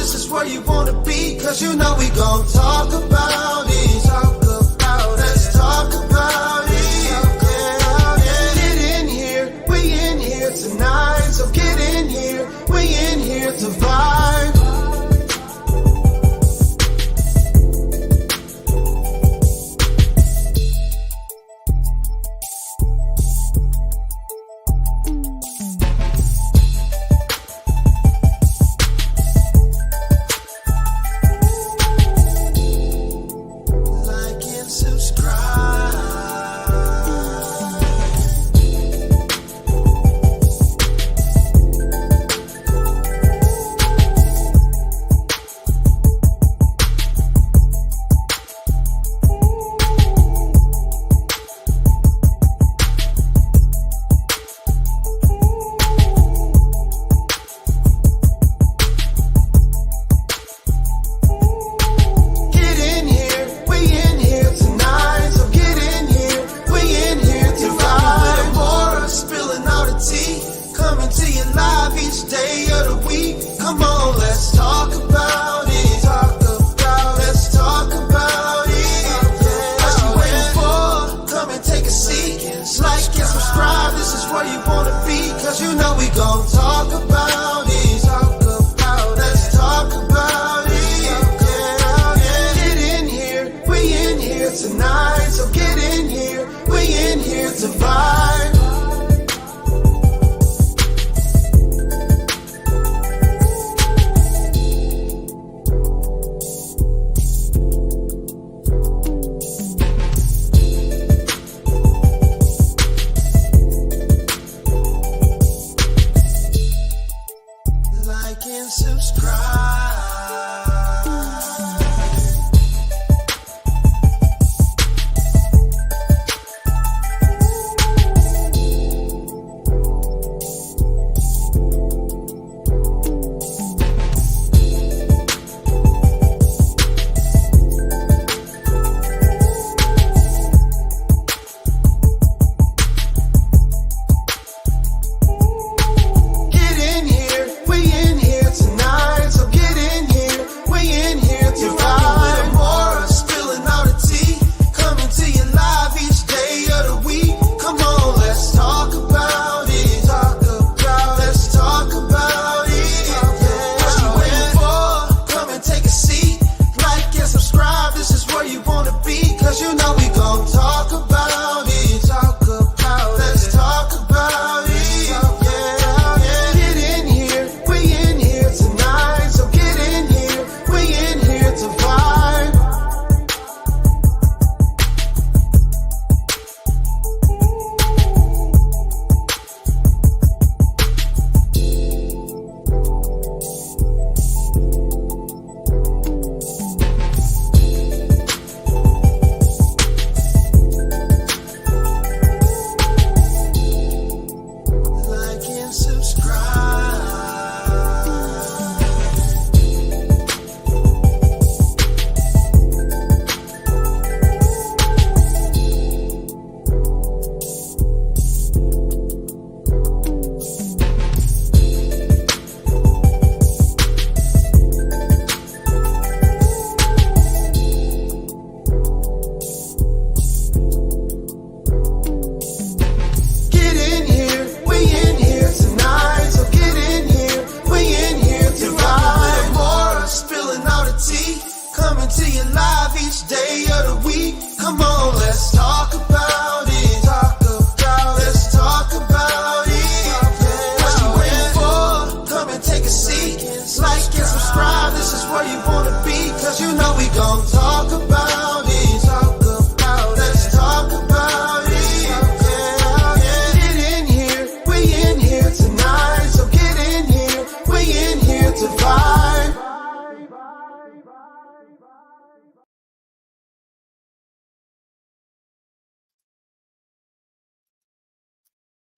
this is where you wanna be, cause you know we gon' talk about it. Talk about it. Let's talk about it. Get in here, we in here tonight. So get in here, we in here to vibe.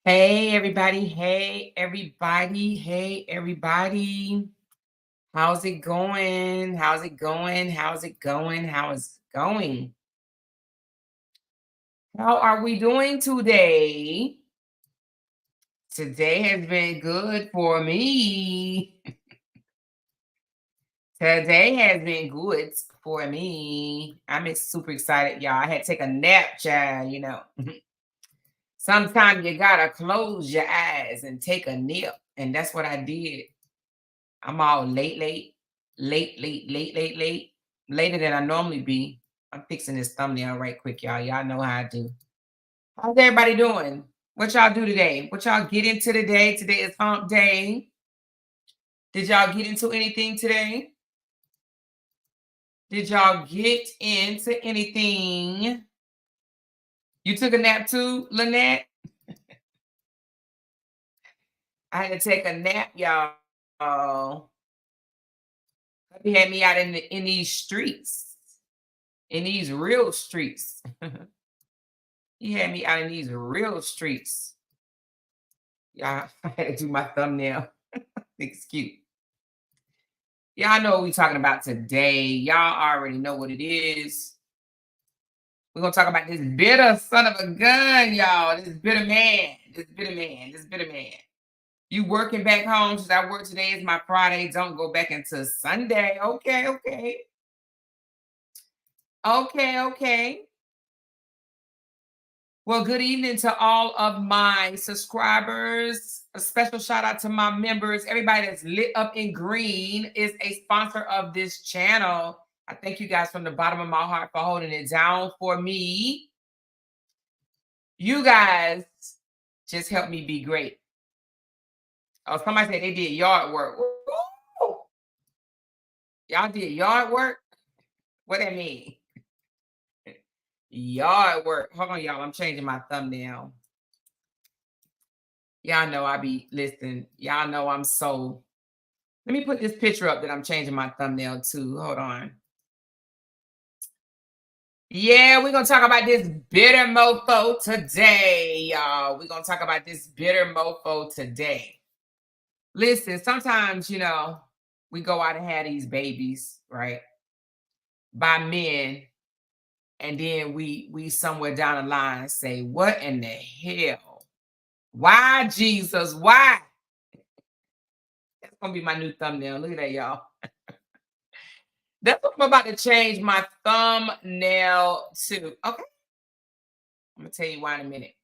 Hey, everybody. Hey, everybody. Hey, everybody. How's it going? How's it going? How's it going? How is it going? How are we doing today? Today has been good for me. Today has been good for me. I'm super excited, y'all. I had to take a nap, child, you know. Sometimes you gotta close your eyes and take a nap. And that's what I did. I'm all late, later than I normally be. I'm fixing this thumbnail right quick, y'all. Y'all know how I do. How's everybody doing? What y'all do today? What y'all get into today? Today is hump day. Did y'all get into anything today? Did y'all get into anything? You took a nap too, Lynette? I had to take a nap, y'all. He had me out in these streets, in these real streets. He had me out in these real streets. Y'all, I had to do my thumbnail. It's cute. Y'all know what we're talking about today. Y'all already know what it is. We're going to talk about this bitter son of a gun, y'all. This bitter man. This bitter man. This bitter man. You working back home since I work today is my Friday. Don't go back until Sunday. Okay, okay. Okay, okay. Well, good evening to all of my subscribers. A special shout out to my members. Everybody that's lit up in green is a sponsor of this channel. I thank you guys from the bottom of my heart for holding it down for me. You guys just help me be great. Oh, somebody said they did yard work. Woo! Y'all did yard work? What that mean? Yard work. Hold on, y'all. I'm changing my thumbnail. Y'all know I be listening. Y'all know I'm so. Let me put this picture up that I'm changing my thumbnail to. Hold on. Yeah, we're going to talk about this bitter mofo today, y'all. We're going to talk about this bitter mofo today. Listen, sometimes, you know, we go out and have these babies, right? By men. And then we somewhere down the line say, what in the hell? Why, Jesus? Why? That's going to be my new thumbnail. Look at that, y'all. That's what I'm about to change my thumbnail to. Okay. I'm going to tell you why in a minute.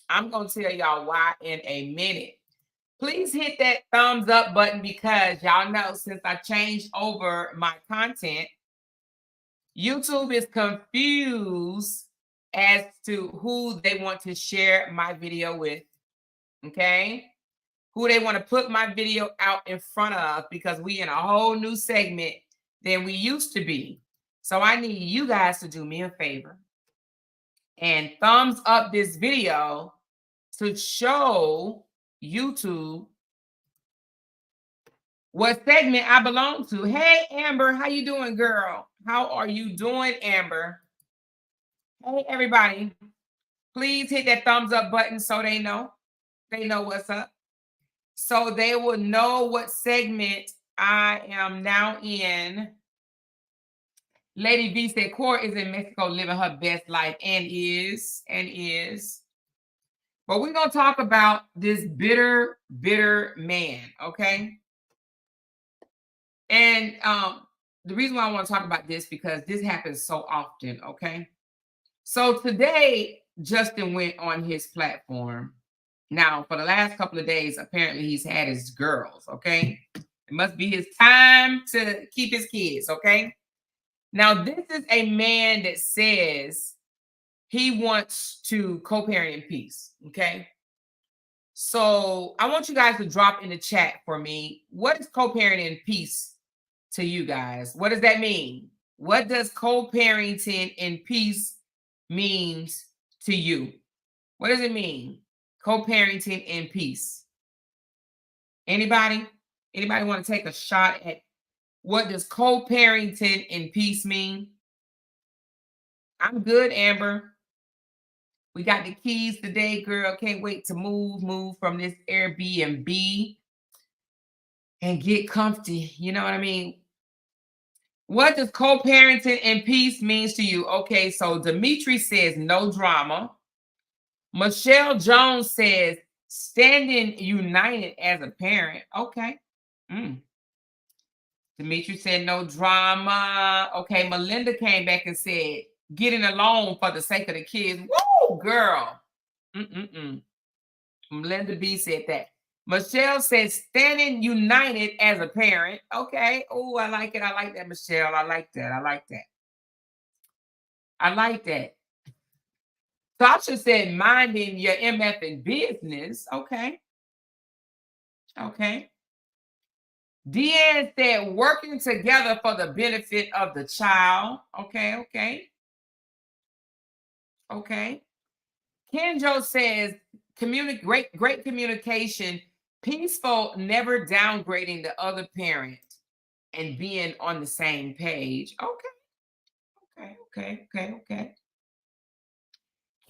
I'm going to tell y'all why in a minute. Please hit that thumbs up button because y'all know since I changed over my content, YouTube is confused as to who they want to share my video with. Okay? Who they want to put my video out in front of because we in a whole new segment than we used to be. So I need you guys to do me a favor and thumbs up this video to show YouTube what segment I belong to. Hey, Amber, how you doing, girl? How are you doing, Amber? Hey, everybody. Please hit that thumbs up button so they know. They know what's up. So they will know what segment I am now in. Lady V said, Korra is in Mexico living her best life and is. But we're going to talk about this bitter, bitter man, okay? And the reason why I want to talk about this because this happens so often, okay? So today, Justin went on his platform. Now, for the last couple of days, apparently he's had his girls, okay? It must be his time to keep his kids, okay? Now, this is a man that says he wants to co-parent in peace, okay? So I want you guys to drop in the chat for me. What is co-parenting in peace to you guys? What does that mean? What does co-parenting in peace means to you? What does it mean? Co-parenting in peace. Anybody? Anybody want to take a shot at what does co-parenting in peace mean? I'm good, Amber. We got the keys today, girl. Can't wait to move from this Airbnb and get comfy. You know what I mean? What does co-parenting in peace means to you? Okay, so Dimitri says no drama. Michelle Jones says standing united as a parent. Okay. Dimitri said no drama. Okay, Melinda came back and said getting along for the sake of the kids. Woo, girl. Melinda B said that. Michelle says standing united as a parent. Okay. Oh, I like it. I like that, Michelle. I like that. I like that. I like that. Sasha said minding your MF business. Okay. Okay. Deanne said working together for the benefit of the child. Okay. Okay. Okay. Kenjo says great communication, peaceful, never downgrading the other parent, and being on the same page. Okay.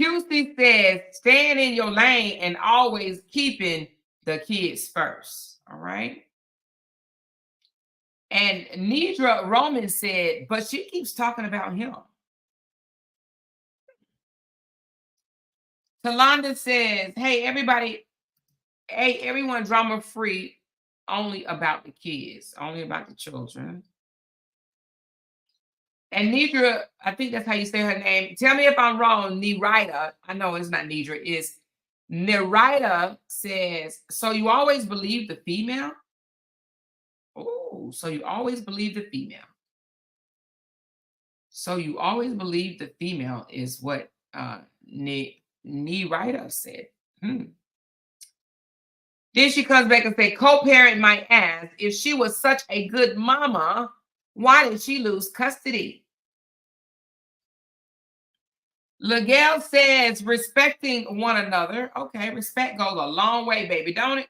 QC says staying in your lane and always keeping the kids first. All right. And Nidra Roman said, but she keeps talking about him. Talonda says, hey, everybody, hey, everyone drama free, only about the kids, only about the children. And Nidra, I think that's how you say her name. Tell me if I'm wrong, Nirida. I know it's not Nidra, it's Nirida says, so you always believe the female? Oh, so you always believe the female. So you always believe the female is what Nirida said. Then she comes back and say, co-parent might ask, if she was such a good mama, why did she lose custody? Legale says, respecting one another. Okay, respect goes a long way, baby, don't it?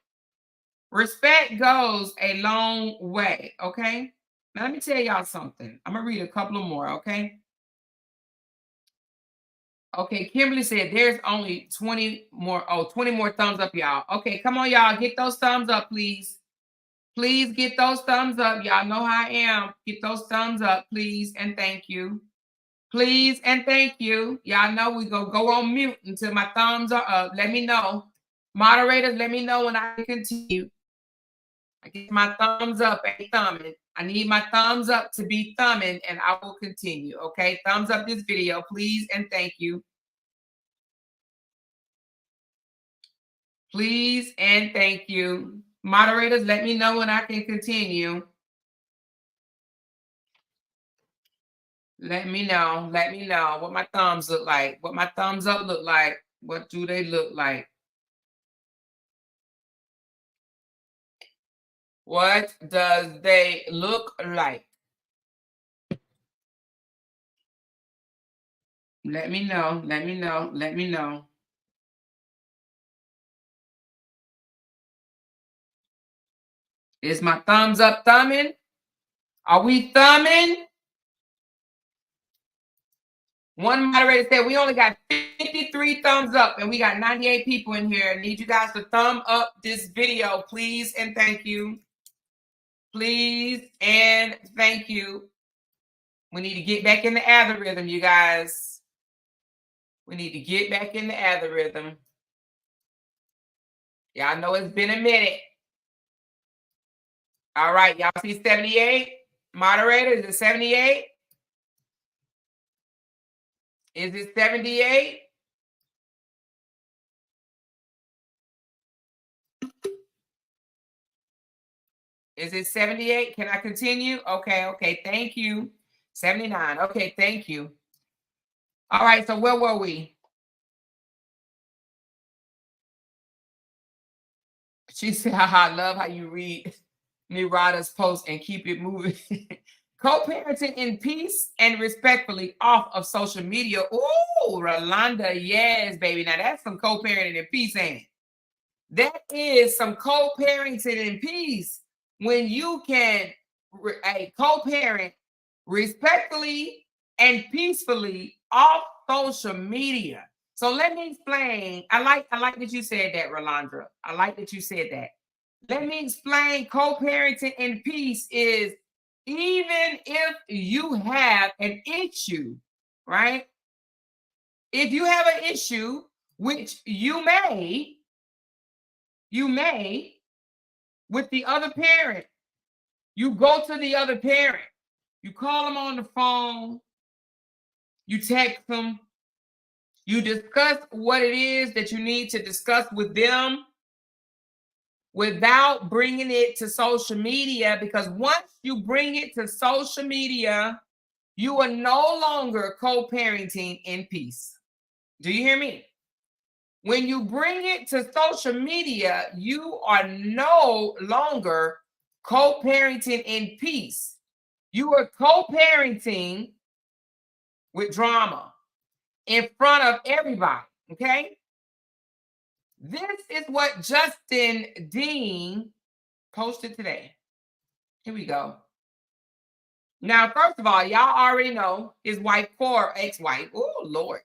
Respect goes a long way, okay? Now, let me tell y'all something. I'm going to read a couple of more, okay? Okay, Kimberly said there's only 20 more. Oh, 20 more thumbs up, y'all. Okay, come on, y'all. Get those thumbs up, please. Please get those thumbs up. Y'all know how I am. Get those thumbs up, please, and thank you. Please and thank you. Y'all know we go on mute until my thumbs are up. Let me know. Moderators, let me know when I continue. I get my thumbs up and thumbing. I need my thumbs up to be thumbing, and I will continue. Okay, thumbs up this video, please and thank you. Please and thank you. Moderators, let me know when I can continue. Let me know. Let me know what my thumbs look like. What my thumbs up look like. What do they look like? What does they look like? Let me know. Let me know. Let me know. Is my thumbs up thumbing? Are we thumbing? One moderator said we only got 53 thumbs up and we got 98 people in here. I need you guys to thumb up this video, please and thank you. Please and thank you. We need to get back in the algorithm, you guys. We need to get back in the algorithm. Y'all know it's been a minute. All right, y'all see 78? Moderator, is it 78? Is it 78? Is it 78? Can I continue? Okay, thank you. 79. Okay, thank you. All right, so where were we? She said, I love how you read Nirada's post and keep it moving. Co-parenting in peace and respectfully off of social media. Oh, Rolanda, yes, baby. Now that's some co-parenting in peace, ain't it? That is some co-parenting in peace. When you can co-parent respectfully and peacefully off social media. So let me explain. I like that you said that, Rolandra. I like that you said that. Let me explain. Co-parenting in peace is even if you have an issue, right? If you have an issue, which you may, with the other parent, You go to the other parent. You call them on the phone. You text them. You discuss what it is that you need to discuss with them without bringing it to social media, because once you bring it to social media, you are no longer co-parenting in peace. Do you hear me? When you bring it to social media, you are no longer co-parenting in peace. You are co-parenting with drama in front of everybody, okay? This is what Justin Dean posted today. Here we go. Now, first of all, y'all already know his wife, Korra, ex-wife, oh, Lord.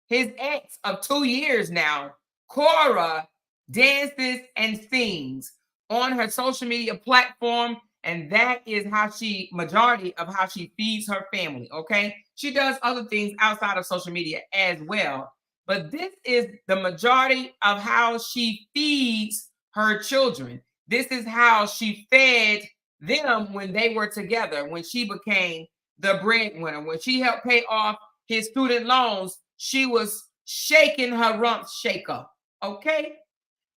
His ex of 2 years now, Korra, dances and sings on her social media platform, and that is how majority of how she feeds her family, okay? She does other things outside of social media as well, but this is the majority of how she feeds her children. This is how she fed them when they were together, when she became the breadwinner, when she helped pay off his student loans. She was shaking her rump shaker, okay?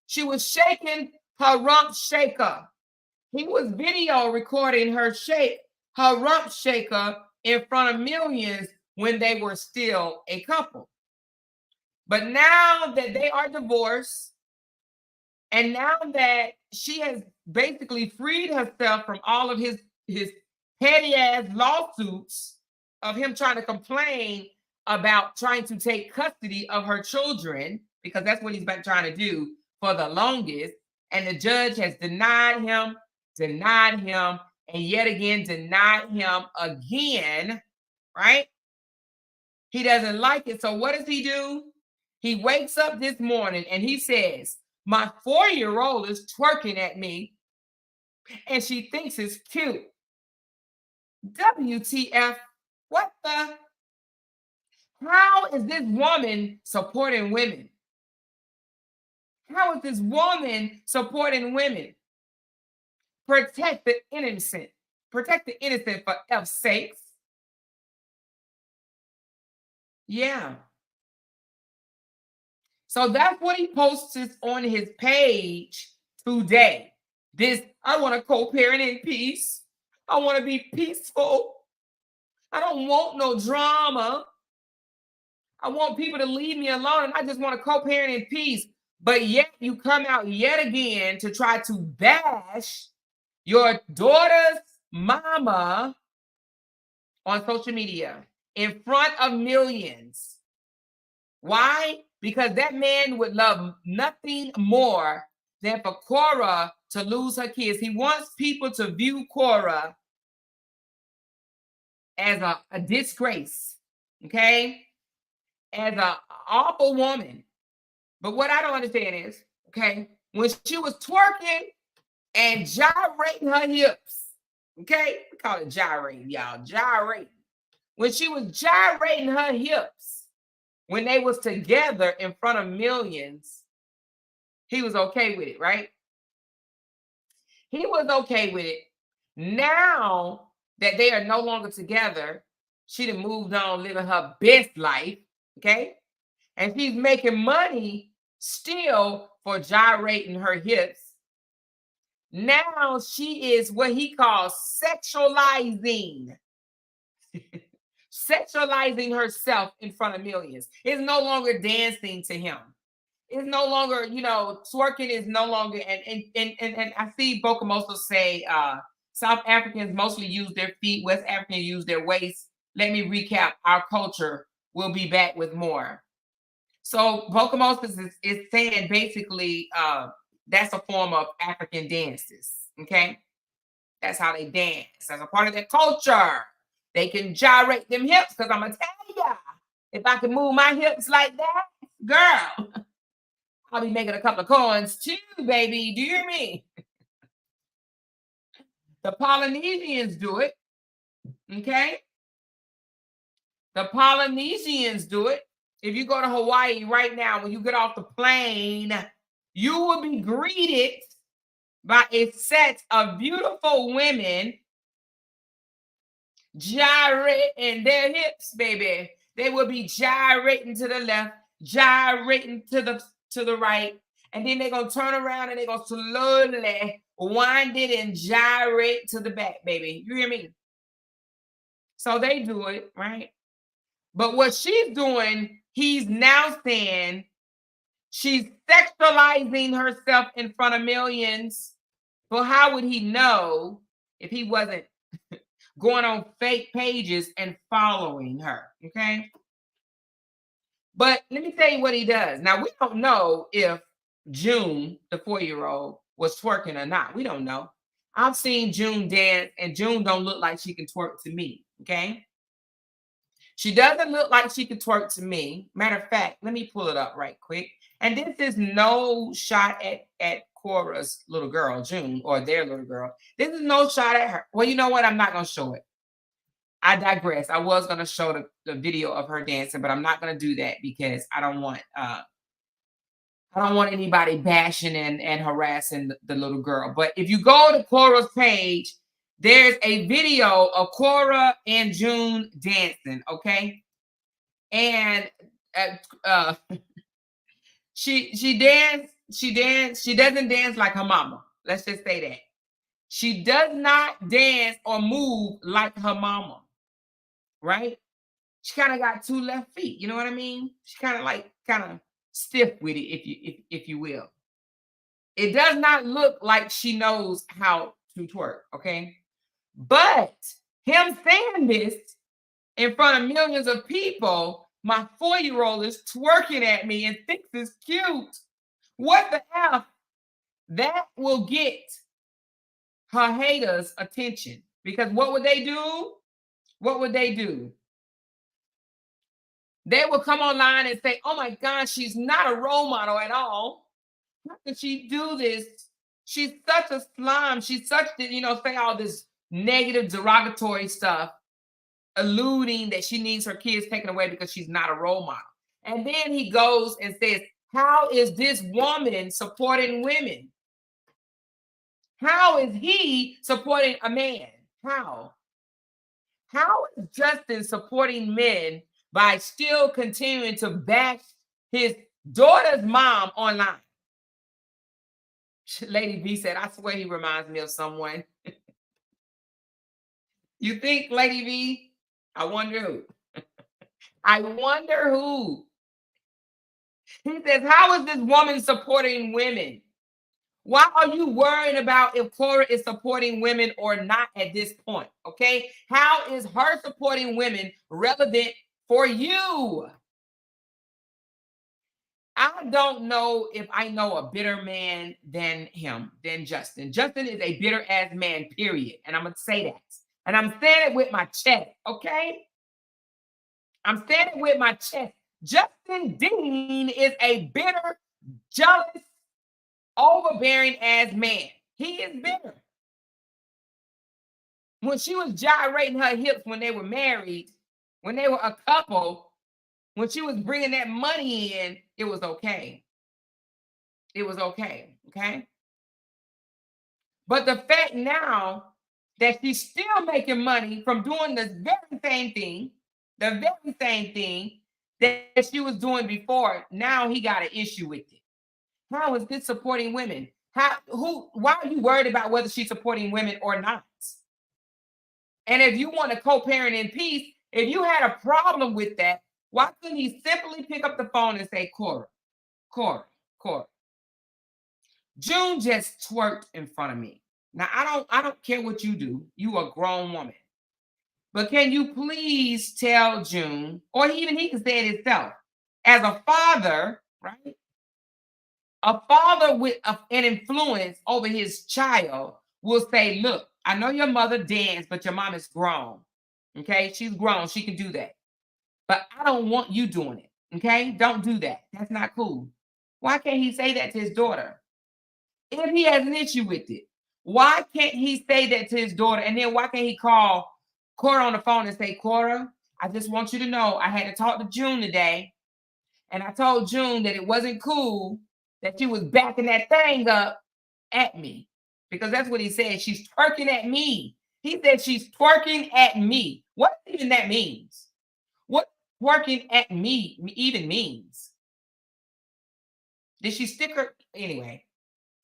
She was shaking her rump shaker. He was video recording her rump shaker in front of millions when they were still a couple. But now that they are divorced, and now that she has basically freed herself from all of his petty ass lawsuits of him trying to complain about trying to take custody of her children, because that's what he's been trying to do for the longest. And the judge has denied him, and yet again denied him again, right? He doesn't like it. So what does he do? He wakes up this morning and he says, my 4-year-old is twerking at me and she thinks it's cute. WTF? What the? How is this woman supporting women? How is this woman supporting women? Protect the innocent. Protect the innocent for F's sakes. Yeah. So that's what he posted on his page today. This, I want to co-parent in peace. I want to be peaceful. I don't want no drama. I want people to leave me alone, and I just want to co-parent in peace. But yet you come out yet again to try to bash your daughter's mama on social media in front of millions. Why? Because that man would love nothing more than for Korra to lose her kids. He wants people to view Korra as a disgrace, okay? As an awful woman. But what I don't understand is, okay, when she was twerking and gyrating her hips, okay? We call it gyrating, y'all, gyrating. When she was gyrating her hips, when they was together in front of millions, he was okay with it, right? He was okay with it. Now that they are no longer together, she done moved on living her best life, okay? And she's making money still for gyrating her hips. Now she is what he calls sexualizing. Sexualizing herself in front of millions. It's no longer dancing to him. It's no longer, twerking is no longer, and I see Bokamoso say South Africans mostly use their feet, West Africans use their waist. Let me recap our culture. We'll be back with more. So Bokamoso is saying basically that's a form of African dances, okay? That's how they dance. That's a part of their culture. They can gyrate them hips, because I'm going to tell ya, if I can move my hips like that, girl, I'll be making a couple of coins too, baby. Do you hear me? The Polynesians do it, okay? The Polynesians do it. If you go to Hawaii right now, when you get off the plane, you will be greeted by a set of beautiful women gyrating their hips, baby. They will be gyrating to the left, gyrating to the right, and then they're gonna turn around and they're gonna slowly wind it and gyrate to the back, baby. You hear me? So they do it, right? But what she's doing, he's now saying she's sexualizing herself in front of millions. But how would he know if he wasn't going on fake pages and following her? Okay. But let me tell you what he does. Now, we don't know if June, the 4-year-old, was twerking or not. We don't know. I've seen June dance, and June don't look like she can twerk to me. Okay. She doesn't look like she can twerk to me. Matter of fact, let me pull it up right quick. And this is no shot at Korra's little girl, June, or their little girl. This is no shot at her. Well, you know what? I'm not going to show it. I digress. I was going to show the video of her dancing, but I'm not going to do that because I don't want anybody bashing and harassing the little girl. But if you go to Korra's page, there's a video of Korra and June dancing, okay? And she doesn't dance like her mama. Let's just say that. She does not dance or move like her mama. Right? She kind of got 2 left feet. You know what I mean? She kind of stiff with it, if you will. It does not look like she knows how to twerk, okay? But him saying this in front of millions of people, my 4-year-old is twerking at me and thinks it's cute. What the F? That will get her haters' attention. Because what would they do? What would they do? They will come online and say, oh my God, she's not a role model at all. How could she do this? She's such a slime. She's such, say all this negative, derogatory stuff, alluding that she needs her kids taken away because she's not a role model. And then he goes and says, how is this woman supporting women? How is he supporting a man? How? How is Justin supporting men by still continuing to bash his daughter's mom online? Lady B said, I swear he reminds me of someone. You think, Lady B? I wonder who. I wonder who. He says, how is this woman supporting women? Why are you worrying about if Korra is supporting women or not at this point? Okay. How is her supporting women relevant for you? I don't know if I know a bitter man than Justin. Justin is a bitter ass man, period. And I'm going to say that. And I'm saying it with my chest. Okay. I'm saying it with my chest. Justin Dean is a bitter, jealous, overbearing ass man. He is bitter. When she was gyrating her hips when they were married, when they were a couple, when she was bringing that money in, it was okay. It was okay. Okay. But the fact now that she's still making money from doing the very same thing that she was doing before, now he got an issue with it. How is this supporting women? Why are you worried about whether she's supporting women or not? And if you want to co-parent in peace, if you had a problem with that, why couldn't he simply pick up the phone and say, Korra, June just twerked in front of me. Now, I don't care what you do. You a grown woman. But can you please tell June, or even he can say it himself, as a father, right? A father with an influence over his child will say, look, I know your mother danced, but your mom is grown. Okay, she's grown. She can do that. But I don't want you doing it. Okay, don't do that. That's not cool. Why can't he say that to his daughter? If he has an issue with it, why can't he say that to his daughter? And then why can't he call Korra on the phone and say, Korra, I just want you to know I had to talk to June today. And I told June that it wasn't cool that she was backing that thing up at me. Because that's what he said. She's twerking at me. He said she's twerking at me. even that means? What working at me even means? Did she stick her? Anyway,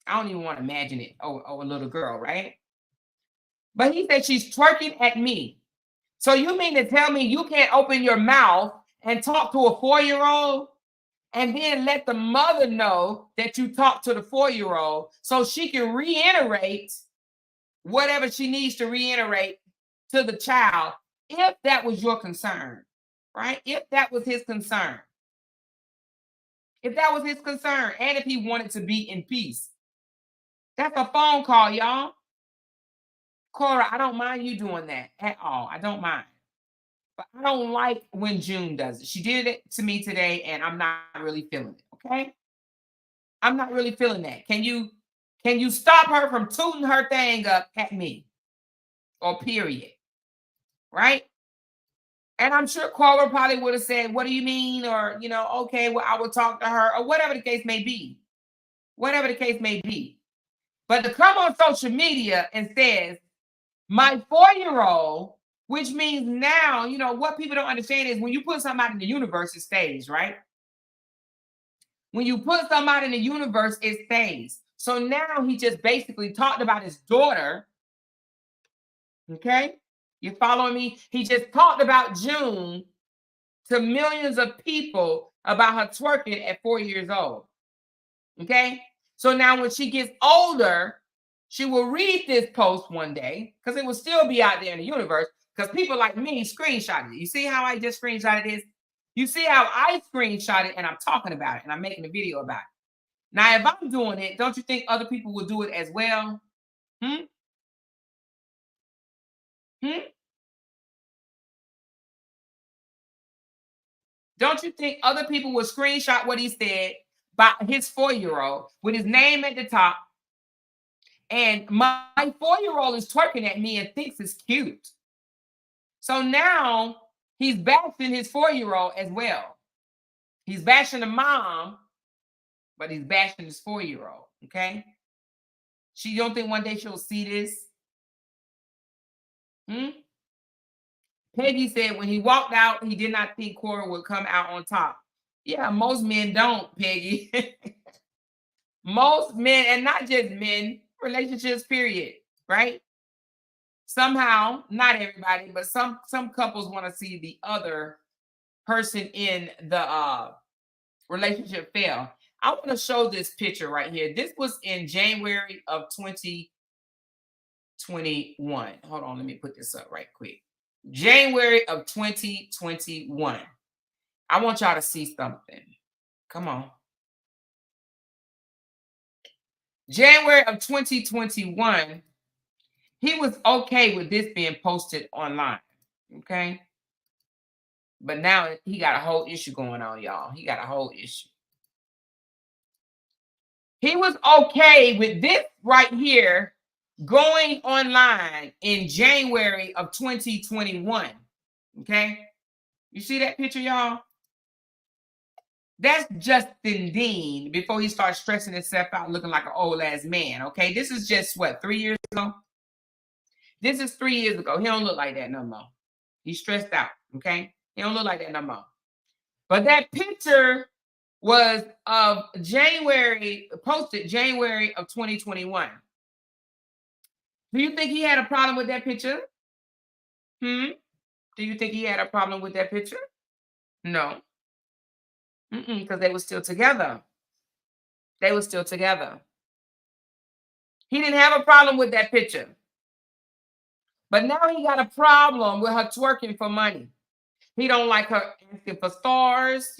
I don't even want to imagine it. Oh, a little girl, right? But he said she's twerking at me. So you mean to tell me you can't open your mouth and talk to a 4-year-old and then let the mother know that you talk to the 4-year-old so she can reiterate whatever she needs to reiterate to the child, if that was your concern, right? If that was his concern. If that was his concern, and if he wanted to be in peace. That's a phone call, y'all. Korra, I don't mind you doing that at all. I don't mind. But I don't like when June does it. She did it to me today, and I'm not really feeling it. Okay. I'm not really feeling that. Can you stop her from tooting her thing up at me? Or period. Right? And I'm sure Korra probably would have said, what do you mean? Or, okay, well, I will talk to her, or whatever the case may be. Whatever the case may be. But to come on social media and says, my 4-year-old, which means now, what people don't understand is when you put somebody in the universe, it stays, right? When you put somebody in the universe, it stays. So now he just basically talked about his daughter. Okay? You following me? He just talked about June to millions of people about her twerking at 4 years old. Okay? So now when she gets older, she will read this post one day because it will still be out there in the universe because people like me screenshotted it. You see how I just screenshotted this? You see how I screenshot it and I'm talking about it and I'm making a video about it. Now, if I'm doing it, don't you think other people will do it as well? Hmm? Hmm? Don't you think other people will screenshot what he said about his 4-year-old with his name at the top? And my 4-year-old is twerking at me and thinks it's cute. So now he's bashing his 4-year-old as well. He's bashing the mom, but he's bashing his 4-year-old. Okay. She don't think one day she'll see this? Hmm? Peggy said when he walked out, he did not think Korra would come out on top. Yeah, most men don't, Peggy. Most men, and not just men, relationships, period, right? Somehow, not everybody, but some couples want to see the other person in the relationship fail. I want to show this picture right here. This was in January of 2021. Hold on, let me put this up right quick. January of 2021. I want y'all to see something. Come on. January of 2021, he was okay with this being posted online. Okay. But now he got a whole issue going on, y'all. He got a whole issue. He was okay with this right here going online in January of 2021. Okay. You see that picture, y'all? That's Justin Dean before he starts stressing himself out looking like an old ass man. Okay. This is just what, 3 years ago? This is 3 years ago. He don't look like that no more. He's stressed out. Okay. He don't look like that no more. But that picture was of January, posted January of 2021. Do you think he had a problem with that picture? Do you think he had a problem with that picture? No. Because they were still together. They were still together. He didn't have a problem with that picture. But now he got a problem with her twerking for money. He don't like her asking for stars,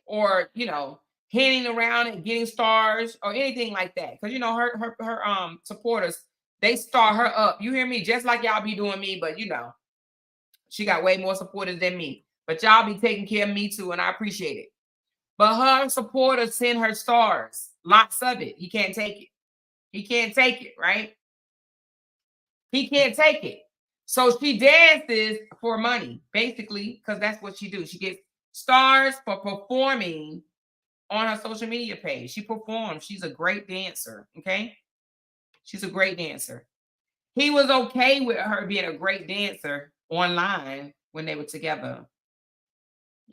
or handing around and getting stars or anything like that. Because her supporters, they star her up. You hear me? Just like y'all be doing me, but she got way more supporters than me. But y'all be taking care of me too, and I appreciate it. But her supporters send her stars, lots of it. He can't take it. He can't take it, right? He can't take it. So she dances for money, basically, because that's what she do. She gets stars for performing on her social media page. She performs. She's a great dancer, okay? She's a great dancer. He was okay with her being a great dancer online when they were together.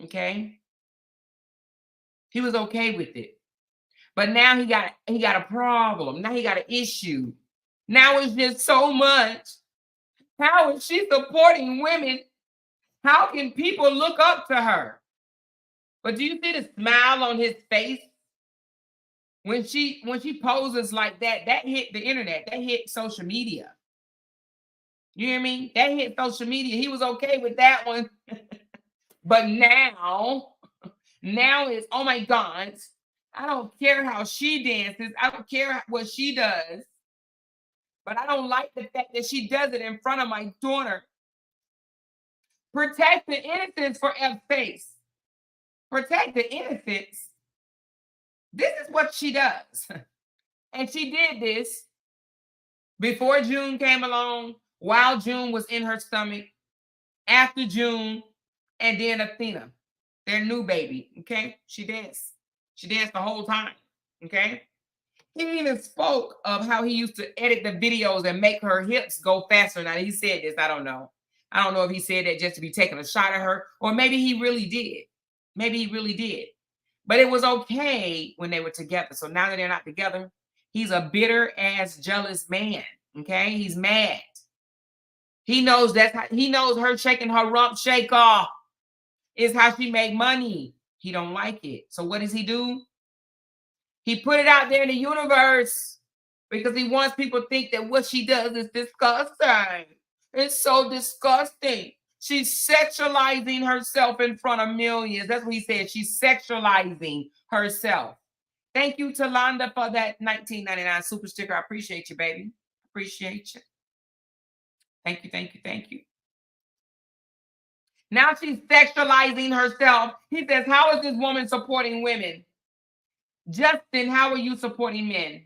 Okay? He was okay with it. But now he got a problem. Now he got an issue. Now it's just so much. How is she supporting women? How can people look up to her? But do you see the smile on his face when she poses like that? That hit the internet. That hit social media. You hear me? That hit social media. He was okay with that one. But now it's, oh my God, I don't care how she dances. I don't care what she does. But I don't like the fact that she does it in front of my daughter. Protect the innocence for F's face. Protect the innocence. This is what she does. And she did this before June came along, while June was in her stomach, after June, and then Athena, their new baby. Okay? She danced. She danced the whole time. Okay? He even spoke of how he used to edit the videos and make her hips go faster. Now, he said this. I don't know. I don't know if he said that just to be taking a shot at her, or maybe he really did. Maybe he really did. But it was okay when they were together. So now that they're not together, he's a bitter ass jealous man. Okay? He's mad. He knows he knows her shaking her rump shake off is how she make money. He don't like it. So what does he do? He put it out there in the universe because he wants people to think that what she does is disgusting. It's so disgusting. She's sexualizing herself in front of millions. That's what he said. She's sexualizing herself. Thank you, Talanda, for that $19.99 super sticker. I appreciate you, baby. Appreciate you. Thank you, thank you, thank you. Now she's sexualizing herself. He says, how is this woman supporting women? Justin, how are you supporting men?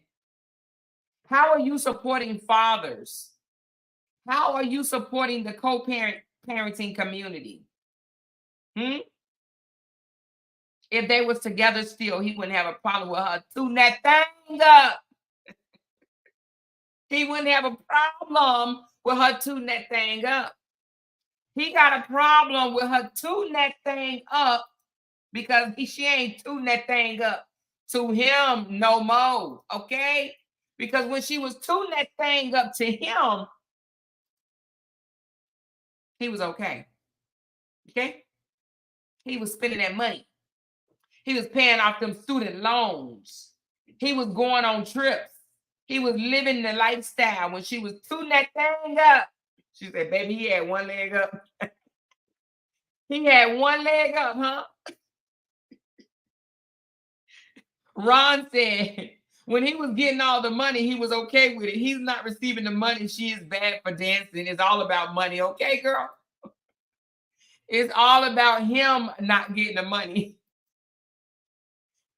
How are you supporting fathers? How are you supporting the co-parenting community? If they was together still, he wouldn't have a problem with her tooting that thing up. He wouldn't have a problem with her tooting that thing up. He got a problem with her tooting that thing up because she ain't tooting that thing up to him no more, okay? Because when she was tooting that thing up to him, he was okay. Okay? He was spending that money. He was paying off them student loans. He was going on trips. He was living the lifestyle. When she was tooting that thing up, she said, baby, he had one leg up. He had one leg up, huh? Ron said, when he was getting all the money, he was okay with it. He's not receiving the money. She is bad for dancing. It's all about money. Okay, girl? It's all about him not getting the money.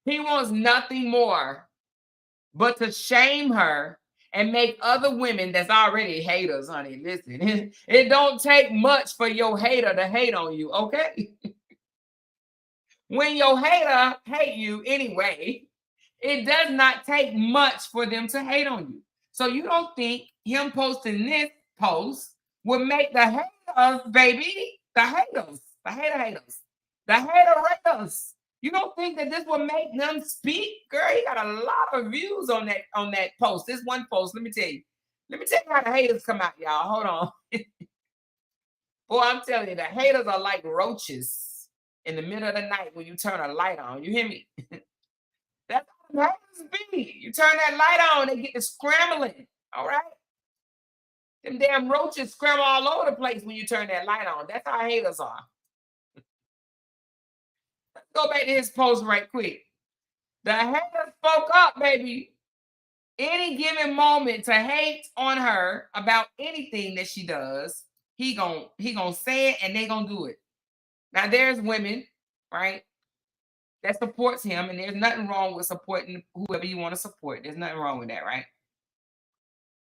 He wants nothing more but to shame her and make other women that's already haters, honey. Listen, it don't take much for your hater to hate on you, okay? When your hater hate you anyway, it does not take much for them to hate on you. So you don't think him posting this post would make the haters, baby, the haters, the haters. You don't think that this will make them speak? Girl, he got a lot of views on that post. This one post, let me tell you how the haters come out, y'all. Hold on. Boy, I'm telling you, the haters are like roaches in the middle of the night when you turn a light on. You hear me? That's how the haters be. You turn that light on, they get to scrambling. All right? Them damn roaches scramble all over the place when you turn that light on. That's how haters are. Let's go back to his post right quick. The haters spoke up, baby. Any given moment to hate on her about anything that she does, he gonna say it and they gonna do it. Now there's women, right, that supports him, and there's nothing wrong with supporting whoever you want to support. There's nothing wrong with that, right?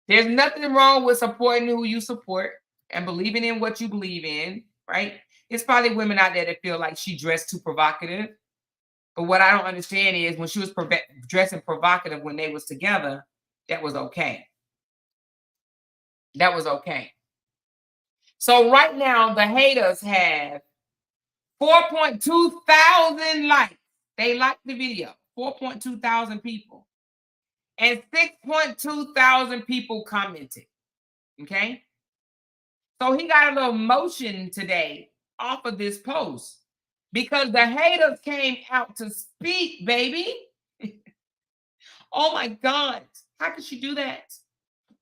There's nothing wrong with supporting who you support and believing in what you believe in, right? It's probably women out there that feel like she dressed too provocative. But what I don't understand is when she was dressing provocative when they was together, that was okay. that was okay. So right now, the haters have 4.2 thousand likes. They liked the video, 4.2 thousand people. And 6.2 thousand people commented. Okay. So he got a little motion today off of this post because the haters came out to speak, baby. Oh my God. How could she do that?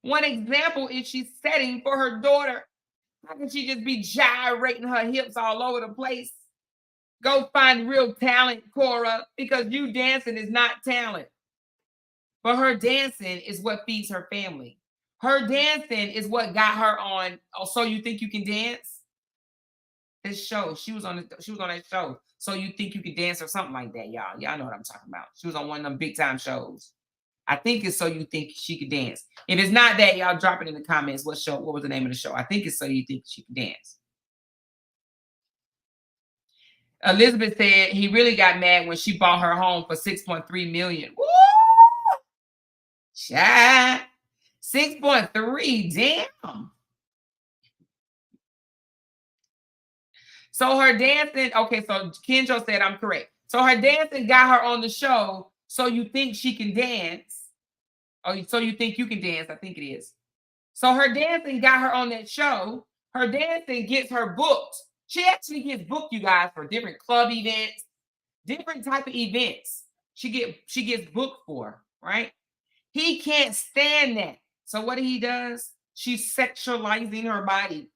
One example is she's setting for her daughter. How can she just be gyrating her hips all over the place? Go find real talent, Korra, because you dancing is not talent. But her dancing is what feeds her family. Her dancing is what got her on. Oh, So You Think You Can Dance? This show. She was on that show. So You Think You Can Dance or something like that, y'all. Y'all know what I'm talking about. She was on one of them big time shows. I think it's So You Think She Could Dance. If it's not that, y'all drop it in the comments. What was the name of the show? I think it's So You Think She Could Dance. Elizabeth said he really got mad when she bought her home for $6.3 million. Woo! Chat. 6.3. Damn. So her dancing, okay, so Kenjo said I'm correct. So her dancing got her on the show. So You Think She Can Dance. Oh, So You Think You Can Dance, I think it is. So her dancing got her on that show. Her dancing gets her booked. She actually gets booked, you guys, for different club events, different type of events. She gets booked for, right? He can't stand that. So what he does? She's sexualizing her body.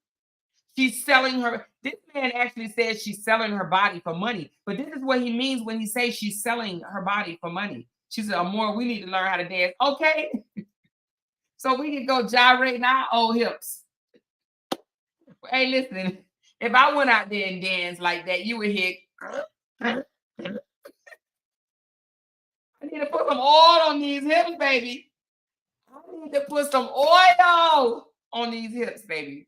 She's selling her. This man actually says she's selling her body for money. But this is what he means when he says she's selling her body for money. She said, Amor, we need to learn how to dance. Okay. So we can go gyrating our old hips. Hey, listen, if I went out there and danced like that, you would hear. I need to put some oil on these hips, baby. I need to put some oil on these hips, baby.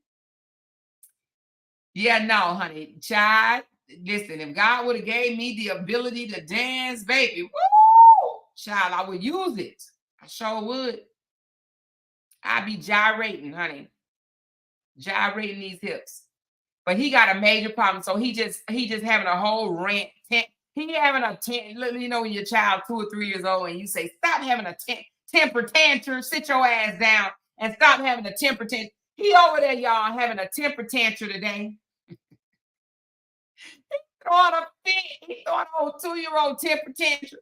Yeah, no, honey. Child, listen, if God would have gave me the ability to dance, baby, woo! Child, I would use it. I sure would. I'd be gyrating, honey. Gyrating these hips. But he got a major problem. So he just having a whole rant. He having a you know, when your child 2 or 3 years old and you say, stop having a temper tantrum, sit your ass down and stop having a temper tantrum. He over there, y'all, having a temper tantrum today. Throwing a fit. He throwing a whole 2-year-old temper tantrum.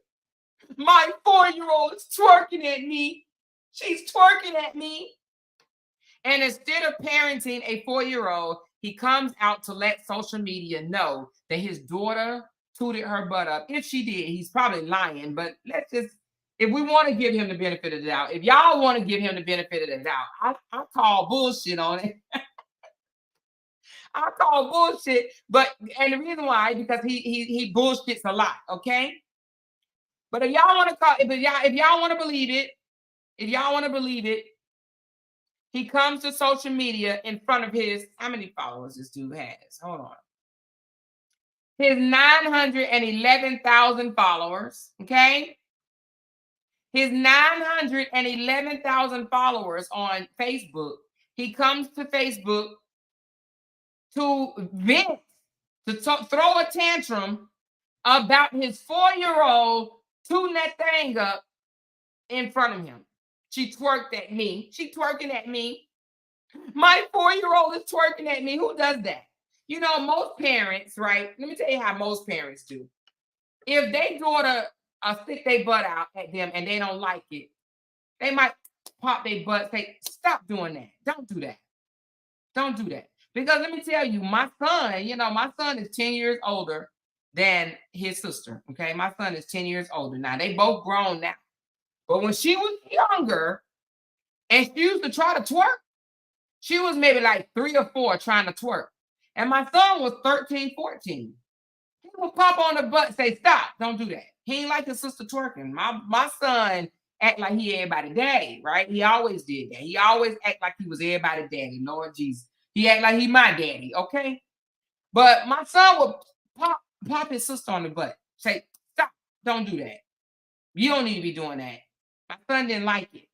My 4-year-old is twerking at me. She's twerking at me. And instead of parenting a 4-year-old, he comes out to let social media know that his daughter tooted her butt up. If she did, he's probably lying. But let's just, if we want to give him the benefit of the doubt, if y'all want to give him the benefit of the doubt, I call bullshit on it. I call bullshit, and the reason why, because he bullshits a lot, okay? But if y'all want to call, if y'all want to believe it, he comes to social media in front of his, how many followers this dude has? Hold on. His 911,000 followers, okay? His 911,000 followers on Facebook. He comes to Facebook to vent, to throw a tantrum about his 4-year-old tooting that thing up in front of him. She twerked at me. She twerking at me. My 4-year-old is twerking at me. Who does that? You know, most parents, right? Let me tell you how most parents do. If they daughter stick their butt out at them and they don't like it, they might pop their butt, say, stop doing that. Don't do that. Don't do that. Because let me tell you, my son is 10 years older than his sister. Okay. My son is 10 years older. Now they both grown now. But when she was younger and she used to try to twerk, she was maybe like 3 or 4 trying to twerk. And my son was 13, 14. He would pop on the butt and say, stop, don't do that. He ain't like his sister twerking. My son act like he everybody's daddy, right? He always did that. He always act like he was everybody's daddy, Lord Jesus. He act like he my daddy, okay? But my son would pop his sister on the butt, say, stop, don't do that. You don't need to be doing that. My son didn't like it.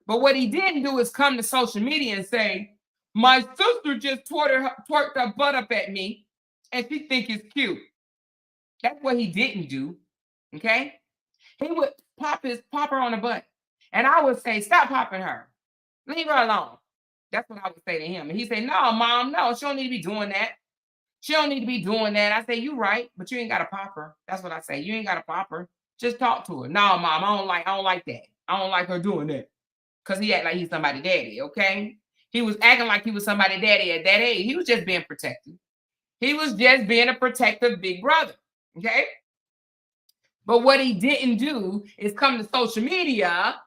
But what he didn't do is come to social media and say, my sister just twerked her butt up at me and she think it's cute. That's what he didn't do. Okay. He would pop her on the butt. And I would say, stop popping her. Leave her alone. That's what I would say to him. And he said, no, mom, no, she don't need to be doing that. She don't need to be doing that. I say, you right, but you ain't got to pop her. That's what I say. You ain't got to pop her. Just talk to her. No, mom, I don't like that. I don't like her doing that. Because he act like he's somebody's daddy, okay? He was acting like he was somebody's daddy at that age. He was just being protective. He was just being a protective big brother, okay? But what he didn't do is come to social media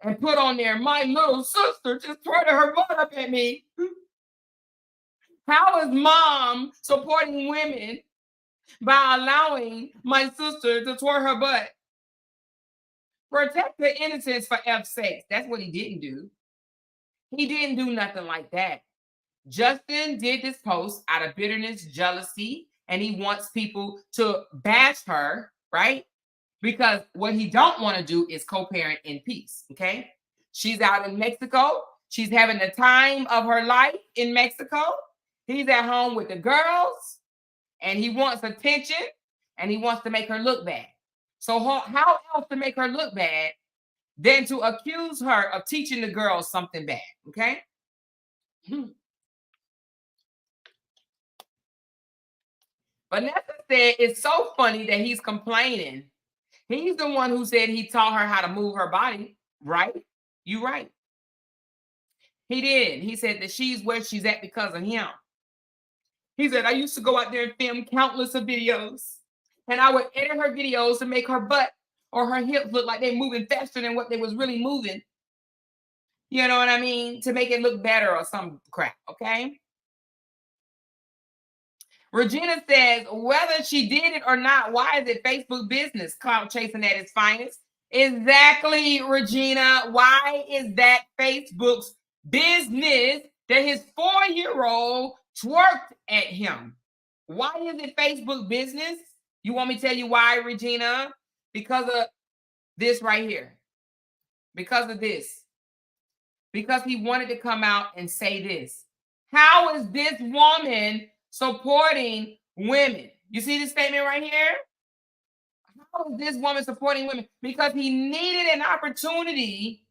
and put on there, my little sister just twerked her butt up at me. How is mom supporting women by allowing my sister to twerk her butt? Protect the innocence for F's sake. That's what he didn't do. He didn't do nothing like that. Justin did this post out of bitterness, jealousy, and he wants people to bash her, right? Because what he don't want to do is co-parent in peace, okay? She's out in Mexico. She's having the time of her life in Mexico. He's at home with the girls, and he wants attention, and he wants to make her look bad. So how else to make her look bad than to accuse her of teaching the girls something bad, okay? Vanessa said it's so funny that he's complaining. He's the one who said he taught her how to move her body, right? You right. He did. He said that she's where she's at because of him. He said, I used to go out there and film countless of videos, and I would edit her videos to make her butt or her hips look like they're moving faster than what they was really moving. You know what I mean? To make it look better or some crap, okay? Regina says, whether she did it or not, why is it Facebook business? Clout chasing at its finest. Exactly, Regina. Why is that Facebook's business that his 4-year-old twerked at him? Why is it Facebook business? You want me to tell you why, Regina? Because of this right here. Because of this. Because he wanted to come out and say this. How is this woman supporting women? You see this statement right here? How is this woman supporting women? Because he needed an opportunity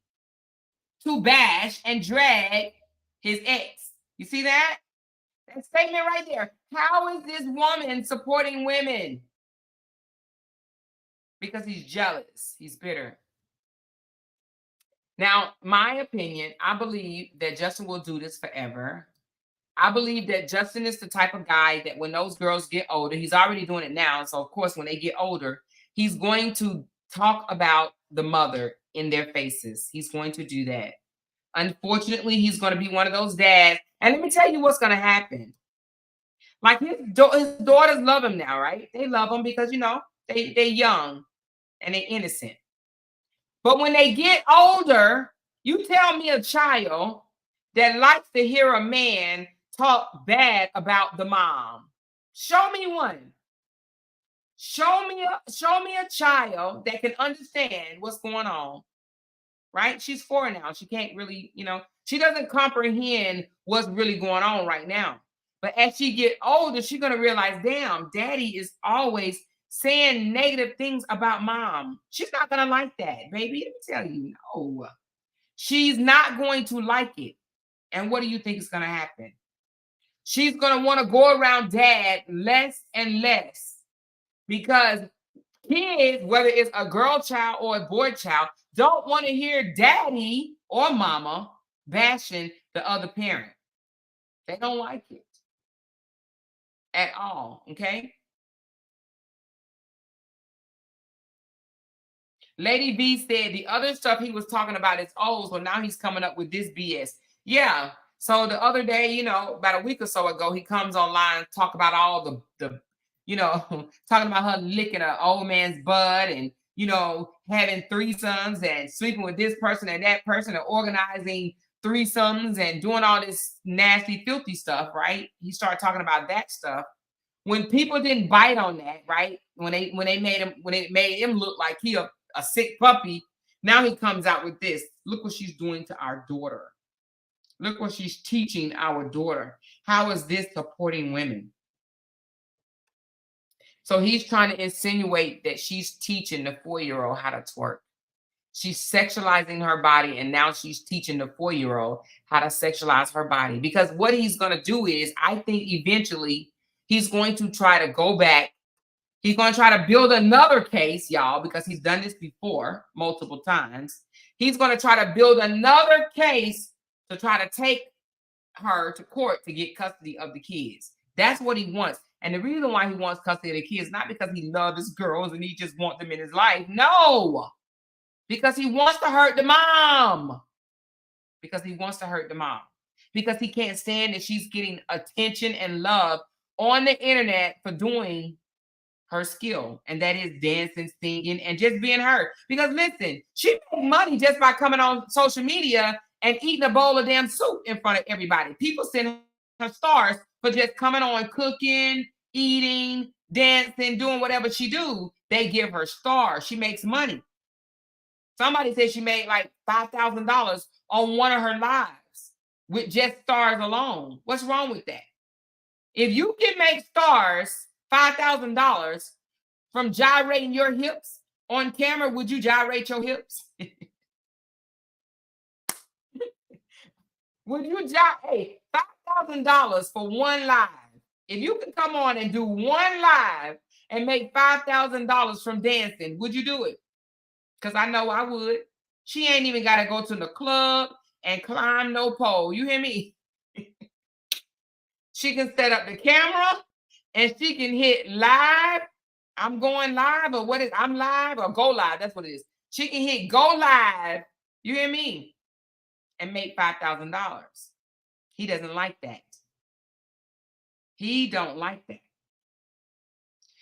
to bash and drag his ex. You see that? That statement right there. How is this woman supporting women? Because he's jealous. He's bitter. Now, my opinion, I believe that Justin will do this forever. I believe that Justin is the type of guy that when those girls get older, he's already doing it now. So, of course, when they get older, he's going to talk about the mother in their faces. He's going to do that. Unfortunately, he's going to be one of those dads. And let me tell you what's going to happen. Like his daughters love him now, right? They love him because, you know, they're young and they're innocent. But when they get older, you tell me a child that likes to hear a man talk bad about the mom. Show me one. Show me a child that can understand what's going on. Right? She's 4 now. She can't really, you know, she doesn't comprehend what's really going on right now. But as she get older, she's going to realize, damn, daddy is always saying negative things about mom. She's not going to like that, baby. Let me tell you, no. She's not going to like it. And what do you think is going to happen? She's going to want to go around dad less and less because kids, whether it's a girl child or a boy child, don't want to hear daddy or mama bashing the other parent. They don't like it at all, okay? Lady B said the other stuff he was talking about is old, so now he's coming up with this BS. Yeah. So the other day, you know, about a week or so ago, he comes online, talk about all the you know, talking about her licking an old man's butt and, you know, having threesomes and sleeping with this person and that person and organizing threesomes and doing all this nasty, filthy stuff, right? He started talking about that stuff. When people didn't bite on that, right? When they made him look like he a sick puppy, Now he comes out with this. Look what she's doing to our daughter. Look what she's teaching our daughter. How is this supporting women? So he's trying to insinuate that she's teaching the 4-year-old how to twerk. She's sexualizing her body, and now she's teaching the 4-year-old how to sexualize her body. Because what he's going to do is, I think eventually he's going to try to go back. He's going to try to build another case, y'all, because he's done this before multiple times. He's going to try to build another case to try to take her to court to get custody of the kids. That's what he wants. And the reason why he wants custody of the kids, not because he loves his girls and he just wants them in his life. No, because he wants to hurt the mom. Because he wants to hurt the mom. Because he can't stand that she's getting attention and love on the internet for doing her skill. And that is dancing, singing, and just being her. Because listen, she made money just by coming on social media and eating a bowl of damn soup in front of everybody. People send her stars for just coming on, cooking, eating, dancing, doing whatever she do. They give her stars. She makes money. Somebody said she made like $5,000 on one of her lives with just stars alone. What's wrong with that? If you can make stars, $5,000 from gyrating your hips on camera, would you gyrate your hips? Would you gyrate $5,000 for one live? If you can come on and do one live and make $5,000 from dancing, would you do it? Because I know I would. She ain't even got to go to the club and climb no pole. You hear me? She can set up the camera and she can hit live. I'm going live, or what is, I'm live or go live. That's what it is. She can hit go live. You hear me? And make $5,000. He doesn't like that. He don't like that.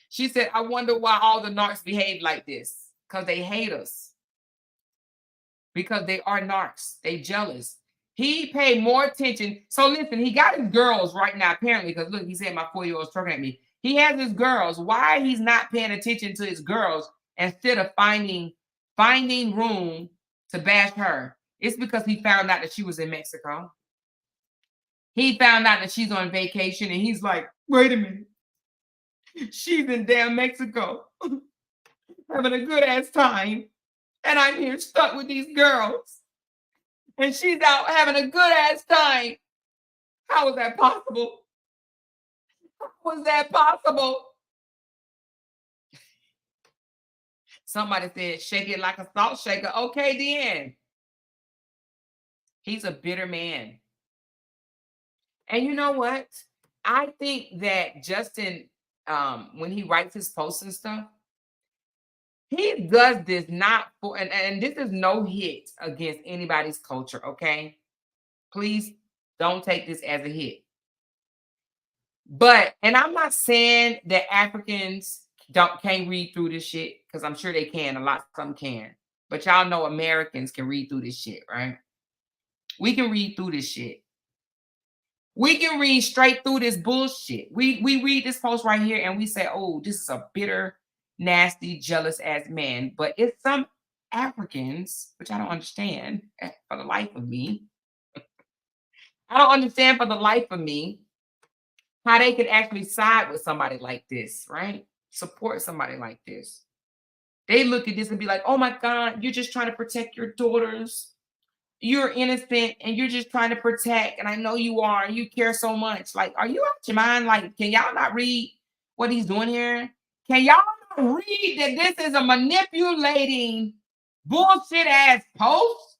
She said, I wonder why all the narcs behave like this. Because they hate us. Because they are narcs. They jealous. He paid more attention. So listen, he got his girls right now, apparently, because look, he said my 4-year-old's talking at me. He has his girls. Why he's not paying attention to his girls instead of finding room to bash her? It's because he found out that she was in Mexico. He found out that she's on vacation, and he's like, wait a minute. She's in damn Mexico having a good ass time. And I'm here stuck with these girls. And she's out having a good ass time. How is that possible? How was that possible? Somebody said, shake it like a salt shaker. Okay, then. He's a bitter man. And you know what? I think that Justin, when he writes his posts and stuff, he does this not for, and this is no hit against anybody's culture, okay? Please don't take this as a hit. But, and I'm not saying that Africans can't read through this shit, because I'm sure they can. A lot of them can. But y'all know Americans can read through this shit, right? We can read through this shit. We can read straight through this bullshit. We read this post right here and we say, oh, this is a bitter, nasty, jealous ass man. But it's some Africans, which I don't understand for the life of me. I don't understand for the life of me how they could actually side with somebody like this, right? Support somebody like this. They look at this and be like, oh my God, you're just trying to protect your daughters. You're innocent and you're just trying to protect. And I know you are. And you care so much. Like, are you out your mind? Like, can y'all not read what he's doing here? Can y'all not read that this is a manipulating bullshit ass post?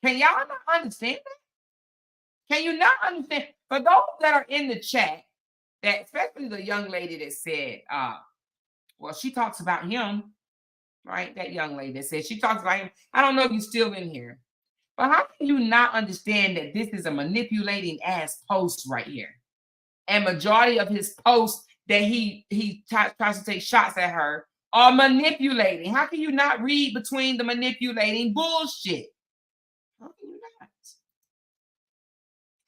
Can y'all not understand that? Can you not understand? For those that are in the chat, that especially the young lady that said, well, she talks about him, right? That young lady that said she talks about him. I don't know if you're still in here. But how can you not understand that this is a manipulating ass post right here? And majority of his posts that he tries to take shots at her are manipulating. How can you not read between the manipulating bullshit? How can you not?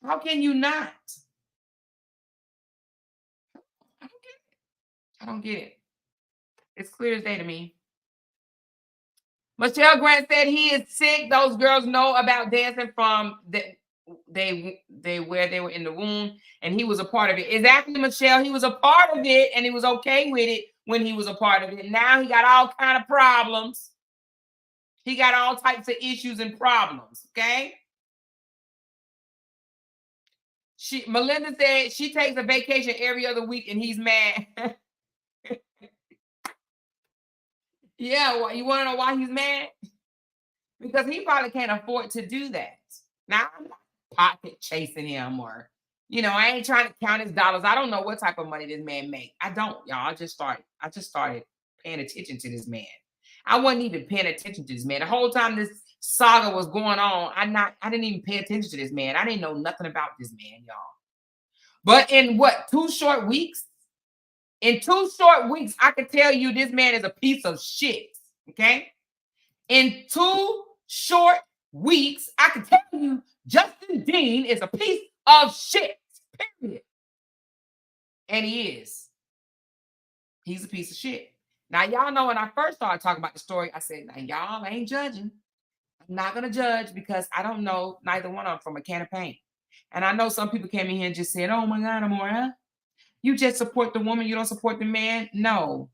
How can you not? I don't get it. I don't get it. It's clear as day to me. Michelle Grant said he is sick. Those girls know about dancing from they where they were in the womb, and he was a part of it. Exactly, Michelle. He was a part of it, and he was okay with it when he was a part of it. Now he got all kind of problems. He got all types of issues and problems. Okay. Melinda said she takes a vacation every other week, and he's mad. Yeah, you want to know why he's mad? Because he probably can't afford to do that. Now, I'm not pocket chasing him or, I ain't trying to count his dollars. I don't know what type of money this man make. I don't, y'all. I just started paying attention to this man. I wasn't even paying attention to this man. The whole time this saga was going on, I didn't even pay attention to this man. I didn't know nothing about this man, y'all. But in what, 2 short weeks? In 2 short weeks, I can tell you this man is a piece of shit. Okay? In 2 short weeks, I can tell you Justin Dean is a piece of shit. Period. And he is. He's a piece of shit. Now, y'all know when I first started talking about the story, I said, now, y'all ain't judging. I'm not going to judge because I don't know neither one of them from a can of paint. And I know some people came in here and just said, oh my God, Amora, you just support the woman, you don't support the man. No,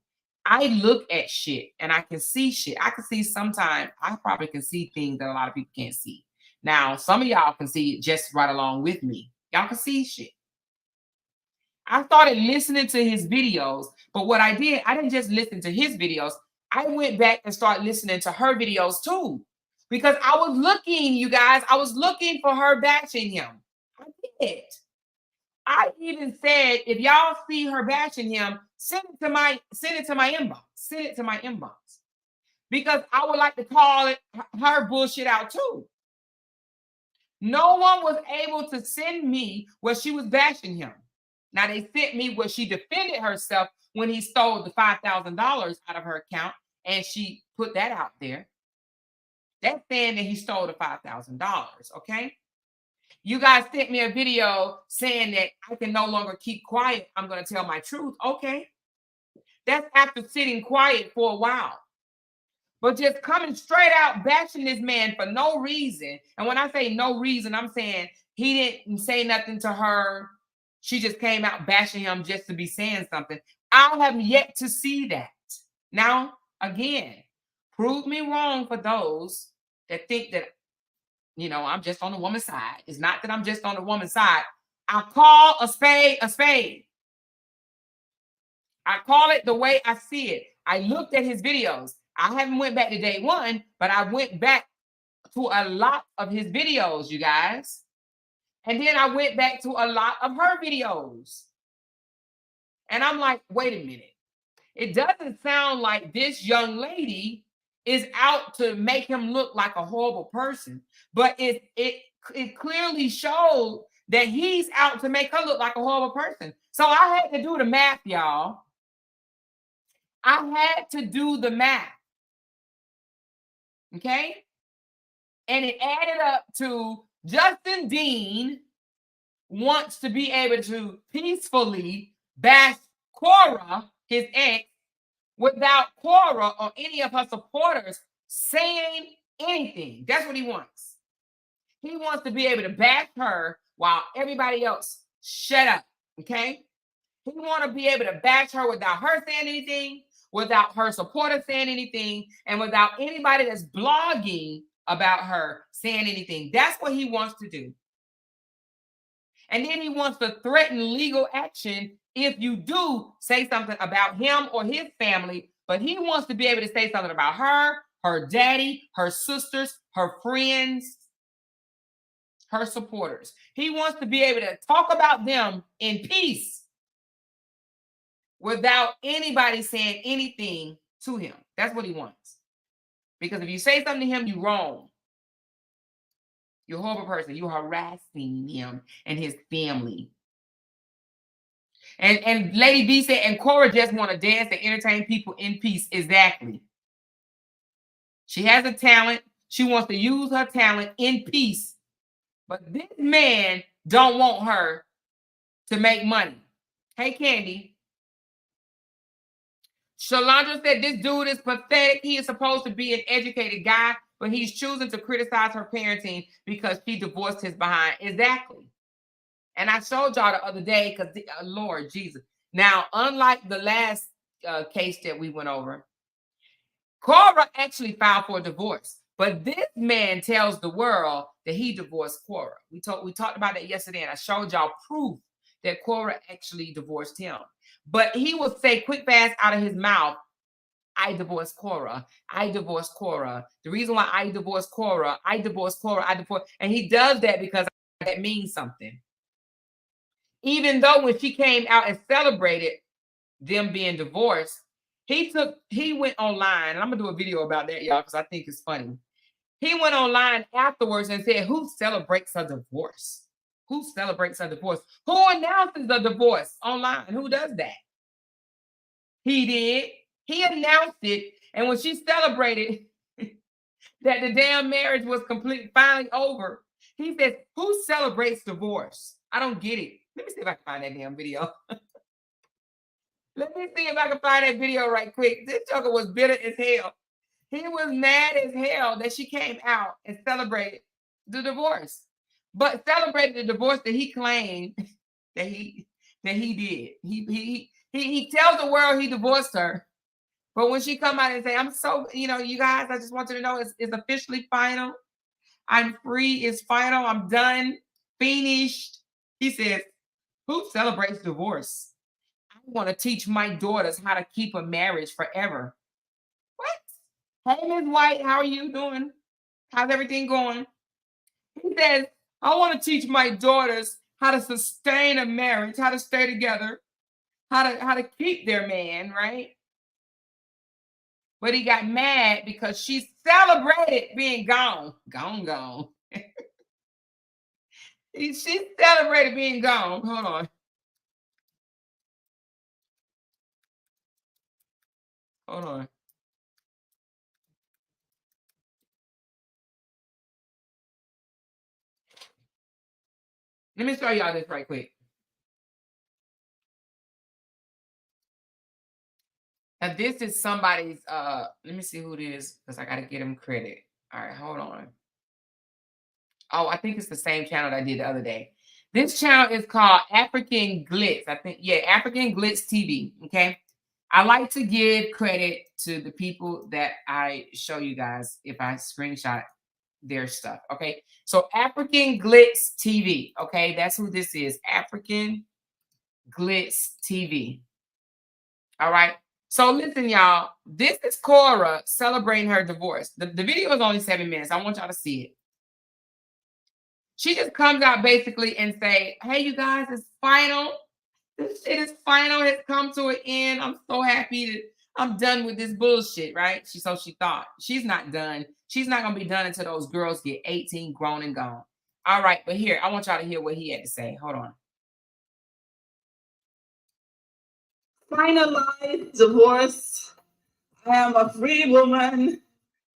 I look at shit and I can see shit. I can see sometimes, I probably can see things that a lot of people can't see. Now, some of y'all can see it just right along with me. Y'all can see shit. I started listening to his videos, but what I did, I didn't just listen to his videos. I went back and started listening to her videos too. Because I was looking, you guys, I was looking for her bashing him. I did. I even said, if y'all see her bashing him, send it to my inbox. Send it to my inbox. Because I would like to call it her bullshit out too. No one was able to send me where she was bashing him. Now they sent me where she defended herself when he stole the $5,000 out of her account, and she put that out there. That's saying that he stole the $5,000, okay? You guys sent me a video saying that I can no longer keep quiet. I'm going to tell my truth. Okay. That's after sitting quiet for a while. But just coming straight out bashing this man for no reason. And when I say no reason, I'm saying he didn't say nothing to her. She just came out bashing him just to be saying something. I have yet to see that. Now, again, prove me wrong for those that think that, I'm just on the woman's side. It's not that I'm just on the woman's side. I call a spade a spade. I call it the way I see it. I looked at his videos. I haven't went back to day one, but I went back to a lot of his videos, you guys. And then I went back to a lot of her videos. And I'm like, wait a minute. It doesn't sound like this young lady is out to make him look like a horrible person, but it clearly showed that he's out to make her look like a horrible person. So I had to do the math, y'all. I had to do the math. Okay? And it added up to Justin Dean wants to be able to peacefully bash Korra, his ex, without Korra or any of her supporters saying anything. That's what he wants. He wants to be able to bash her while everybody else shut up. Okay? He wants to be able to bash her without her saying anything, without her supporters saying anything, and without anybody that's blogging about her saying anything. That's what he wants to do. And then he wants to threaten legal action if you do say something about him or his family, but he wants to be able to say something about her, her daddy, her sisters, her friends, her supporters. He wants to be able to talk about them in peace without anybody saying anything to him. That's what he wants. Because if you say something to him, you're wrong. You're a horrible person. You're harassing him and his family. And Lady B said, and Korra just want to dance and entertain people in peace. Exactly. She has a talent. She wants to use her talent in peace. But this man don't want her to make money. Hey, Candy. Shalandra said, this dude is pathetic. He is supposed to be an educated guy, but he's choosing to criticize her parenting because she divorced his behind. Exactly. And I showed y'all the other day because, Lord Jesus. Now, unlike the last case that we went over, Korra actually filed for a divorce. But this man tells the world that he divorced Korra. We talked about that yesterday, and I showed y'all proof that Korra actually divorced him. But he will say quick fast out of his mouth, I divorced Korra. I divorced Korra. The reason why I divorced Korra, I divorced Korra, I divorced. And he does that because that means something. Even though when she came out and celebrated them being divorced, he went online, and I'm gonna do a video about that, y'all, because I think it's funny. He went online afterwards and said, who celebrates a divorce? Who celebrates a divorce? Who announces a divorce online? Who does that? He did. He announced it. And when she celebrated that the damn marriage was finally over, he said, who celebrates divorce? I don't get it. Let me see if I can find that damn video. Let me see if I can find that video right quick. This joker was bitter as hell. He was mad as hell that she came out and celebrated the divorce, but celebrated the divorce that he claimed that he did. He tells the world he divorced her, but when she come out and say, "I'm so, you guys, I just want you to know it's officially final. I'm free. It's final. I'm done. Finished." He says, "Who celebrates divorce? I want to teach my daughters how to keep a marriage forever." What? Hey, Ms. White, how are you doing? How's everything going? He says, I want to teach my daughters how to sustain a marriage, how to stay together, how to keep their man, right? But he got mad because she celebrated being gone. Gone. She celebrated being gone. Hold on. Hold on. Let me show y'all this right quick. Now, this is somebody's, let me see who it is, because I got to get him credit. All right, hold on. Oh, I think it's the same channel that I did the other day. This channel is called African Glitz. I think, yeah, African Glitz TV, okay? I like to give credit to the people that I show you guys if I screenshot their stuff, okay? So African Glitz TV, okay? That's who this is, African Glitz TV. All right? So listen, y'all, this is Korra celebrating her divorce. The video is only 7 minutes. I want y'all to see it. She just comes out basically and say, hey, you guys, it's final. This shit is final. It's come to an end. I'm so happy that I'm done with this bullshit, right? She thought. She's not done. She's not going to be done until those girls get 18, grown and gone. All right, but here, I want y'all to hear what he had to say. Hold on. Finalized divorce. I am a free woman.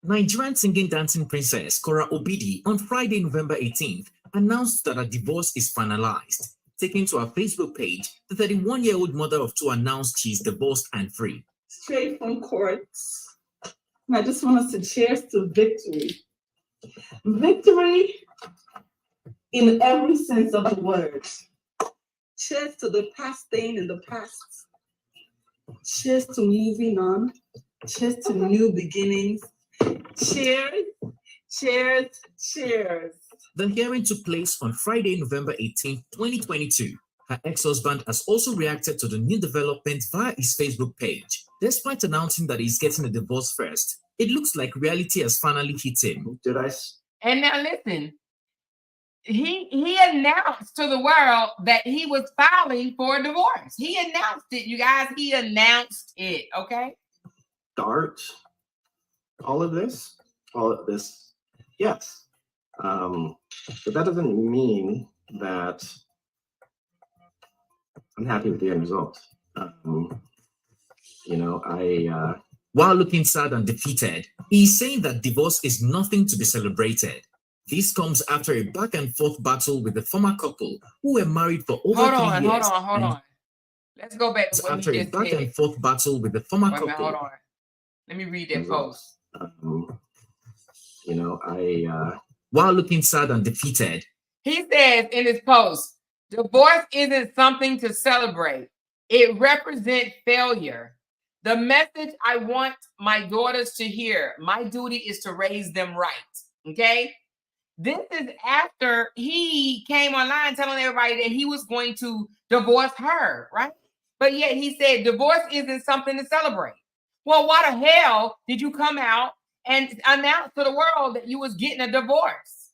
Nigerian singing dancing princess Korra Obidi on Friday, November 18th, announced that her divorce is finalized. Taking to her Facebook page, the 31-year-old mother of two announced she's divorced and free. Straight from court. And I just want us to cheers to victory. Victory in every sense of the word. Cheers to the past staying in the past. Cheers to moving on. Cheers to new beginnings. Cheers, cheers, cheers. The hearing took place on Friday, November 18, 2022. Her ex-husband has also reacted to the new development via his Facebook page. Despite announcing that he's getting a divorce first, it looks like reality has finally hit him. And now listen, he announced to the world that he was filing for a divorce. He announced it, you guys. He announced it, okay? Start all of this, yes. But that doesn't mean that I'm happy with the end result. While looking sad and defeated, he's saying that divorce is nothing to be celebrated. This comes after a back and forth battle with the former couple who were married for over 3 years. Hold on. Let's go back to what After he a just back said. and forth battle with the former Wait a minute, hold couple, on. Let me read that post. You know, I while looking sad and defeated, He says in his post, divorce isn't something to celebrate. It represents failure. The message I want my daughters to hear, my duty is to raise them right. Okay? This is after he came online telling everybody that he was going to divorce her, right? But yet he said divorce isn't something to celebrate. Well, why the hell did you come out and announce to the world that you was getting a divorce?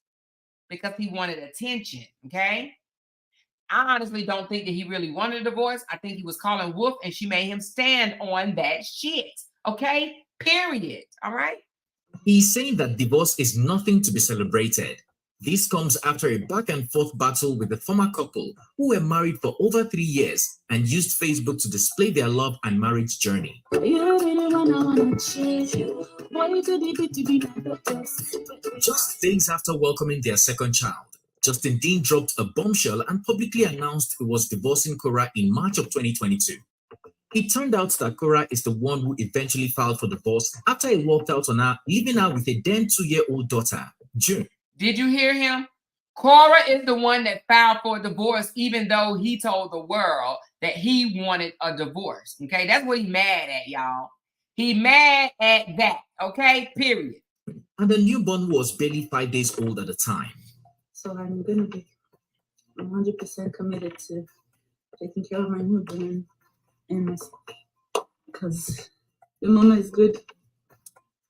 Because he wanted attention, okay? I honestly don't think that he really wanted a divorce. I think he was calling Wolf and she made him stand on that shit, okay? Period, all right? he's saying that divorce is nothing to be celebrated. This comes after a back and forth battle with the former couple who were married for over 3 years and used Facebook to display their love and marriage journey. Just days after welcoming their second child, Justin Dean dropped a bombshell and publicly announced he was divorcing Korra in March of 2022. It turned out that Korra is the one who eventually filed for divorce after he walked out on her, leaving her with a then 2-year-old daughter, June. Did you hear him? Korra is the one that filed for a divorce, even though he told the world that he wanted a divorce. Okay, that's what he's mad at, y'all. He mad at that. Okay, period. And the newborn was barely 5 days old at the time. So I'm gonna be 100% committed to taking care of my newborn and myself. Because the mama is good,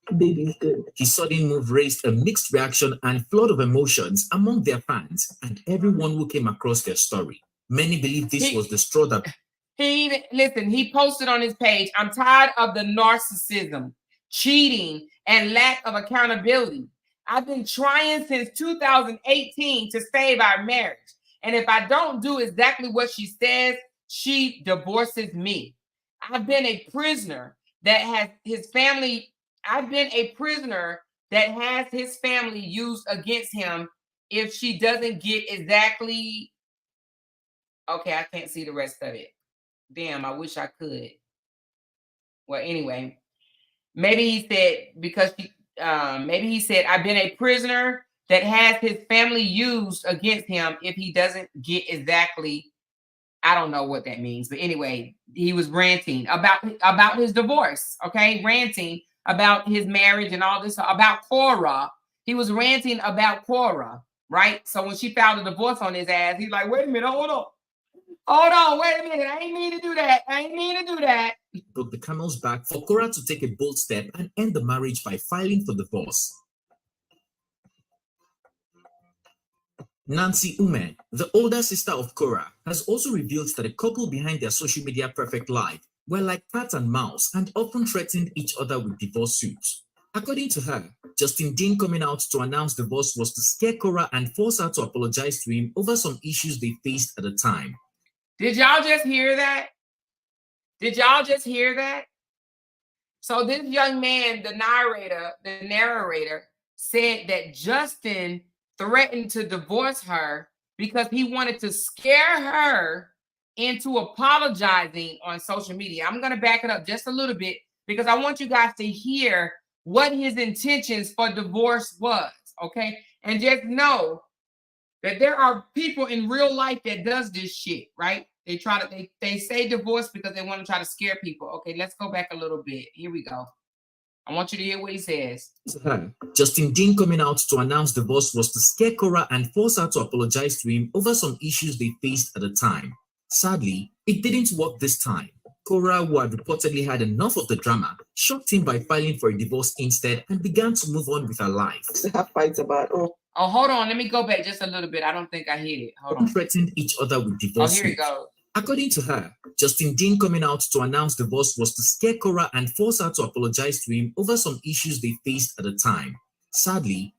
the baby is good. His sudden move raised a mixed reaction and flood of emotions among their fans and everyone who came across their story. Many believe this was the straw that... He posted on his page, I'm tired of the narcissism, cheating, and lack of accountability. I've been trying since 2018 to save our marriage. And if I don't do exactly what she says, she divorces me. I've been a prisoner that has his family used against him if she doesn't get exactly. Okay, I can't see the rest of it. Damn, I wish I could. Well, anyway, maybe he said, I've been a prisoner that has his family used against him if he doesn't get exactly. I don't know what that means, but anyway, he was ranting about his divorce, okay? Ranting about his marriage and all this, about Korra. He was ranting about Korra, right? So when she filed a divorce on his ass, he's like, wait a minute, hold on, wait a minute. I ain't mean to do that. Broke the camel's back for Korra to take a bold step and end the marriage by filing for divorce. Nancy Ume, the older sister of Korra, has also revealed that the couple behind their social media perfect life were like cat and mouse and often threatened each other with divorce suits. According to her, Justin Dean coming out to announce divorce was to scare Korra and force her to apologize to him over some issues they faced at the time. Did y'all just hear that? So this young man, the narrator, said that Justin threatened to divorce her because he wanted to scare her into apologizing on social media. I'm going to back it up just a little bit because I want you guys to hear what his intentions for divorce was, okay? And just know that there are people in real life that does this shit, right? They say divorce because they want to try to scare people. Okay, let's go back a little bit. Here we go. I want you to hear what he says. Justin Dean coming out to announce divorce was to scare Korra and force her to apologize to him over some issues they faced at the time. Sadly, it didn't work this time. Korra, who had reportedly had enough of the drama, shocked him by filing for a divorce instead and began to move on with her life. they have fights about, Oh, hold on. Let me go back just a little bit. I don't think I hit it. Hold on. Threatened each other with divorce. Here it goes. According to her, Justin Dean coming out to announce divorce was to scare Korra and force her to apologize to him over some issues they faced at the time. Sadly,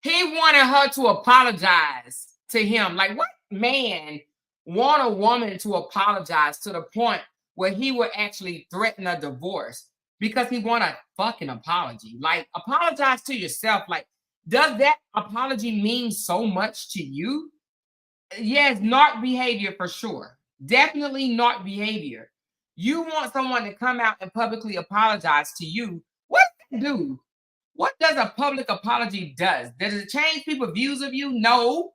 he wanted her to apologize to him. Like, what man want a woman to apologize to the point where he would actually threaten a divorce because he want a fucking apology? Like, apologize to yourself. Like, does that apology mean so much to you? Yes, narc behavior for sure. Definitely not behavior. You want someone to come out and publicly apologize to you. What does that do? What does a public apology does? Does it change people's views of you? No.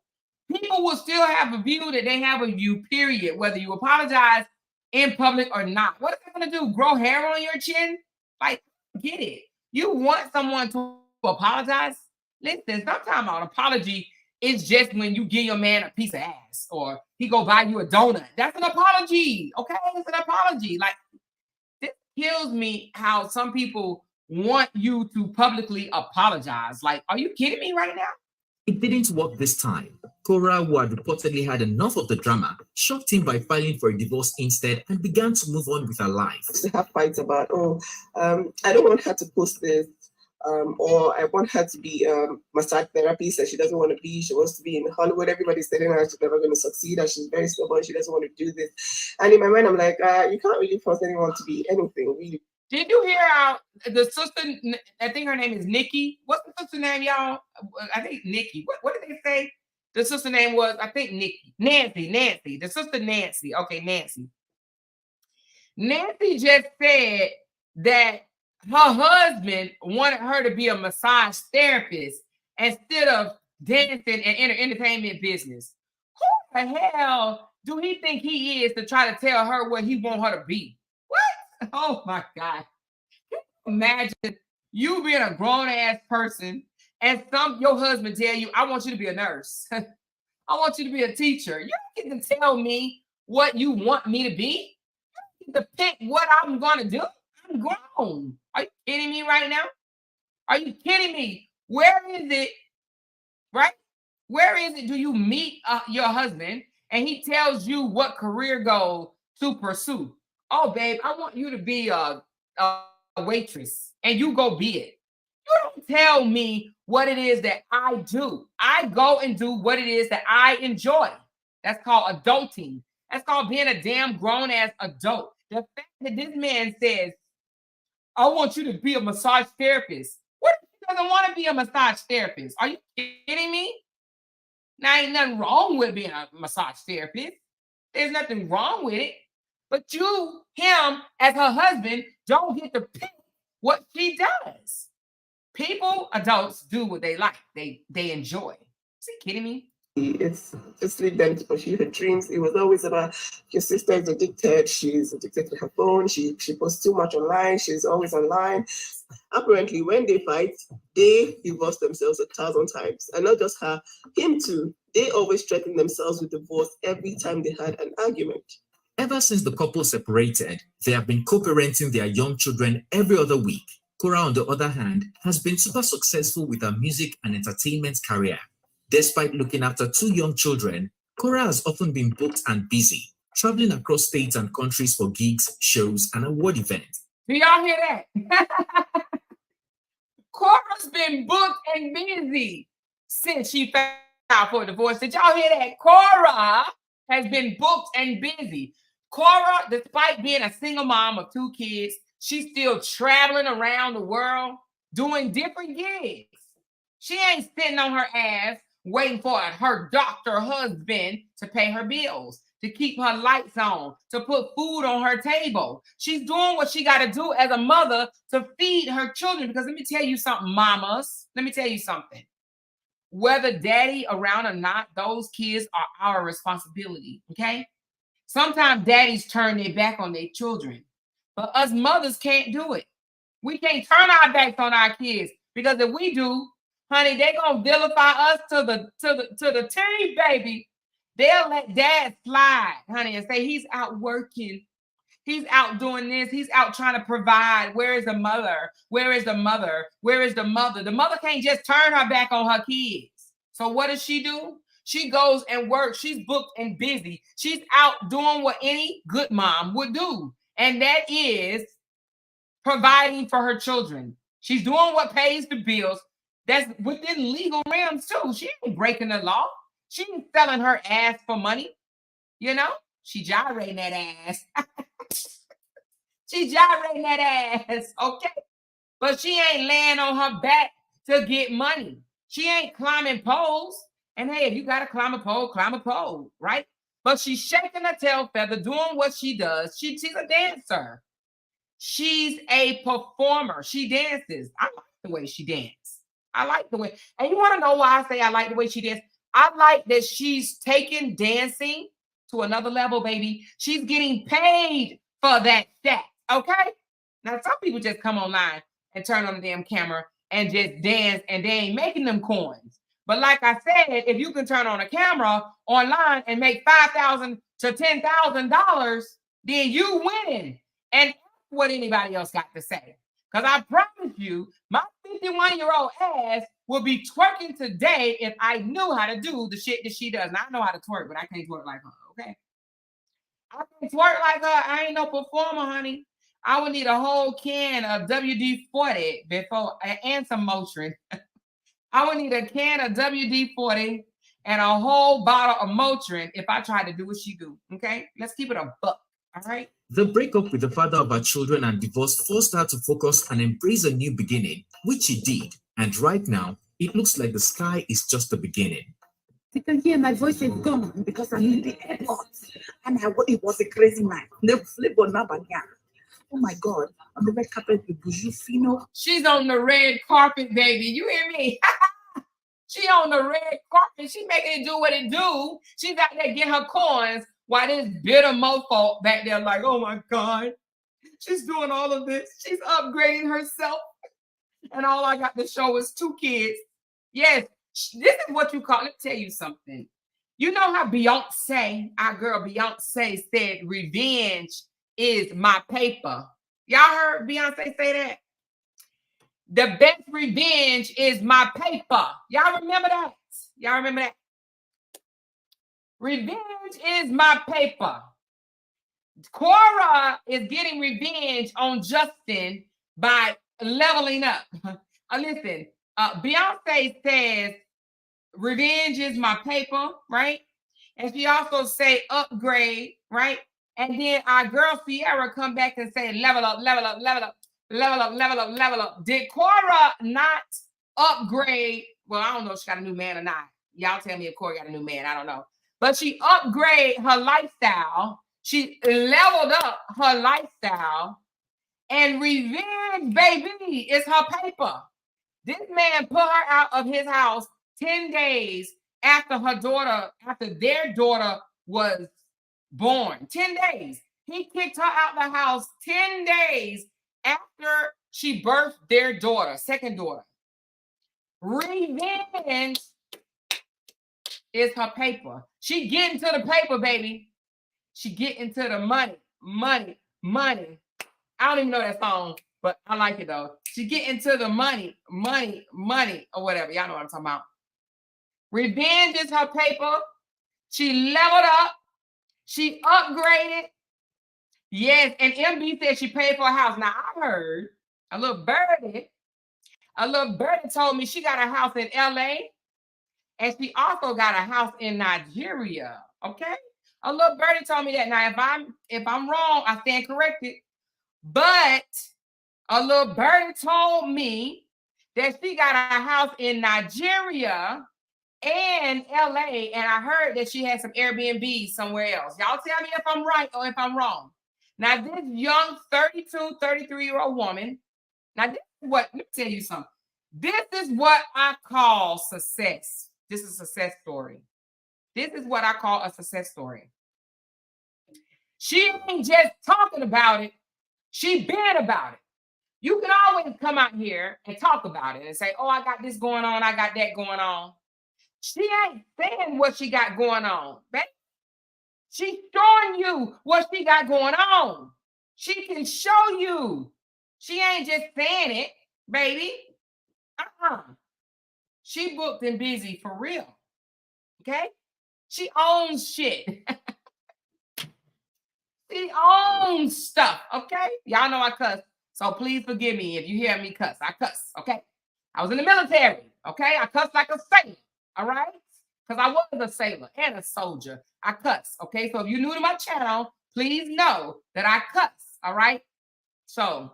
People will still have a view that they have of you, period, whether you apologize in public or not. What is that going to do? Grow hair on your chin? Like, get it. You want someone to apologize? Listen, sometimes an apology is just when you give your man a piece of ass or he go buy you a donut. That's an apology, okay? It's an apology. Like, this kills me how some people want you to publicly apologize. Like, are you kidding me right now? It didn't work this time. Korra, who had reportedly had enough of the drama, shocked him by filing for a divorce instead and began to move on with her life. They have fights about, I don't want her to post this, or I want her to be massage therapist that she doesn't want to be. She wants to be in Hollywood. Everybody's telling her she's never going to succeed, and she's very stubborn. She doesn't want to do this. And in my mind, I'm like, you can't really force anyone to be anything, really. Did you hear how the sister, I think her name is Nikki. What's the sister name, y'all? I think Nikki. What did they say? The sister name was, I think, Nikki. Nancy. The sister Nancy. Okay, Nancy. Nancy just said that her husband wanted her to be a massage therapist instead of dancing and entertainment business. Who the hell do he think he is to try to tell her what he want her to be? What? Oh my God. Can you imagine you being a grown-ass person and your husband tell you, I want you to be a nurse. I want you to be a teacher. You don't get to tell me what you want me to be. You get to pick what I'm going to do. I'm grown. Are you kidding me right now? Are you kidding me? Where is it, right? Where is it do you meet your husband and he tells you what career goal to pursue? Oh, babe, I want you to be a waitress and you go be it. You don't tell me what it is that I do. I go and do what it is that I enjoy. That's called adulting. That's called being a damn grown-ass adult. The fact that this man says, I want you to be a massage therapist. What if he doesn't want to be a massage therapist? Are you kidding me? Now, ain't nothing wrong with being a massage therapist. There's nothing wrong with it. But you, him, as her husband, don't get to pick what she does. People, adults, do what they like. They enjoy. Is he kidding me? It's just leave them to pursue her dreams. It was always about your sister is addicted. She's addicted to her phone. She posts too much online. She's always online. Apparently, when they fight, they divorce themselves 1,000 times. And not just her, him too. They always threaten themselves with divorce every time they had an argument. Ever since the couple separated, they have been co-parenting their young children every other week. Korra, on the other hand, has been super successful with her music and entertainment career. Despite looking after 2 young children, Korra has often been booked and busy, traveling across states and countries for gigs, shows, and award events. Do y'all hear that? Korra's been booked and busy since she filed for a divorce. Did y'all hear that? Korra has been booked and busy. Korra, despite being a single mom of 2 kids, she's still traveling around the world doing different gigs. She ain't sitting on her ass waiting for her doctor husband to pay her bills, to keep her lights on, to put food on her table. She's doing what she got to do as a mother to feed her children. Because let me tell you something, mamas. Let me tell you something. Whether daddy around or not, those kids are our responsibility, okay? Sometimes daddies turn their back on their children, but us mothers can't do it. We can't turn our backs on our kids, because if we do, honey, they're gonna vilify us to the team, baby. They'll let dad slide, honey, and say he's out working. He's out doing this. He's out trying to provide. Where is the mother? Where is the mother? Where is the mother? The mother can't just turn her back on her kids. So what does she do? She goes and works. She's booked and busy. She's out doing what any good mom would do, and that is providing for her children. She's doing what pays the bills. That's within legal realms too. She ain't breaking the law. She ain't selling her ass for money. You know, she gyrating that ass. She gyrating that ass, okay? But she ain't laying on her back to get money. She ain't climbing poles. And hey, if you got to climb a pole, right? but she's shaking her tail feather, doing what she does. She's a dancer. She's a performer. She dances. I like the way she dances. I like the way, and you want to know why I say I like the way she dances? I like that she's taking dancing to another level, baby. She's getting paid for that stat, okay? Now, some people just come online and turn on the damn camera and just dance, and they ain't making them coins. But like I said, if you can turn on a camera online and make $5,000 to $10,000, then you winning. And what anybody else got to say. Because I promise you, my 51-year-old ass will be twerking today if I knew how to do the shit that she does. And I know how to twerk, but I can't twerk like her, okay? I can twerk like her. I ain't no performer, honey. I would need a whole can of WD-40 before, and some Motrin. I would need a can of WD-40 and a whole bottle of Motrin if I tried to do what she do, okay? Let's keep it a buck, all right? The breakup with the father of her children and divorce forced her to focus and embrace a new beginning, which she did. And right now, it looks like the sky is just the beginning. You can hear my voice is gone because I'm in the airport. And it was a crazy night. Oh my God. On the red carpet with Bujufino. She's on the red carpet, baby. You hear me? She on the red carpet. She making it do what it do. She's out there getting her coins while this bitter mofo back there like, oh my God, she's doing all of this. She's upgrading herself. And all I got to show is 2 kids. Yes, this is what you call, let me tell you something. You know how Beyonce, our girl Beyonce said, revenge is my paper. Y'all heard Beyonce say that? The best revenge is my paper. Y'all remember that? Y'all remember that? Revenge is my paper. Korra is getting revenge on Justin by leveling up. Listen, Beyonce says revenge is my paper, right? And she also say upgrade, right? And then our girl Sierra come back and say level up, level up, level up, level up, level up, level up. Did Korra not upgrade? Well, I don't know if she got a new man or not. Y'all tell me if Korra got a new man. I don't know. But she upgraded her lifestyle. She leveled up her lifestyle. And revenge, baby, is her paper. This man put her out of his house 10 days after their daughter was born. 10 days. He kicked her out the house 10 days after she birthed their daughter, second daughter. Revenge is her paper. She getting to the paper, baby. She getting to the money, money, money. I don't even know that song, but I like it though. She getting to the money, money, money, or whatever. Y'all know what I'm talking about. Revenge is her paper. She leveled up. She upgraded. Yes, and MB said she paid for a house. Now, I heard a little birdie told me she got a house in LA, and she also got a house in Nigeria, okay? A little birdie told me that. Now, if I'm wrong, I stand corrected. But a little birdie told me that she got a house in Nigeria and LA, and I heard that she had some Airbnb somewhere else. Y'all tell me if I'm right or if I'm wrong. Now, this young 32, 33-year-old woman, now this is what, let me tell you something. This is what I call success. This is a success story. This is what I call a success story. She ain't just talking about it. She been about it. You can always come out here and talk about it and say, oh, I got this going on. I got that going on. She ain't saying what she got going on, baby. She's showing you what she got going on. She can show you. She ain't just saying it, baby. She booked and busy for real. Okay? She owns shit. She owns stuff, okay? Y'all know I cuss, so please forgive me if you hear me cuss. I cuss, okay? I was in the military, okay? I cuss like a sailor, all right? Because I was a sailor and a soldier. I cuss, okay? So if you're new to my channel, please know that I cuss, all right? So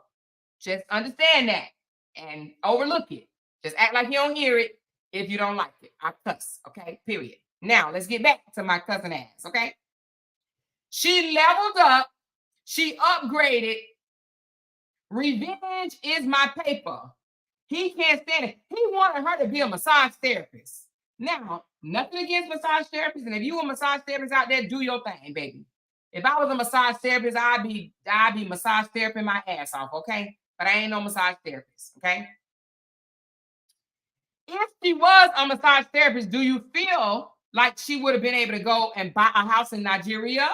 just understand that and overlook it. Just act like you don't hear it if you don't like it. I cuss, okay? Period. Now, let's get back to my cussing ass, okay? She leveled up. She upgraded. Revenge is my paper. He can't stand it. He wanted her to be a massage therapist. Now, nothing against massage therapists, and if you a massage therapist out there, do your thing, baby. If I was a massage therapist, I'd be massage theraping my ass off, okay? But I ain't no massage therapist, okay? If she was a massage therapist, do you feel like she would have been able to go and buy a house in Nigeria,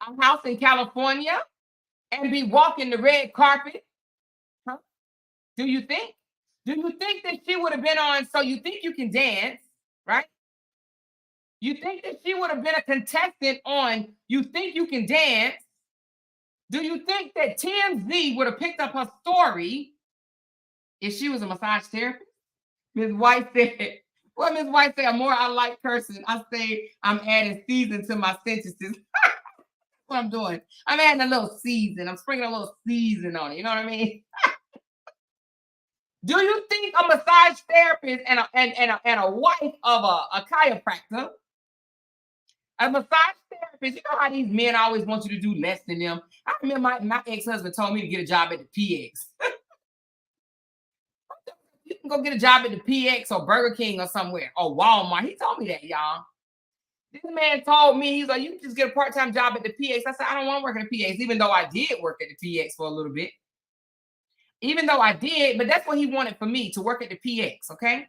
a house in California, and be walking the red carpet? Huh? Do you think? Do you think that she would have been on So You Think You Can Dance, right? You think that she would have been a contestant on You Think You Can Dance? Do you think that TMZ would have picked up her story if she was a massage therapist? Ms. White said, well, Ms. White said, more I like cursing. I say I'm adding season to my sentences. What I'm doing. I'm adding a little season. I'm sprinkling a little season on it. You know what I mean? Do you think a massage therapist and a wife of a chiropractor, a massage therapist, you know how these men always want you to do less than them? I remember my ex-husband told me to get a job at the PX. You can go get a job at the PX or Burger King or somewhere or Walmart. He told me that, y'all. This man told me, he's like, you can just get a part-time job at the PX. I said, I don't want to work at the PX, even though I did work at the PX for a little bit. Even though I did, but that's what he wanted for me, to work at the PX, okay?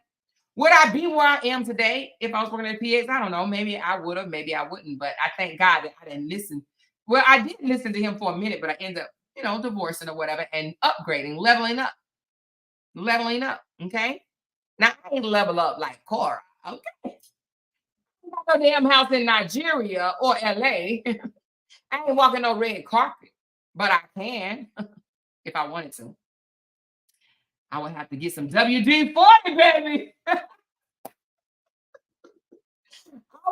Would I be where I am today if I was working at the PX? I don't know. Maybe I would have, maybe I wouldn't, but I thank God that I didn't listen. Well, I didn't listen to him for a minute, but I ended up, divorcing or whatever and upgrading, leveling up, okay? Now, I ain't level up like Korra, okay? No damn house in Nigeria or LA. I ain't walking no red carpet, but I can if I wanted to. I would have to get some WD-40, baby. I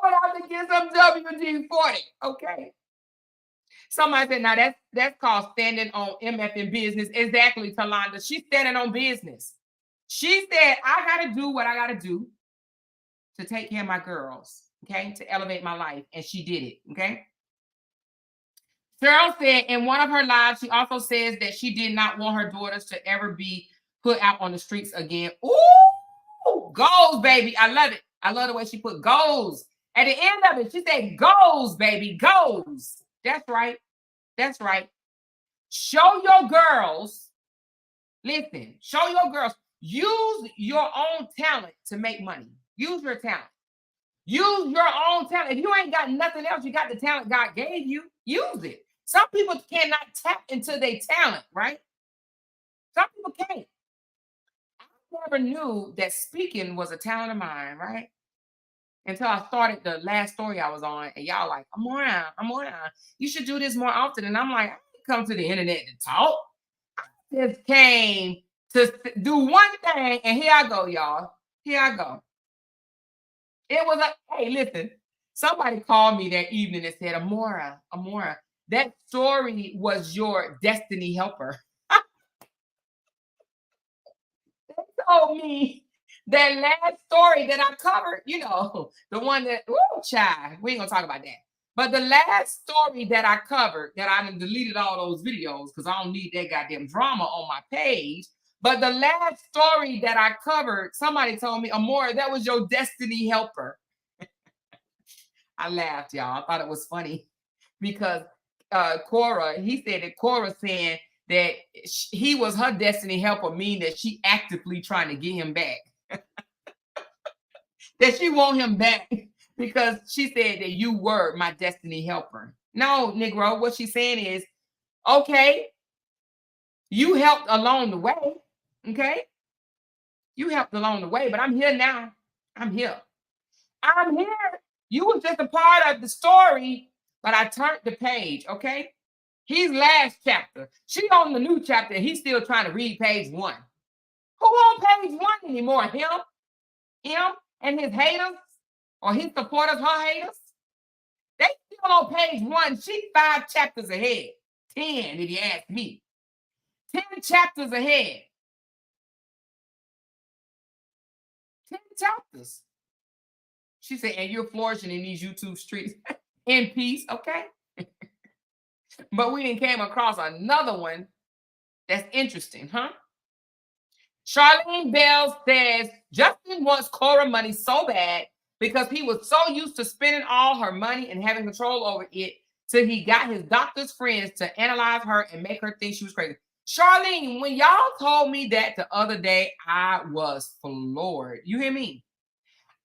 would have to get some WD-40, okay? Somebody said, now that's called standing on MF in business. Exactly, Talonda. She's standing on business. She said, I got to do what I got to do to take care of my girls, okay, to elevate my life. And she did it, okay? Cheryl said in one of her lives, she also says that she did not want her daughters to ever be put out on the streets again. Ooh, goals, baby. I love it. I love the way she put goals. At the end of it, she said goals, baby, goals. That's right. That's right. Show your girls, listen, show your girls, use your own talent to make money. Use your talent. Use your own talent. If you ain't got nothing else, you got the talent God gave you, use it. Some people cannot tap into their talent, right? Some people can't. I never knew that speaking was a talent of mine, right? Until I started the last story I was on, and y'all like, Amora, you should do this more often. And I'm like, I didn't come to the internet to talk. I just came to do one thing, and here I go, y'all. Here I go. It was hey, listen, somebody called me that evening and said, Amora, that story was your destiny helper. They told me that last story that I covered, the one that, child, we ain't gonna talk about that. But the last story that I covered, that I deleted all those videos because I don't need that goddamn drama on my page. But the last story that I covered, somebody told me, Amora, that was your destiny helper. I laughed, y'all. I thought it was funny because Korra, he said that Korra saying that he was her destiny helper, mean that she actively trying to get him back. That she want him back because she said that you were my destiny helper. No, Negro, what she's saying is, okay, you helped along the way, okay? You helped along the way, but I'm here now. I'm here. You was just a part of the story, but I turned the page, okay? He's last chapter. She on the new chapter, and he's still trying to read page 1. Who on page 1 anymore? Him and his haters, or his supporters, her haters? They still on page 1. She's 5 chapters ahead. 10, if you ask me. 10 chapters ahead. 10 chapters. She said, and you're flourishing in these YouTube streets in peace, okay? But we didn't came across another one that's interesting, huh? Charlene Bell says Justin wants Korra money so bad because he was so used to spending all her money and having control over it till he got his doctor's friends to analyze her and make her think she was crazy. Charlene, when y'all told me that the other day, I was floored. You hear me?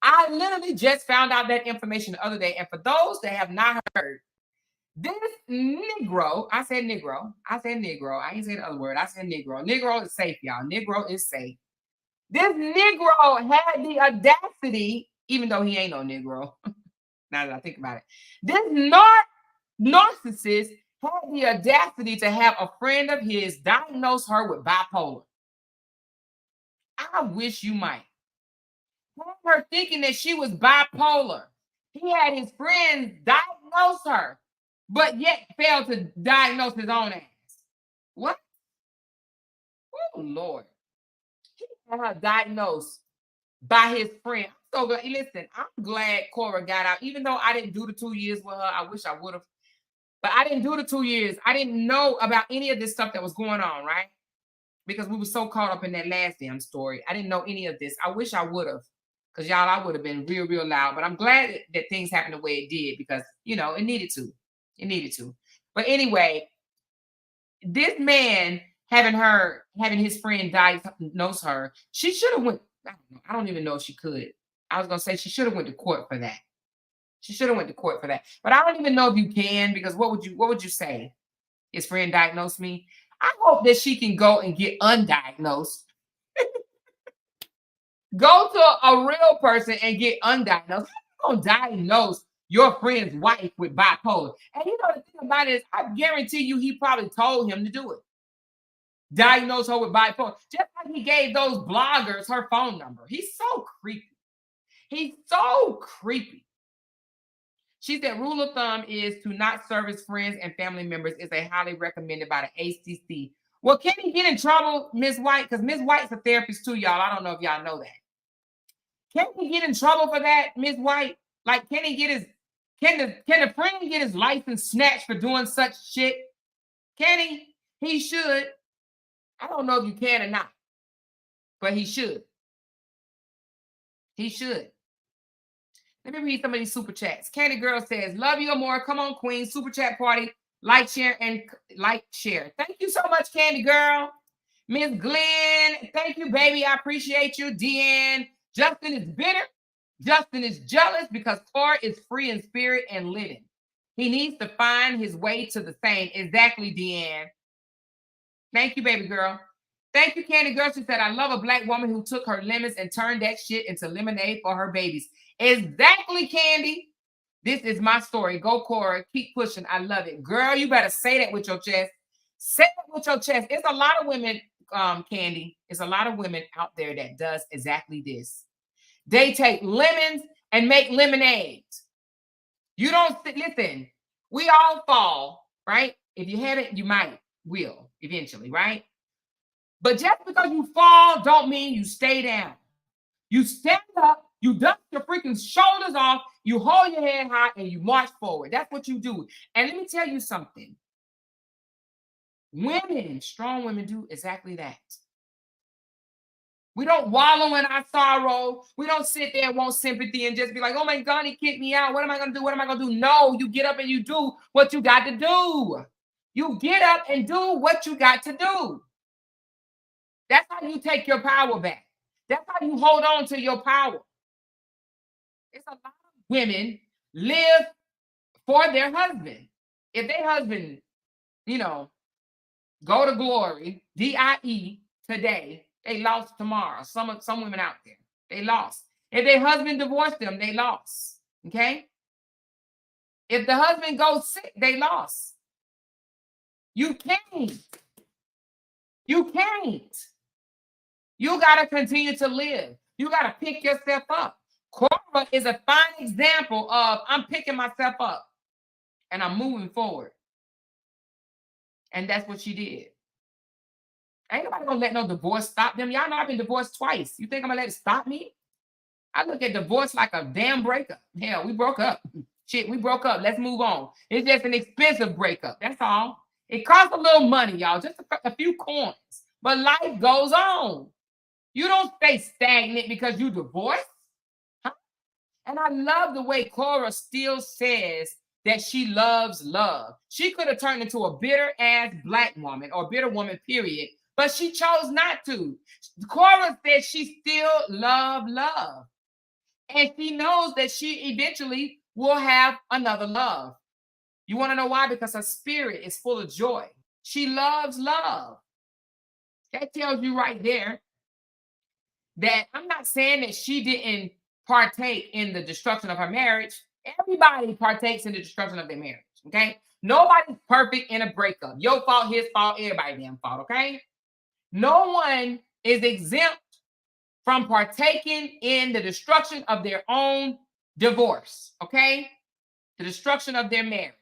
I literally just found out that information the other day. And for those that have not heard, this Negro, I said Negro. I ain't say the other word. I said Negro. Negro is safe, y'all. Negro is safe. This Negro had the audacity, even though he ain't no Negro, now that I think about it, this narcissist had the audacity to have a friend of his diagnose her with bipolar. I wish you might. Had her thinking that she was bipolar. He had his friends diagnose her, but yet failed to diagnose his own ass. What? Oh, Lord. He had her diagnosed by his friend. So listen, I'm glad Korra got out, even though I didn't do the 2 years with her. I wish I would have. But I didn't do the 2 years. I didn't know about any of this stuff that was going on, right? Because we were so caught up in that last damn story. I didn't know any of this. I wish I would have. Because y'all, I would have been real, real loud. But I'm glad that things happened the way it did because, you know, it needed to. It needed to. But anyway, this man having his friend diagnose her, she should have went. I don't even know if she could. I was gonna say she should have went to court for that. She should have went to court for that. But I don't even know if you can, because what would you say? His friend diagnosed me. I hope that she can go and get undiagnosed. Go to a real person and get undiagnosed. How you gonna diagnose your friend's wife with bipolar? And you know the thing about it is, I guarantee you he probably told him to do it. Diagnose her with bipolar. Just like he gave those bloggers her phone number. He's so creepy. He's so creepy. She said rule of thumb is to not service friends and family members is a highly recommended by the ACC. Well, can he get in trouble, Ms. White? Because Ms. White's a therapist too, y'all. I don't know if y'all know that. Can he get in trouble for that, Ms. White? Like, can the friend get his license snatched for doing such shit? Can he? He should. I don't know if you can or not, but he should. He should. Let me read some of these super chats. Candy Girl says, love you more. Come on, Queen. Super chat party. Like, share, and like, share. Thank you so much, Candy Girl. Miss Glenn, thank you, baby. I appreciate you. Deanne, Justin is bitter. Justin is jealous because Korra is free in spirit and living. He needs to find his way to the same. Exactly, Deanne. Thank you, baby girl. Thank you, Candy Girl. She said, I love a black woman who took her lemons and turned that shit into lemonade for her babies. Exactly, Candy. This is my story. Go, Korra. Keep pushing. I love it. Girl, you better say that with your chest. Say it with your chest. It's a lot of women, Candy. It's a lot of women out there that does exactly this. They take lemons and make lemonades. You don't, listen, we all fall, right? If you haven't, you will eventually, right? But just because you fall don't mean you stay down. You stand up, you dust your freaking shoulders off, you hold your head high, and you march forward. That's what you do. And let me tell you something. Women, strong women do exactly that. We don't wallow in our sorrow. We don't sit there and want sympathy and just be like, oh my God, he kicked me out. What am I going to do? What am I going to do? No, you get up and you do what you got to do. You get up and do what you got to do. That's how you take your power back. That's how you hold on to your power. It's a lot of women live for their husband. If their husband, go to glory, DIE today, they lost tomorrow. Some women out there, they lost. If their husband divorced them, they lost. Okay? If the husband goes sick, they lost. You can't. You can't. You got to continue to live. You got to pick yourself up. Korra is a fine example of I'm picking myself up and I'm moving forward. And that's what she did. Ain't nobody gonna let no divorce stop them. Y'all know I've been divorced twice. You think I'm gonna let it stop me? I look at divorce like a damn breakup. Hell, we broke up. Shit, we broke up. Let's move on. It's just an expensive breakup. That's all. It costs a little money, y'all, just a few coins. But life goes on. You don't stay stagnant because you divorced. Huh? And I love the way Korra still says that she loves love. She could have turned into a bitter-ass black woman or bitter woman, period. But she chose not to. Korra said she still loved love. And she knows that she eventually will have another love. You want to know why? Because her spirit is full of joy. She loves love. That tells you right there that I'm not saying that she didn't partake in the destruction of her marriage. Everybody partakes in the destruction of their marriage, okay? Nobody's perfect in a breakup. Your fault, his fault, everybody's damn fault, okay? No one is exempt from partaking in the destruction of their own divorce, okay? The destruction of their marriage.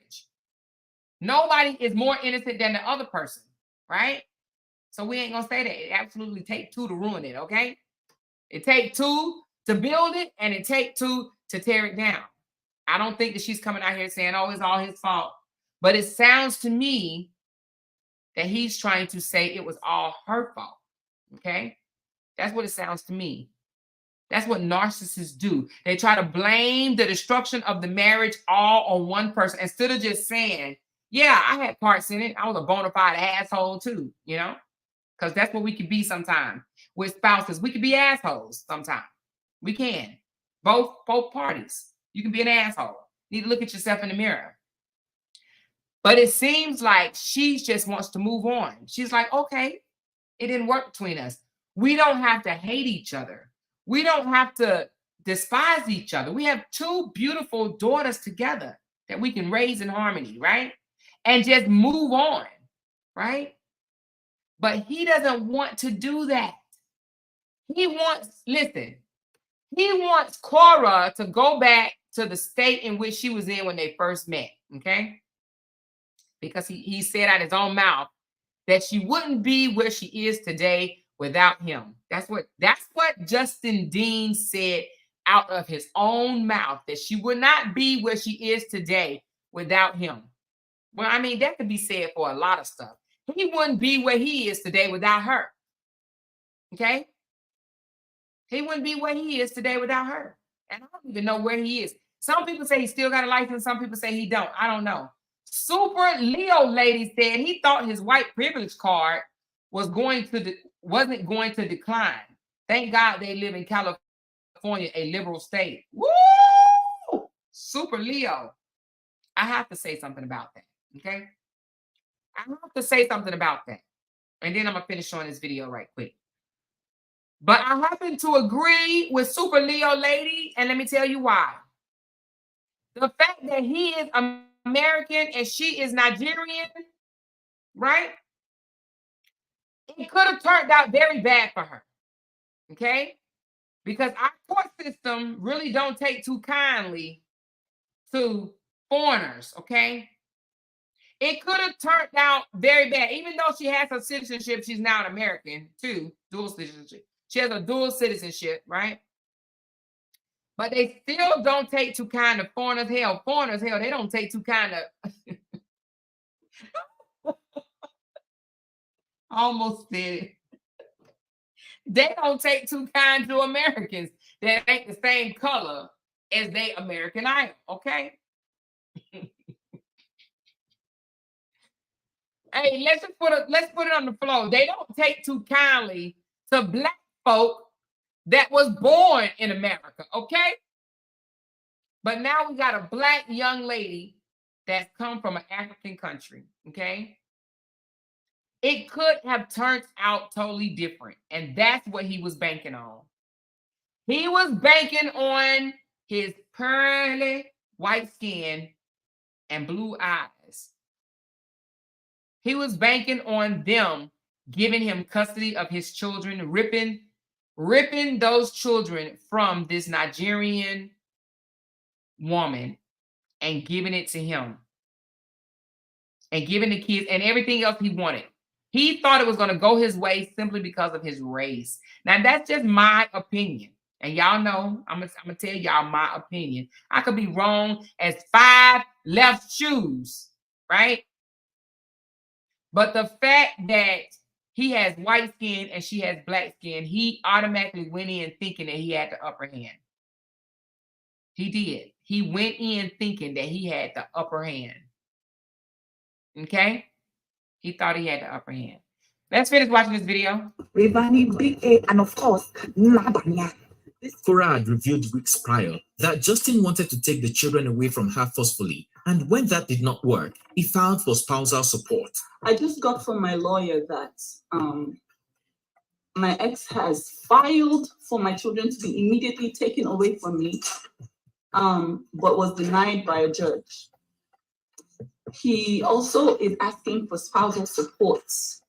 Nobody is more innocent than the other person, right? So we ain't gonna say that. It absolutely takes two to ruin it, okay? It takes two to build it, and it takes two to tear it down. I don't think that she's coming out here saying, oh, it's all his fault. But it sounds to me that he's trying to say it was all her fault, okay? That's what it sounds to me. That's what narcissists do. They try to blame the destruction of the marriage all on one person instead of just saying, yeah, I had parts in it. I was a bona fide asshole too, you know? Because that's what we can be sometimes with spouses. We can be assholes sometimes. We can. Both parties. You can be an asshole. You need to look at yourself in the mirror. But it seems like she just wants to move on. She's like, okay, it didn't work between us. We don't have to hate each other. We don't have to despise each other. We have two beautiful daughters together that we can raise in harmony, right? And just move on, right? But he doesn't want to do that. He wants Korra to go back to the state in which she was in when they first met, okay? Because he said out his own mouth that she wouldn't be where she is today without him. That's what Justin Dean said out of his own mouth, that she would not be where she is today without him. Well, I mean, that could be said for a lot of stuff. He wouldn't be where he is today without her. Okay? He wouldn't be where he is today without her. And I don't even know where he is. Some people say he still got a license. Some people say he don't. I don't know. Super Leo lady said he thought his white privilege card wasn't going to decline. Thank God they live in California, a liberal state. Woo! Super Leo. I have to say something about that. Okay? I have to say something about that. And then I'm going to finish showing this video right quick. But I happen to agree with Super Leo lady, and let me tell you why. The fact that he is American and she is Nigerian, right? It could have turned out very bad for her, okay? Because our court system really don't take too kindly to foreigners, okay? It could have turned out very bad. Even though she has her citizenship, she's now an American too, dual citizenship. She has a dual citizenship, right? But they still don't take too kind of foreigners. Hell, they don't take too kind of. Almost said it. They don't take too kind to Americans that ain't the same color as they American Idol, okay? Hey, let's put it on the floor. They don't take too kindly to black folk that was born in America, okay? But now we got a black young lady that's come from an African country, okay? It could have turned out totally different, and that's what he was banking on. He was banking on his pearly white skin and blue eyes. He was banking on them giving him custody of his children, ripping those children from this Nigerian woman and giving it to him. And giving the kids and everything else he wanted. He thought it was going to go his way simply because of his race. Now, that's just my opinion. And y'all know, I'm gonna tell y'all my opinion. I could be wrong as 5 left shoes, right? But the fact that he has white skin and she has black skin, he automatically went in thinking that he had the upper hand. He did. He went in thinking that he had the upper hand. Okay? He thought he had the upper hand. Let's finish watching this video. Rivani, Big A, and of course, Nabanya. Korra had revealed weeks prior that Justin wanted to take the children away from her forcefully, and when that did not work, he filed for spousal support. I just got from my lawyer that my ex has filed for my children to be immediately taken away from me, but was denied by a judge. He also is asking for spousal support.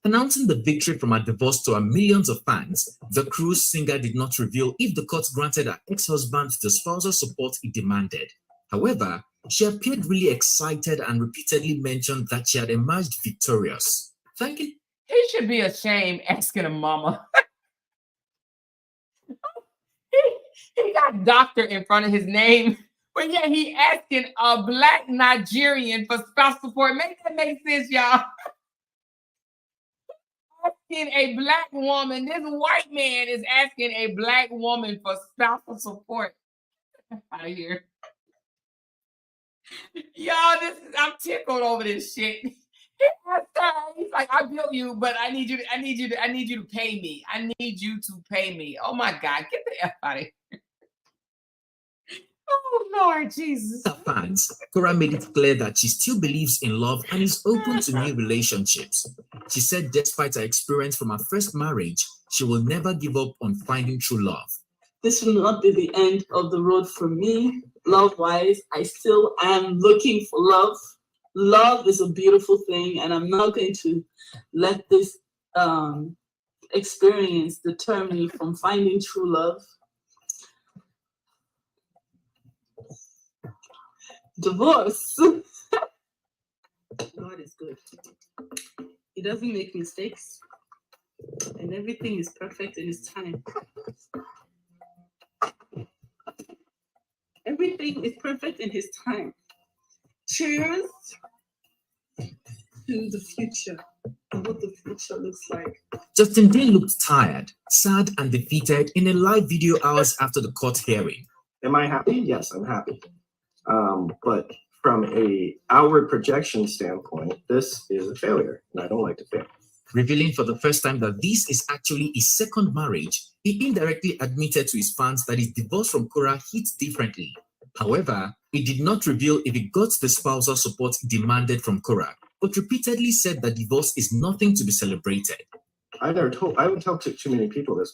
Announcing the victory from her divorce to her millions of fans, the cruise singer did not reveal if the court granted her ex-husband the spousal support he demanded. However, she appeared really excited and repeatedly mentioned that she had emerged victorious. Thanking He should be ashamed asking a mama. he got doctor in front of his name, but yet he asking a Black Nigerian for spousal support. Make that make sense, y'all. Asking a Black woman, this white man is asking a Black woman for spousal support. Out of here. Y'all, I'm tickled over this shit. He's like, I built you, but I need you to pay me. I need you to pay me. Oh my God, get the F out of here. Oh Lord Jesus. her fans, Korra made it clear that she still believes in love and is open to new relationships. She said despite her experience from her first marriage, she will never give up on finding true love. This will not be the end of the road for me. Love-wise, I still am looking for love. Love is a beautiful thing, and I'm not going to let this experience deter me from finding true love. Divorce. God is good. He doesn't make mistakes, and everything is perfect in His time. Everything is perfect in His time. Cheers to the future and what the future looks like. Justin Dean looked tired, sad, and defeated in a live video hours after the court hearing. Am I happy? Yes, I'm happy. But from a outward projection standpoint, this is a failure, and I don't like to fail. Revealing for the first time that this is actually his second marriage, he indirectly admitted to his fans that his divorce from Korra hit differently. However, he did not reveal if he got the spousal support demanded from Korra, but repeatedly said that divorce is nothing to be celebrated. I would tell too many people this,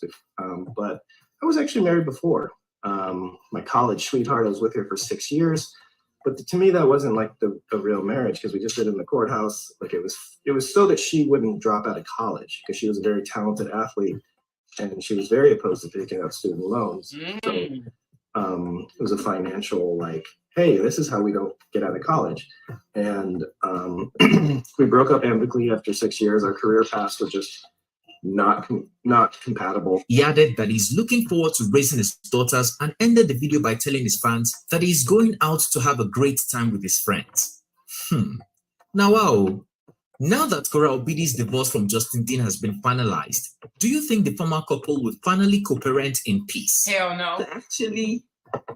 but I was actually married before. My college sweetheart, I was with her for 6 years, but to me that wasn't like the real marriage, because we just did it in the courthouse. Like it was so that she wouldn't drop out of college, because she was a very talented athlete and she was very opposed to taking out student loans. So it was a financial, like, hey, this is how we don't get out of college. And we broke up amicably after 6 years. Our career paths were just not compatible. He added that he's looking forward to raising his daughters and ended the video by telling his fans that he's going out to have a great time with his friends. Now, wow. Now that Korra Obidi's divorce from Justin Dean has been finalized, do you think the former couple will finally co-parent in peace? Hell no. Actually,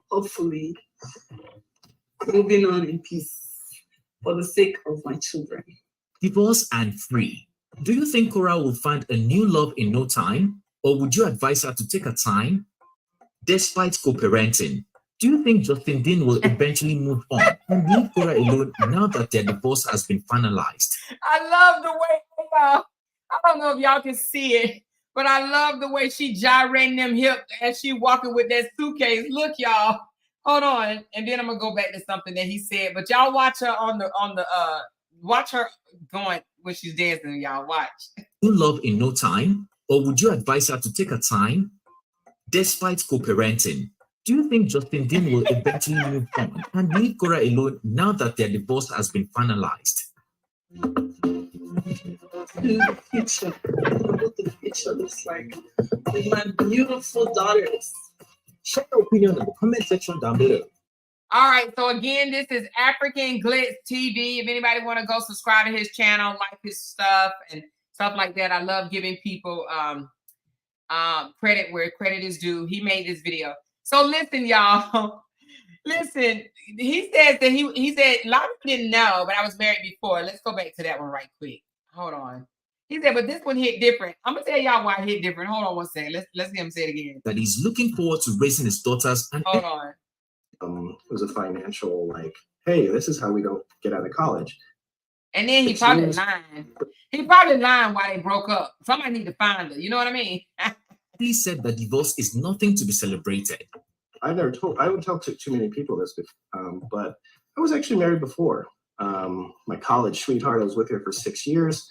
hopefully, moving on in peace for the sake of my children. Divorce and free. Do you think Korra will find a new love in no time, or would you advise her to take her time? Despite co-parenting, do you think Justin Dean will eventually move on and leave Korra alone now that their divorce has been finalized? I love the way, y'all. I don't know if y'all can see it, but I love the way she gyrating them hips as she walking with that suitcase. Look, y'all. Hold on, and then I'm gonna go back to something that he said. But y'all watch her watch her going when she's dancing. Y'all watch. New love in no time, or would you advise her to take her time? Despite co-parenting, do you think Justin Dean will eventually move on and leave Korra alone now that their divorce has been finalized? To the future, what the future looks like with my beautiful daughters. Share your opinion in the comment section down below. All right, so again, this is African Glitz TV. If anybody want to go subscribe to his channel, like his stuff and stuff like that, I love giving people credit where credit is due. He made this video. So listen, y'all. Listen, he said that he said a lot of people didn't know, but I was married before. Let's go back to that one right quick. Hold on. He said, but this one hit different. I'm gonna tell y'all why it hit different. Hold on one second. Let's hear him say it again. That he's looking forward to raising his daughters and Hold on. It was a financial like, hey, this is how we don't get out of college. And then he probably lying. He probably lying why they broke up. Somebody need to find her. You know what I mean? he said that divorce is nothing to be celebrated. I would tell too many people this, but I was actually married before. My college sweetheart, I was with her for 6 years.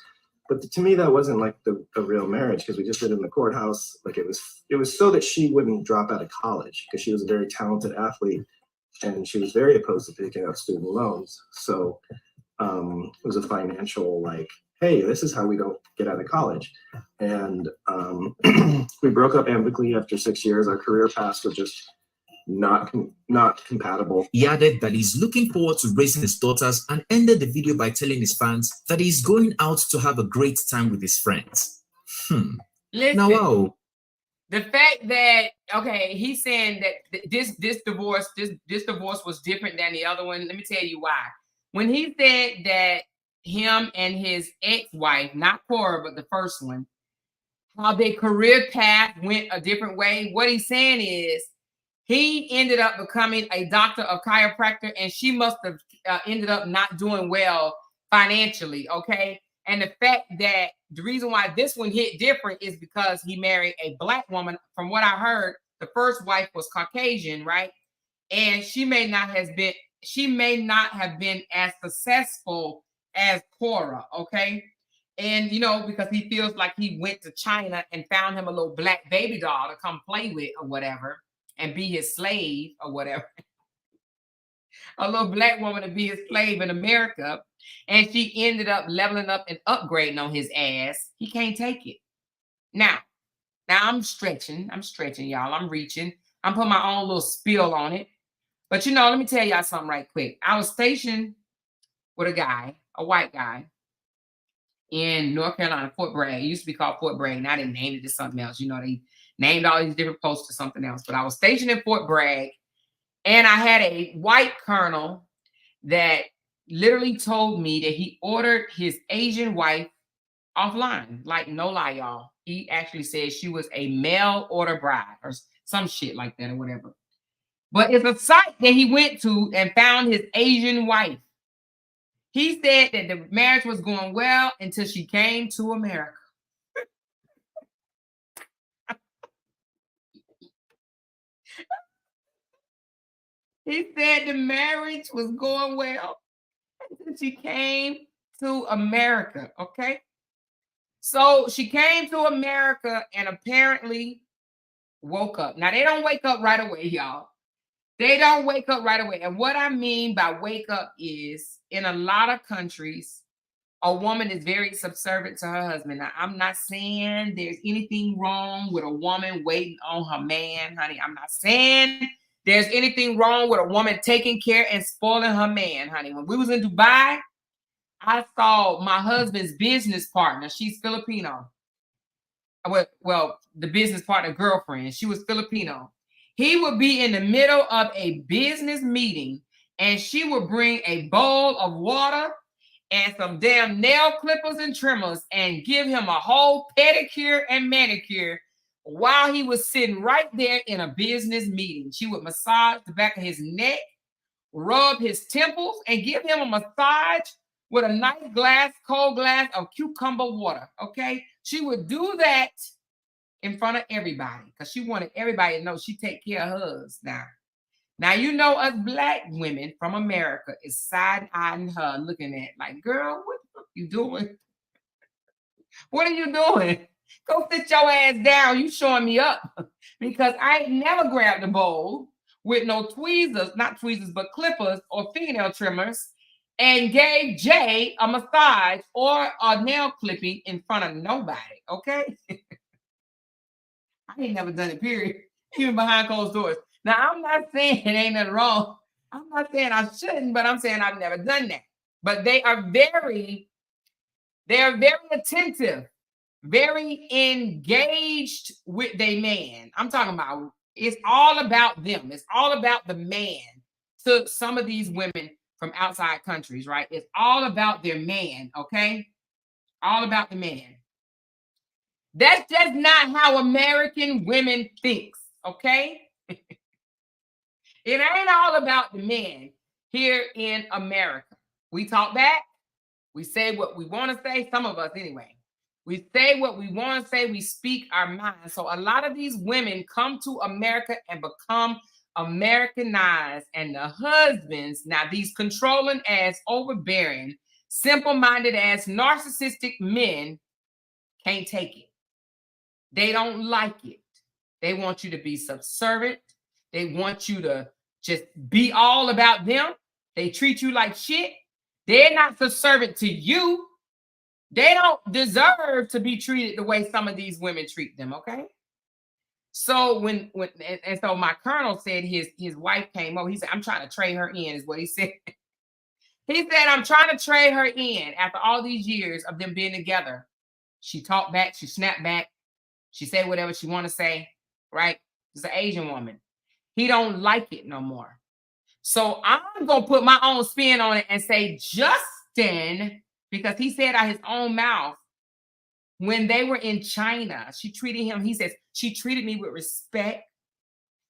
But to me, that wasn't like a real marriage because we just did it in the courthouse. Like it was so that she wouldn't drop out of college because she was a very talented athlete and she was very opposed to picking up student loans. So it was a financial like, hey, this is how we don't get out of college. And we broke up amicably after 6 years. Our career paths were just not compatible. He added that he's looking forward to raising his daughters and ended the video by telling his fans that he's going out to have a great time with his friends. Listen, Now, wow. The fact that, okay, he's saying that this divorce was different than the other one. Let me tell you why. When he said that him and his ex-wife, not Korra, but the first one, how their career path went a different way, what he's saying is he ended up becoming a doctor of chiropractor, and she must have ended up not doing well financially, okay? And the fact that the reason why this one hit different is because he married a Black woman. From what I heard, the first wife was Caucasian, right? And she may not have been as successful as Korra, okay? And, you know, because he feels like he went to China and found him a little Black baby doll to come play with or whatever and be his slave or whatever. A little Black woman to be his slave in America. And she ended up leveling up and upgrading on his ass. He can't take it. Now I'm stretching, y'all. I'm reaching. I'm putting my own little spill on it. But, you know, let me tell y'all something right quick. I was stationed with a guy, a white guy, in North Carolina, Fort Bragg. It used to be called Fort Bragg. Now they named it to something else. You know, they named all these different posts to something else. But I was stationed in Fort Bragg, and I had a white colonel that literally told me that he ordered his Asian wife offline. Like, no lie, y'all. He actually said she was a mail order bride or some shit like that or whatever. But it's a site that he went to and found his Asian wife. He said that the marriage was going well until she came to America. He said the marriage was going well until she came to America, okay? So she came to America and apparently woke up. Now, they don't wake up right away, y'all. They don't wake up right away. And what I mean by wake up is, in a lot of countries, a woman is very subservient to her husband. Now, I'm not saying there's anything wrong with a woman waiting on her man, honey. I'm not saying there's anything wrong with a woman taking care and spoiling her man, honey. When we was in Dubai, I saw my husband's business partner. She's Filipino. Well, the business partner girlfriend. She was Filipino. He would be in the middle of a business meeting, and she would bring a bowl of water and some damn nail clippers and trimmers and give him a whole pedicure and manicure while he was sitting right there in a business meeting. She would massage the back of his neck, rub his temples, and give him a massage with a nice cold glass of cucumber water, okay? She would do that in front of everybody because she wanted everybody to know she take care of hers now. Now, you know, us Black women from America is side-eyeing her, looking at like, girl, what the fuck you doing? What are you doing? Go sit your ass down. You showing me up because I ain't never grabbed a bowl with no tweezers, not tweezers, but clippers or fingernail trimmers and gave Jay a massage or a nail clipping in front of nobody, okay? I ain't never done it, period. even behind closed doors. Now, I'm not saying it ain't nothing wrong. I'm not saying I shouldn't, but I'm saying I've never done that. But they are very attentive, very engaged with their man. I'm talking about it's all about them. It's all about the man to some of these women from outside countries, right? It's all about their man, okay? All about the man. That's just not how American women thinks, okay? It ain't all about the men here in America. We talk back. We say what we want to say. Some of us, anyway. We say what we want to say. We speak our mind. So a lot of these women come to America and become Americanized. And the husbands, now these controlling ass, overbearing, simple-minded ass, narcissistic men can't take it. They don't like it. They want you to be subservient. They want you to just be all about them. They treat you like shit. They're not subservient to you. They don't deserve to be treated the way some of these women treat them, okay? So so my colonel said his wife came over. He said, I'm trying to trade her in, is what he said. He said, I'm trying to trade her in after all these years of them being together. She talked back. She snapped back. She said whatever she want to say, right? She's an Asian woman. He don't like it no more. So I'm going to put my own spin on it and say Justin, because he said out his own mouth, when they were in China, she treated him, he says, she treated me with respect.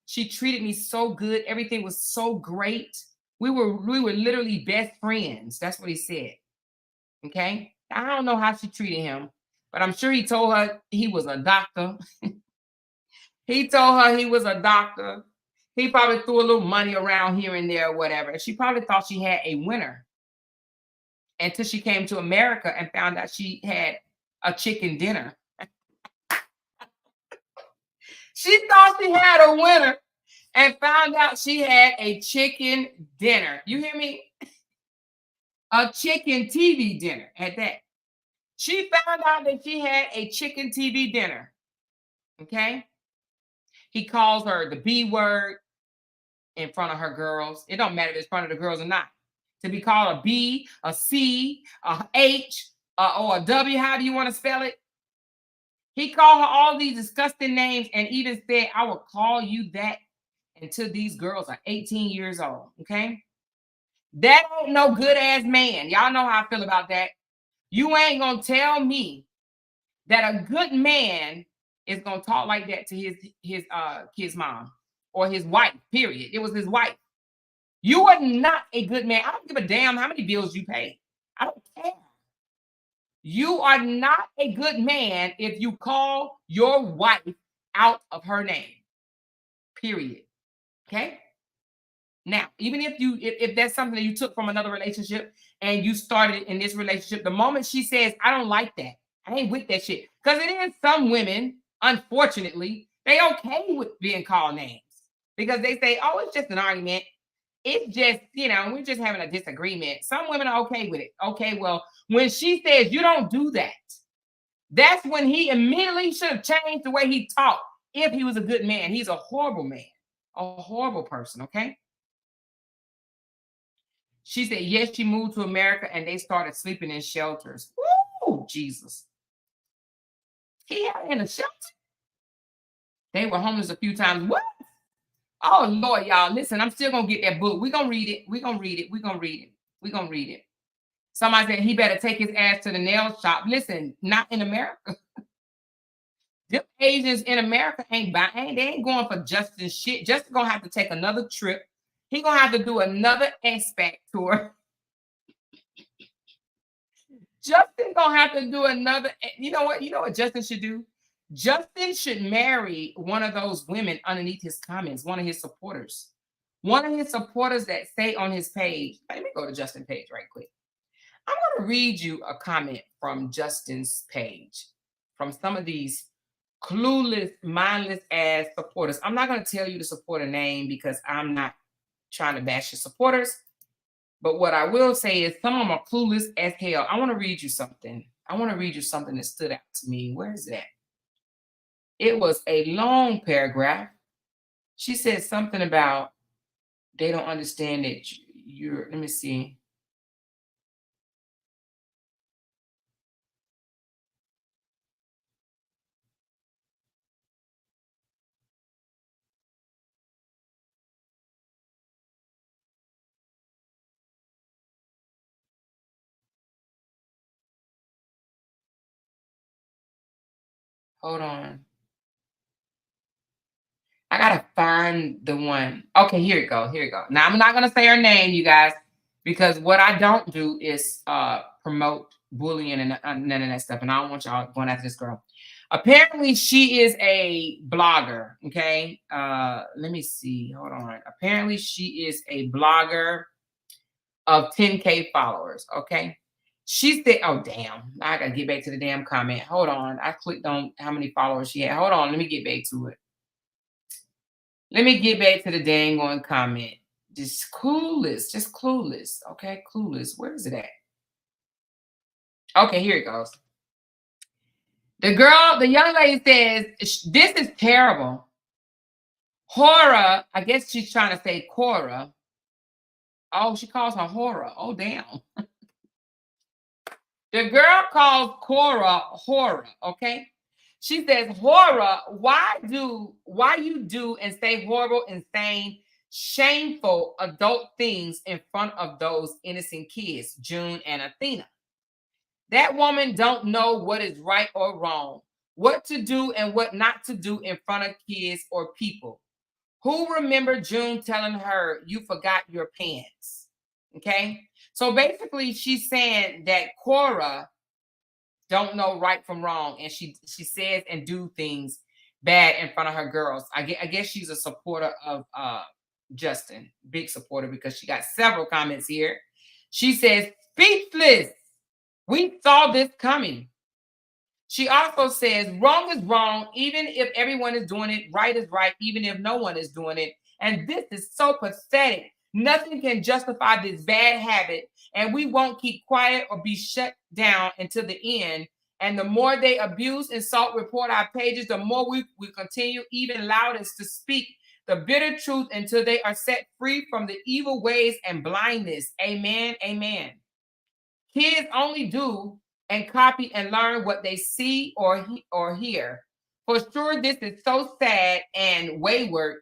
She treated me so good. Everything was so great. We were literally best friends. That's what he said. Okay? I don't know how she treated him, but I'm sure he told her he was a doctor. He told her he was a doctor. He probably threw a little money around here and there or whatever. She probably thought she had a winner until she came to America and found out she had a chicken dinner. She thought she had a winner and found out she had a chicken dinner. You hear me? A chicken TV dinner at that. She found out that she had a chicken TV dinner. Okay? He calls her the B word in front of her girls. It don't matter if it's in front of the girls or not. To be called a B, a C, a H, or a W, how do you want to spell it? He called her all these disgusting names and even said, I will call you that until these girls are 18 years old, okay? That ain't no good-ass man. Y'all know how I feel about that. You ain't going to tell me that a good man is going to talk like that to his kid's mom or his wife, period. It was his wife. You are not a good man. I don't give a damn how many bills you pay. I don't care. You are not a good man if you call your wife out of her name, period. Okay? Now, even if that's something that you took from another relationship and you started in this relationship, the moment she says, I don't like that, I ain't with that shit. Because it is some women, unfortunately, they okay with being called names because they say, oh, it's just an argument. It's just, we're just having a disagreement. Some women are okay with it. Okay, well, when she says you don't do that, that's when he immediately should have changed the way he talked. If he was a good man, he's a horrible man, a horrible person, okay? She said, yes, she moved to America and they started sleeping in shelters. Ooh, Jesus. He had in a shelter. They were homeless a few times. What? Oh, Lord, y'all. Listen, I'm still going to get that book. We're going to read it. We're going to read it. We're going to read it. We're going to read it. Somebody said he better take his ass to the nail shop. Listen, not in America. Them Asians in America they ain't going for Justin's shit. Justin going to have to take another trip. He going to have to do another expat tour. Justin going to have to do another. You know what Justin should do? Justin should marry one of those women underneath his comments, one of his supporters. One of his supporters that say on his page, let me go to Justin's page right quick. I'm going to read you a comment from Justin's page from some of these clueless, mindless ass supporters. I'm not going to tell you to support a name because I'm not trying to bash your supporters. But what I will say is some of them are clueless as hell. I want to read you something. I want to read you something that stood out to me. Where is that? It was a long paragraph. She said something about they don't understand that you're, let me see. Hold on. I gotta find the one. Okay, here you go. Here you go. Now I'm not gonna say her name, you guys, because what I don't do is promote bullying and none of that stuff. And I don't want y'all going after this girl. Apparently, she is a blogger. Okay. Let me see. Hold on. Apparently, she is a blogger of 10K followers. Okay. She said, oh damn. Now I gotta get back to the damn comment. Hold on. I clicked on how many followers she had. Hold on, let me get back to it. Let me get back to the dang on comment. Just clueless. Okay, clueless. Where is it at? Okay, here it goes. The young lady says, this is terrible. Korra, I guess she's trying to say Korra. Oh, she calls her horror. Oh, damn. The girl calls Korra horror, okay? She says, horror, why you do and say horrible, insane, shameful adult things in front of those innocent kids, June and Athena? That woman don't know what is right or wrong, what to do and what not to do in front of kids or people. Who remember June telling her you forgot your pants? Okay. So basically she's saying that Korra don't know right from wrong, and she says and do things bad in front of her girls. I guess she's a supporter of Justin, big supporter, because she got several comments here. She says, speechless. We saw this coming. She also says, wrong is wrong, even if everyone is doing it. Right is right, even if no one is doing it. And this is so pathetic. Nothing can justify this bad habit, and we won't keep quiet or be shut down until the end. And the more they abuse, insult, report our pages, the more we continue even loudest to speak the bitter truth until they are set free from the evil ways and blindness. Amen. Amen. Kids only do and copy and learn what they see or hear. For sure, this is so sad and wayward.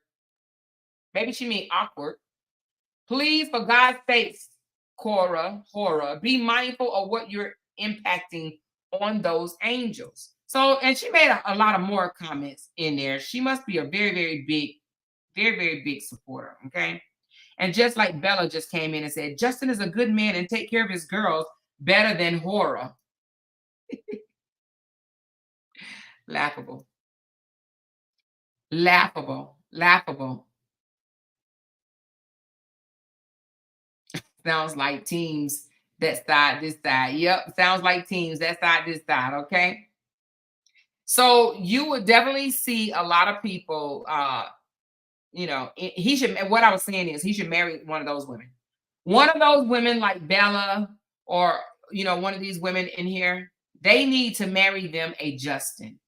Maybe she means awkward. Please, for God's sakes, Korra, be mindful of what you're impacting on those angels. So, and she made a lot of more comments in there. She must be a very, very big supporter, okay? And just like Bella just came in and said, Justin is a good man and take care of his girls better than Korra. Laughable. Sounds like teams that side, this side. Yep, sounds like teams that side, this side, okay? So you would definitely see a lot of people, you know, he should, what I was saying is he should marry one of those women. One of those women like Bella or, you know, one of these women in here, they need to marry them a Justin.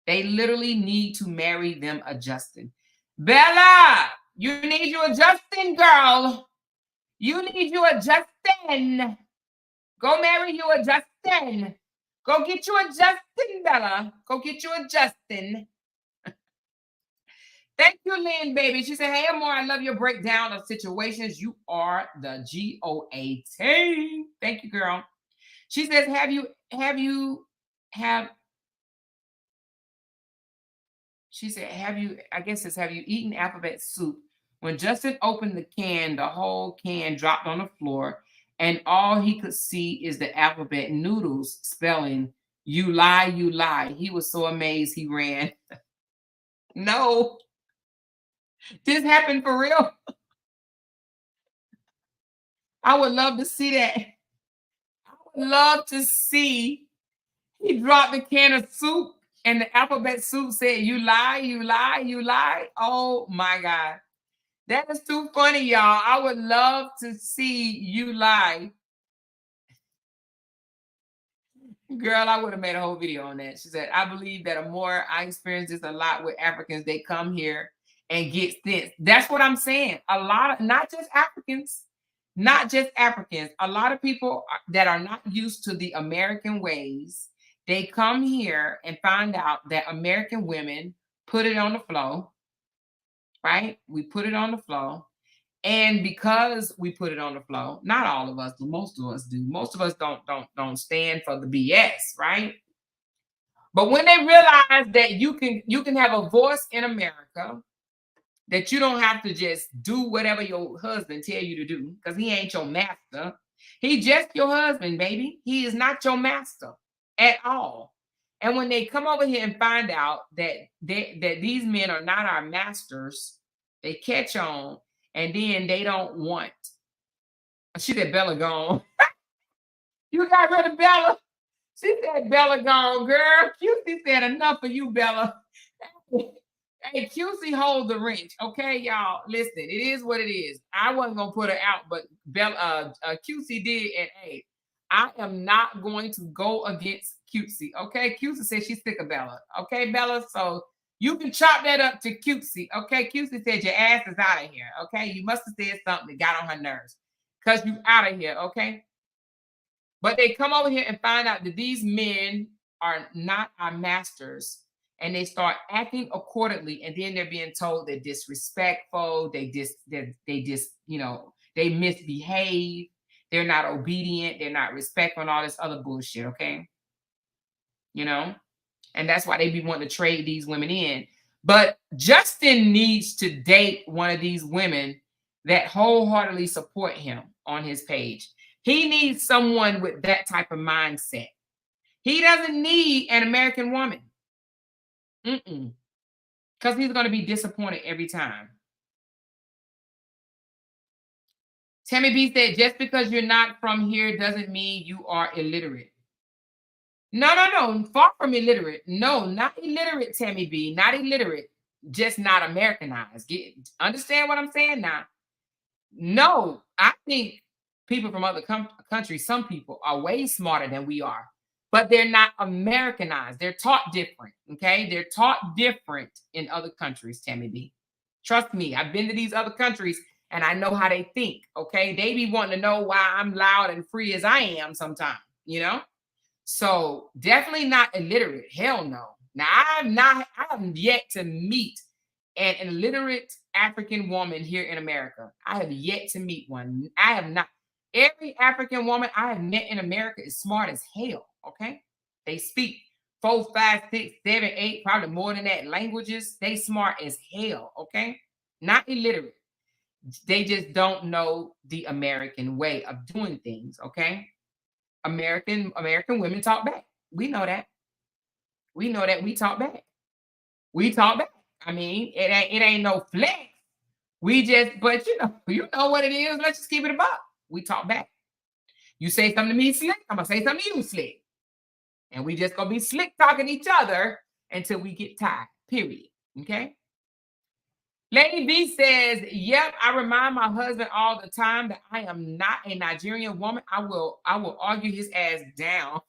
They literally need to marry them a Justin. Bella, you need you a Justin, girl. You need you a Justin. Go marry you a Justin. Go get you a Justin, Bella. Go get you a Justin. Thank you, Lynn, baby. She said, hey, Amor, I love your breakdown of situations. You are the GOAT. Thank you, girl. She says, she said, have you eaten alphabet soup? When Justin opened the can, the whole can dropped on the floor, and all he could see is the alphabet noodles spelling, you lie, you lie. He was so amazed he ran. No. This happened for real. I would love to see that. I would love to see he dropped the can of soup and the alphabet soup said, you lie, you lie, you lie. Oh my God. That is too funny, y'all. I would love to see you lie. Girl, I would have made a whole video on that. She said, I believe that I experienced this a lot with Africans. They come here and get sense. That's what I'm saying. A lot of, not just Africans, a lot of people that are not used to the American ways, they come here and find out that American women put it on the floor, right? We put it on the floor. And because we put it on the floor, not all of us, but most of us do. Most of us don't stand for the BS, right? But when they realize that you can have a voice in America, that you don't have to just do whatever your husband tell you to do, because he ain't your master. He just your husband, baby. He is not your master at all. And when they come over here and find out that these men are not our masters, they catch on, and then they don't want. She said, Bella gone. You got rid of Bella. She said, Bella gone, girl. QC said, enough of you, Bella. Hey, QC hold the wrench. Okay, y'all. Listen, it is what it is. I wasn't going to put her out, but Bella, QC did. And hey, I am not going to go against QC. Okay, QC said she's sick of Bella. Okay, Bella. So you can chop that up to QC. Okay, QC said your ass is out of here. Okay, you must have said something that got on her nerves because you out of here. Okay. But they come over here and find out that these men are not our masters, and they start acting accordingly. And then they're being told they're disrespectful. They misbehave. They're not obedient. They're not respectful and all this other bullshit. Okay. And that's why they be wanting to trade these women in. But Justin needs to date one of these women that wholeheartedly support him on his page. He needs someone with that type of mindset. He doesn't need an American woman. Because he's going to be disappointed every time. Tammy B said, just because you're not from here doesn't mean you are illiterate. No. Far from illiterate. No, not illiterate, Tammy B. Not illiterate. Just not Americanized. Understand what I'm saying now? No, I think people from other countries, some people are way smarter than we are, but they're not Americanized. They're taught different, okay? They're taught different in other countries, Tammy B. Trust me, I've been to these other countries and I know how they think, okay? They be wanting to know why I'm loud and free as I am sometimes, So definitely not illiterate. Hell no. Now, I have yet to meet an illiterate African woman here in America. I have yet to meet one. I have not. Every African woman I have met in America is smart as hell, okay? They speak 4, 5, 6, 7, 8, probably more than that languages. They smart as hell, okay? Not illiterate. They just don't know the American way of doing things, okay? American women talk back. We know that. We talk back. We talk back. I mean, it ain't no flex. But you know what it is. Let's just keep it about. We talk back. You say something to me slick, I'm gonna say something to you slick. And we just gonna be slick talking to each other until we get tired. Period. Okay. Lady B says, yep, I remind my husband all the time that I am not a Nigerian woman. I will argue his ass down.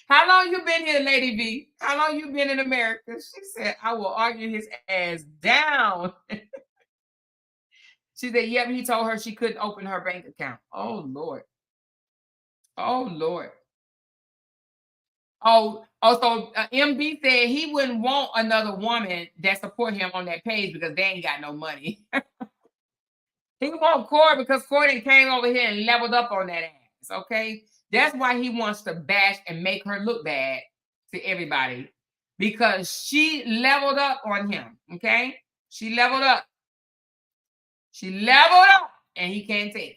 How long you been here, Lady B? How long you been in America? She said, I will argue his ass down. She said, yep, he told her she couldn't open her bank account. Oh, Lord. Oh, Lord. So MB said he wouldn't want another woman that support him on that page because they ain't got no money. He want Korra because Korra came over here and leveled up on that ass, okay? That's why he wants to bash and make her look bad to everybody, because she leveled up on him, okay? She leveled up. And he can't take it.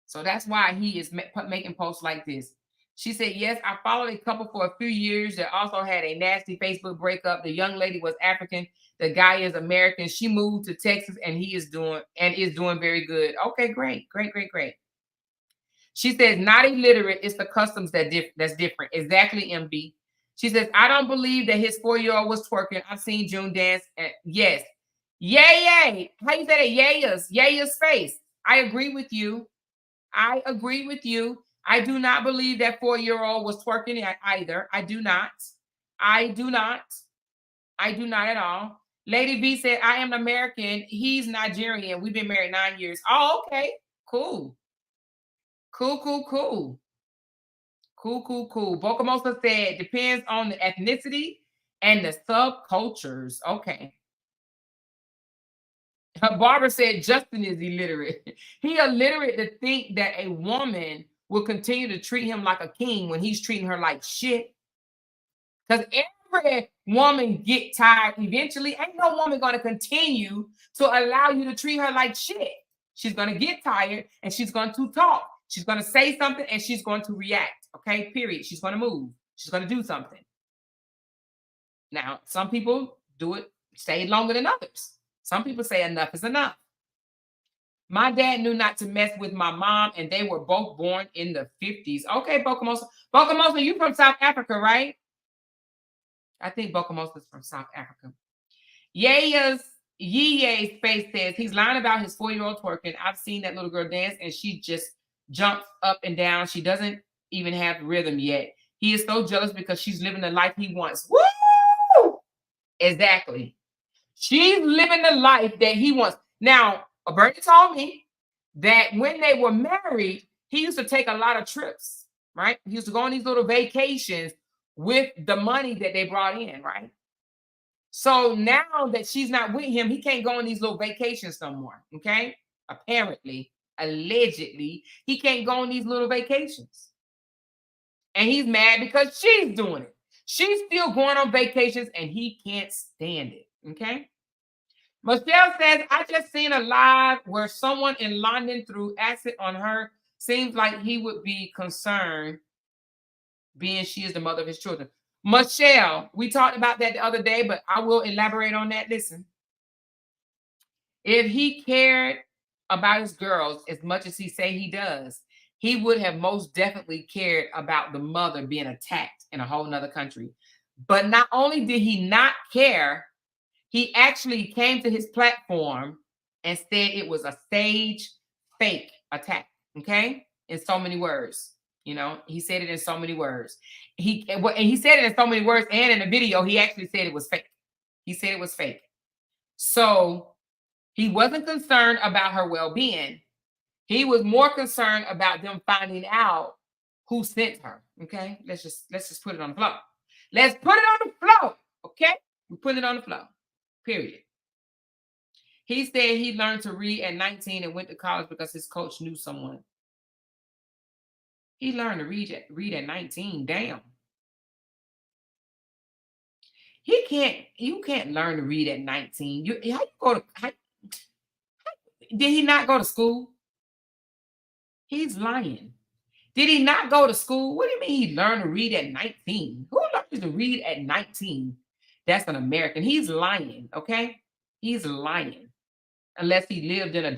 So that's why he is making posts like this. She said, yes, I followed a couple for a few years that also had a nasty Facebook breakup. The young lady was African. The guy is American. She moved to Texas and he is doing very good. Okay, great. She says, not illiterate. It's the customs that's different. Exactly, MB. She says, I don't believe that his 4-year-old was twerking. I've seen June dance. Yes. Yay. How you say that? Yaya's face. I agree with you. I do not believe that 4-year-old was twerking either. I do not. I do not at all. Lady V said, I am American. He's Nigerian. We've been married 9 years. Oh, okay. Cool. Cool. Bokamosa said, depends on the ethnicity and the subcultures. Okay. Barbara said, Justin is illiterate. He illiterate to think that a woman will continue to treat him like a king when he's treating her like shit. Because every woman get tired eventually. Ain't no woman going to continue to allow you to treat her like shit. She's going to get tired and she's going to talk. She's going to say something and she's going to react. Okay, period. She's going to move. She's going to do something. Now, some people do it, stay longer than others. Some people say enough is enough. My dad knew not to mess with my mom, and they were both born in the 50s. Okay, Bokamosa. Bokamosa, you from South Africa, right? I think Bokamosa is from South Africa. Ye's face says he's lying about his 4-year-old twerking. I've seen that little girl dance, and she just jumps up and down. She doesn't even have rhythm yet. He is so jealous because she's living the life he wants. Woo! Exactly. She's living the life that he wants. Now, Bernie told me that when they were married, he used to take a lot of trips, right? He used to go on these little vacations with the money that they brought in, right? So now that she's not with him, he can't go on these little vacations no more, okay? Apparently, allegedly, he can't go on these little vacations. And he's mad because she's doing it. She's still going on vacations and he can't stand it, okay? Michelle says, I just seen a live where someone in London threw acid on her. Seems like he would be concerned being she is the mother of his children. Michelle, we talked about that the other day, but I will elaborate on that. Listen, if he cared about his girls as much as he say he does, he would have most definitely cared about the mother being attacked in a whole nother country. But not only did he not care, he actually came to his platform and said it was a stage fake attack, okay? In so many words, you know, he said it in so many words. He said it in so many words, and in the video, he actually said it was fake. He said it was fake. So he wasn't concerned about her well-being. He was more concerned about them finding out who sent her, okay? Let's just put it on the floor. Let's put it on the floor, okay? We put it on the floor. Period. He said he learned to read at 19 and went to college because his coach knew someone. He learned to read at 19. Damn. You can't learn to read at 19. Did he not go to school? He's lying. Did he not go to school? What do you mean he learned to read at 19? Who learns to read at 19? That's an American. He's lying, okay? He's lying. Unless he lived in a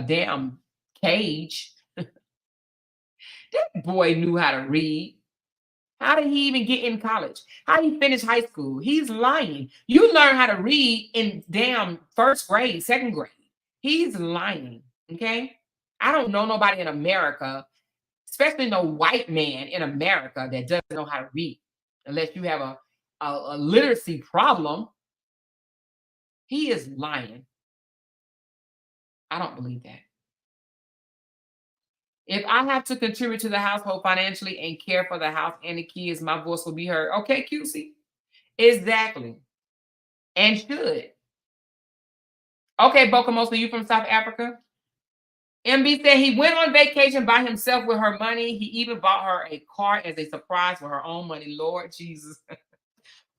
damn cage. That boy knew how to read. How did he even get in college? How did he finish high school? He's lying. You learn how to read in damn first grade, second grade. He's lying, okay? I don't know nobody in America, especially no white man in America that doesn't know how to read. Unless you have a literacy problem. He is lying. I don't believe that. If I have to contribute to the household financially and care for the house and the kids, my voice will be heard. Okay, QC. Exactly. And should. Okay, Bokamosa, you from South Africa? MB said he went on vacation by himself with her money. He even bought her a car as a surprise for her own money. Lord Jesus.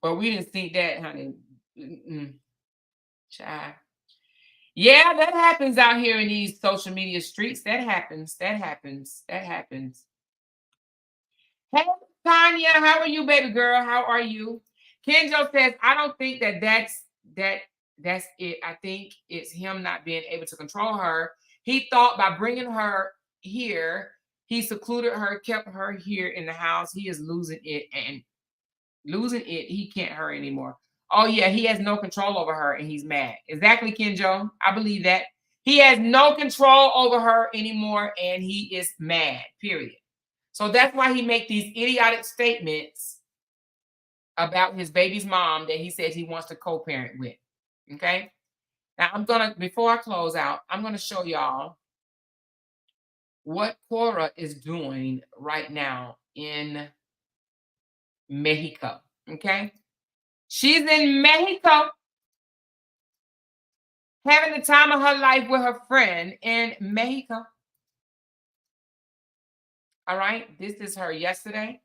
But we didn't think that, honey. Child. Yeah, that happens out here in these social media streets. That happens. Hey, Tanya, how are you, baby girl? How are you? Kenjo says, I don't think that's it. I think it's him not being able to control her. He thought by bringing her here, he secluded her, kept her here in the house. He is losing it, he can't hurt her anymore. Oh, yeah, he has no control over her, and he's mad. Exactly, Kenjo. I believe that. He has no control over her anymore, and he is mad, period. So that's why he makes these idiotic statements about his baby's mom that he says he wants to co-parent with. Okay. Now before I close out, I'm gonna show y'all what Korra is doing right now in Mexico. Okay. She's in Mexico having the time of her life with her friend in Mexico. All right. This is her yesterday.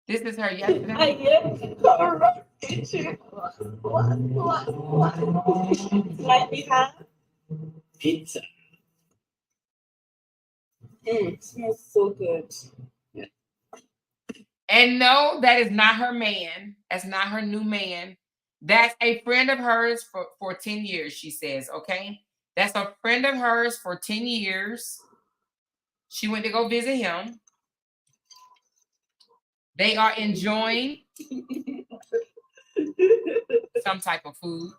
This is her yesterday. I am Korra. What? Might be hot. Pizza. It smells so good. And no, that is not her man. That's not her new man. That's a friend of hers for 10 years, she says, okay? That's a friend of hers for 10 years. She went to go visit him. They are enjoying some type of food.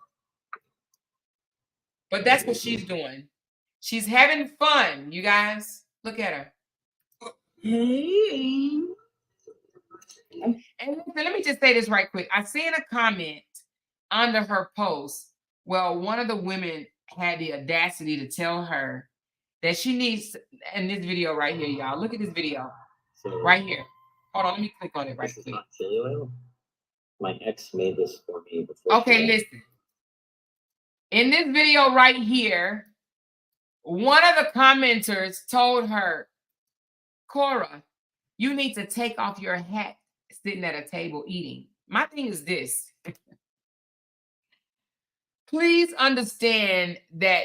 But that's what she's doing. She's having fun, you guys. Look at her. Hey. And listen, let me just say this right quick. I seen a comment under her post. Well, one of the women had the audacity to tell her that she needs, in this video right here, y'all. Look at this video right here. Hold on, let me click on it right This is quick. not chili oil. My ex made this for me before. Okay, listen. In this video right here, one of the commenters told her, Korra, you need to take off your hat sitting at a table eating. My thing is this. Please understand that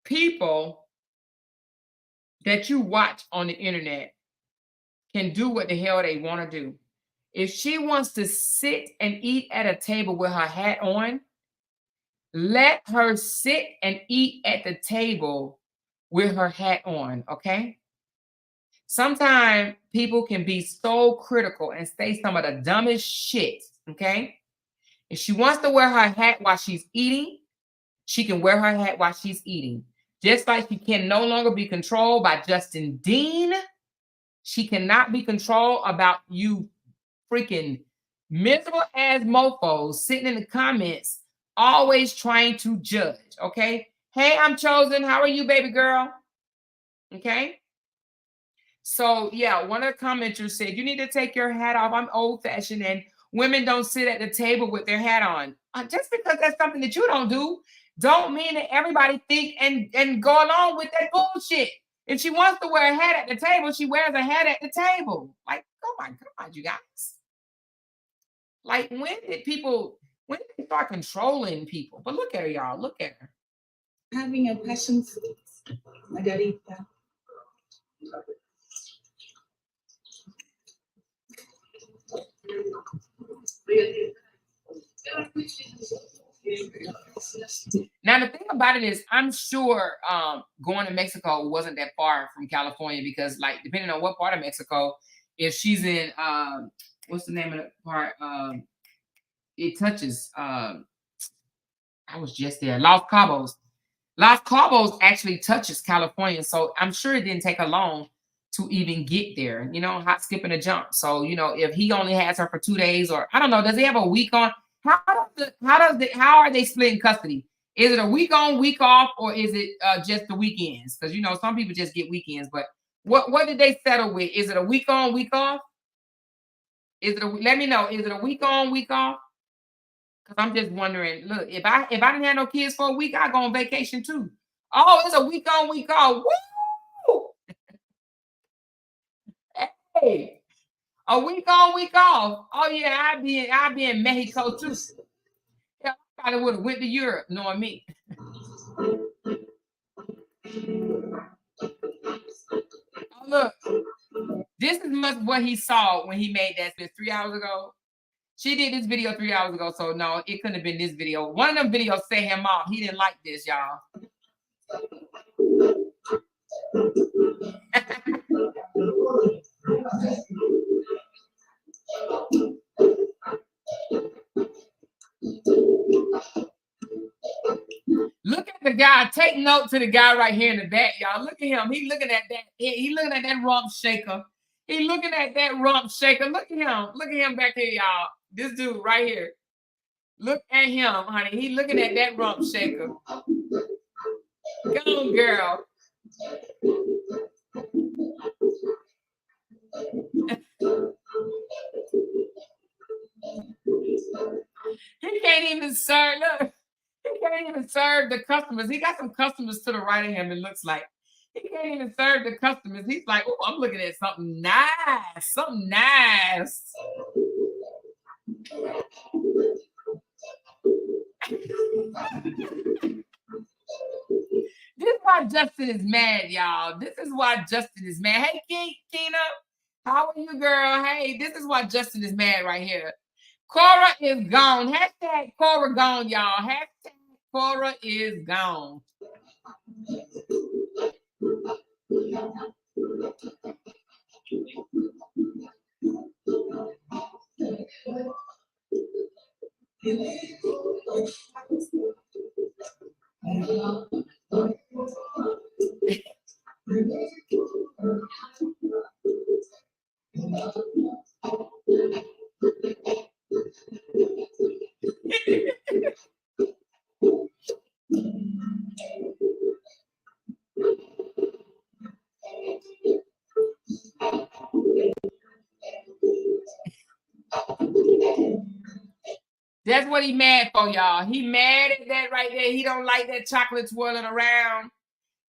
people that you watch on the internet can do what the hell they want to do. If she wants to sit and eat at a table with her hat on, let her sit and eat at the table with her hat on, okay? Sometimes people can be so critical and say some of the dumbest shit, okay? If she wants to wear her hat while she's eating, she can wear her hat while she's eating. Just like she can no longer be controlled by Justin Dean, she cannot be controlled about you freaking miserable ass mofos sitting in the comments, always trying to judge, okay? Hey, I'm Chosen. How are you, baby girl? Okay? So, yeah, one of the commenters said, you need to take your hat off. I'm old-fashioned, and women don't sit at the table with their hat on. Just because that's something that you don't do, don't mean that everybody think and go along with that bullshit. If she wants to wear a hat at the table, she wears a hat at the table. Like, oh my God, you guys. Like, when did they start controlling people? But look at her, y'all. Look at her. Having a passion fruit margarita. Now, the thing about it is, I'm sure going to Mexico wasn't that far from California because, like, depending on what part of Mexico, if she's in, what's the name of the part? It touches, I was just there, Los Cabos. Los Cabos actually touches California, so I'm sure it didn't take her long to even get there, you know, hop, skip, and a jump. So, you know, if he only has her for 2 days, or I don't know, does he have a week on? How are they splitting custody? Is it a week on, week off, or is it just the weekends? Because, you know, some people just get weekends, but what did they settle with? Is it a week on, week off? Let me know. Is it a week on, week off? Because I'm just wondering, look, if I didn't have no kids for a week, I'd go on vacation too. Oh, it's a week on, week off. Woo! Hey, a week on, week off. Oh yeah, I'd be in Mexico too. Yeah, I probably would have went to Europe, knowing me. Oh, look, this is much what he saw when he made that 3 hours ago. She did this video 3 hours ago, so no, it couldn't have been this video. One of them videos set him off. He didn't like this, y'all. Look at the guy. Take note to the guy right here in the back, y'all. Look at him. He looking at that. He looking at that rump shaker. He looking at that rump shaker. Look at him. Look at him back here, y'all. This dude right here. Look at him, honey. He looking at that rump shaker. Go on, girl. He can't even serve. Look, he can't even serve the customers. He got some customers to the right of him. It looks like he can't even serve the customers. He's like, oh, I'm looking at something nice, something nice. This is why Justin is mad, y'all. This is why Justin is mad. Hey, Keena, how are you, girl? Hey, this is why Justin is mad right here. Korra is gone. Hashtag Korra gone, y'all. Hashtag Korra is gone. That's what he mad for, y'all. He mad at that right there. He don't like that chocolate twirling around.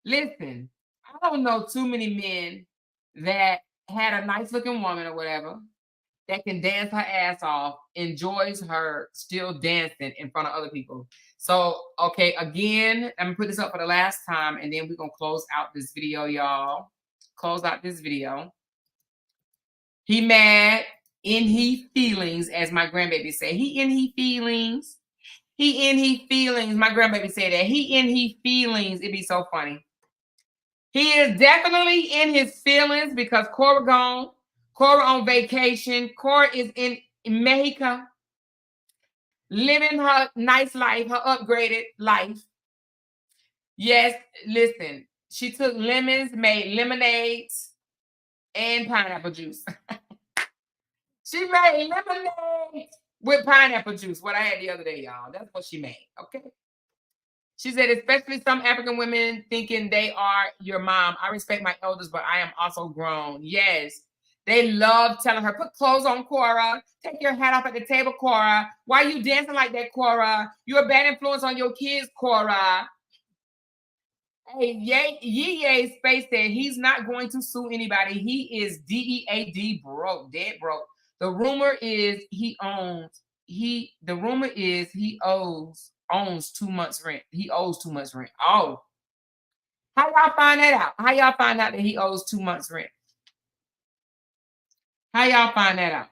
Listen, I don't know too many men that had a nice looking woman or whatever that can dance her ass off, enjoys her still dancing in front of other people. So, okay, again, I'm gonna put this up for the last time and then we're gonna close out this video, y'all. Close out this video. He mad in he feelings, as my grandbaby say. He in he feelings. He in he feelings. My grandbaby said that. He in he feelings. It'd be so funny. He is definitely in his feelings because Korra gone. Korra on vacation. Korra is in Mexico, living her nice life, her upgraded life. Yes, listen. She took lemons, made lemonades, and pineapple juice. She made lemonade with pineapple juice, what I had the other day, y'all. That's what she made, okay? She said, especially some African women thinking they are your mom. I respect my elders, but I am also grown. Yes, they love telling her, put clothes on, Korra. Take your hat off at the table, Korra. Why are you dancing like that, Korra? You're a bad influence on your kids, Korra. Hey, Ye Space said he's not going to sue anybody. He is DEAD broke, dead broke. The rumor is he owns too much rent. He owes too much rent. Oh, how y'all find that out? How y'all find out that he owes too much rent? How y'all find that out?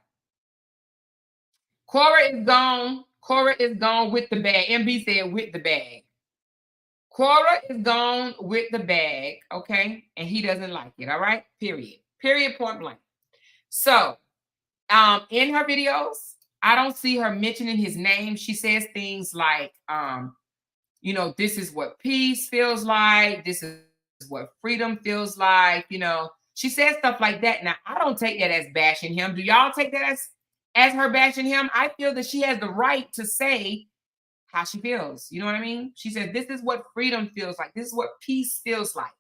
Korra is gone. Korra is gone with the bag. MB said with the bag. Korra is gone with the bag, okay? And he doesn't like it, all right? Period. Period, point blank. So, in her videos, I don't see her mentioning his name. She says things like, you know, this is what peace feels like. This is what freedom feels like. You know, she says stuff like that. Now, I don't take that as bashing him. Do y'all take that as her bashing him? I feel that she has the right to say how she feels. You know what I mean? She said, this is what freedom feels like. This is what peace feels like.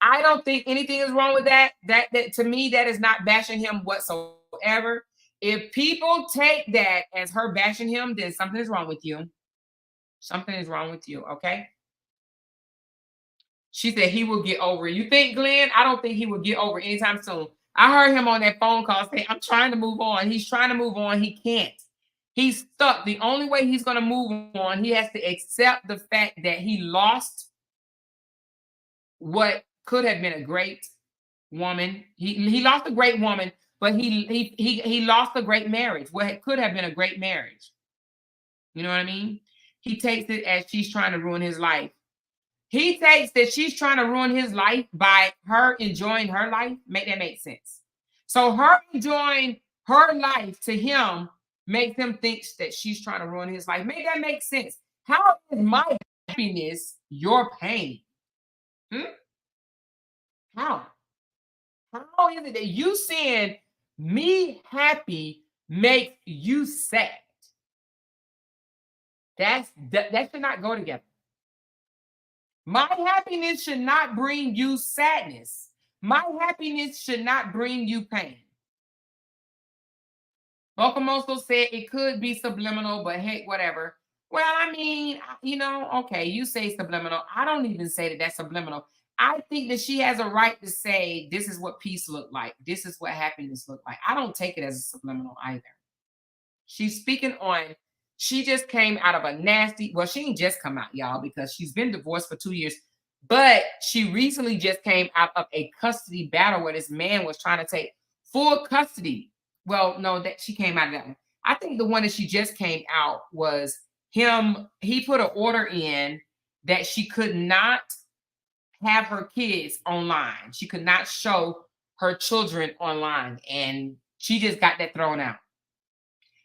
I don't think anything is wrong with that. That to me, that is not bashing him whatsoever. If people take that as her bashing him, then something is wrong with you. Something is wrong with you, okay? She said he will get over it. You think, Glenn? I don't think he will get over it anytime soon. I heard him on that phone call say, I'm trying to move on. He's trying to move on. He can't. He's stuck. The only way he's going to move on, he has to accept the fact that he lost what could have been a great woman. He lost a great woman, but he lost a great marriage. What could have been a great marriage. You know what I mean? He takes it as she's trying to ruin his life. He takes that she's trying to ruin his life by her enjoying her life. Make that make sense. So her enjoying her life to him makes him think that she's trying to ruin his life. Make that make sense. How is my happiness your pain? How? How is it that you saying me happy makes you sad? That should not go together. My happiness should not bring you sadness. My happiness should not bring you pain. Bokamoso said it could be subliminal, but heck, whatever. Well, I mean, okay, you say subliminal. I don't even say that that's subliminal. I think that she has a right to say, this is what peace looked like. This is what happiness looked like. I don't take it as a subliminal either. She's speaking on, she just came out of a nasty, well, she ain't just come out, y'all, because she's been divorced for 2 years, but she recently just came out of a custody battle where this man was trying to take full custody. Well, no, that she came out of that one. I think the one that she just came out was him. He put an order in that she could not have her kids online. She could not show her children online. And she just got that thrown out.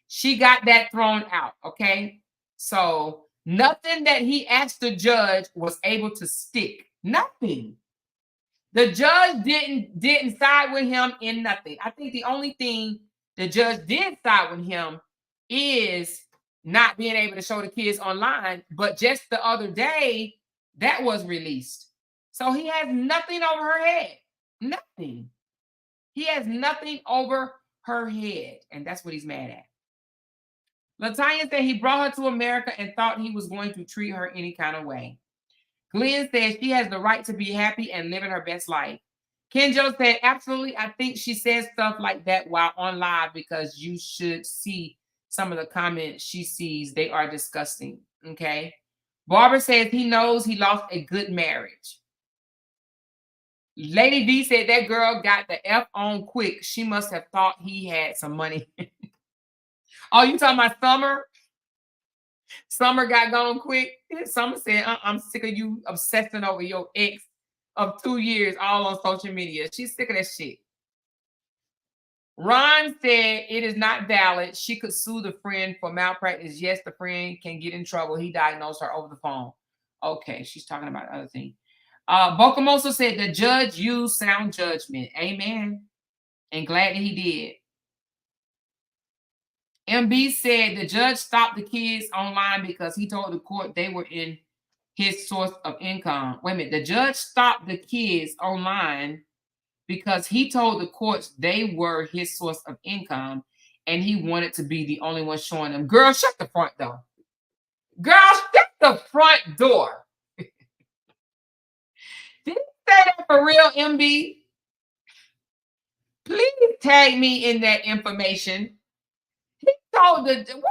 She got that thrown out. Okay. So nothing that he asked the judge was able to stick. Nothing. The judge didn't side with him in nothing. I think the only thing the judge did side with him is not being able to show the kids online. But just the other day, that was released. So he has nothing over her head. Nothing. He has nothing over her head. And that's what he's mad at. LaTanya said he brought her to America and thought he was going to treat her any kind of way. Glenn says she has the right to be happy and living her best life. Kenjo said, absolutely. I think she says stuff like that while on live because you should see some of the comments she sees. They are disgusting. Okay. Barbara says he knows he lost a good marriage. Lady V said that girl got the F on quick. She must have thought he had some money. Oh, you talking about Summer? Summer got gone quick. Summer said, I'm sick of you obsessing over your ex of 2 years all on social media. She's sick of that shit. Ron said it is not valid. She could sue the friend for malpractice. Yes, the friend can get in trouble. He diagnosed her over the phone. Okay, she's talking about other things. Bokamoso said the judge used sound judgment. Amen. And glad that he did. MB said the judge stopped the kids online because he told the court they were in his source of income. Wait a minute. The judge stopped the kids online because he told the courts they were his source of income and he wanted to be the only one showing them. Girl, shut the front door. Girl, shut the front door. Did you say that for real, MB? Please tag me in that information. He told the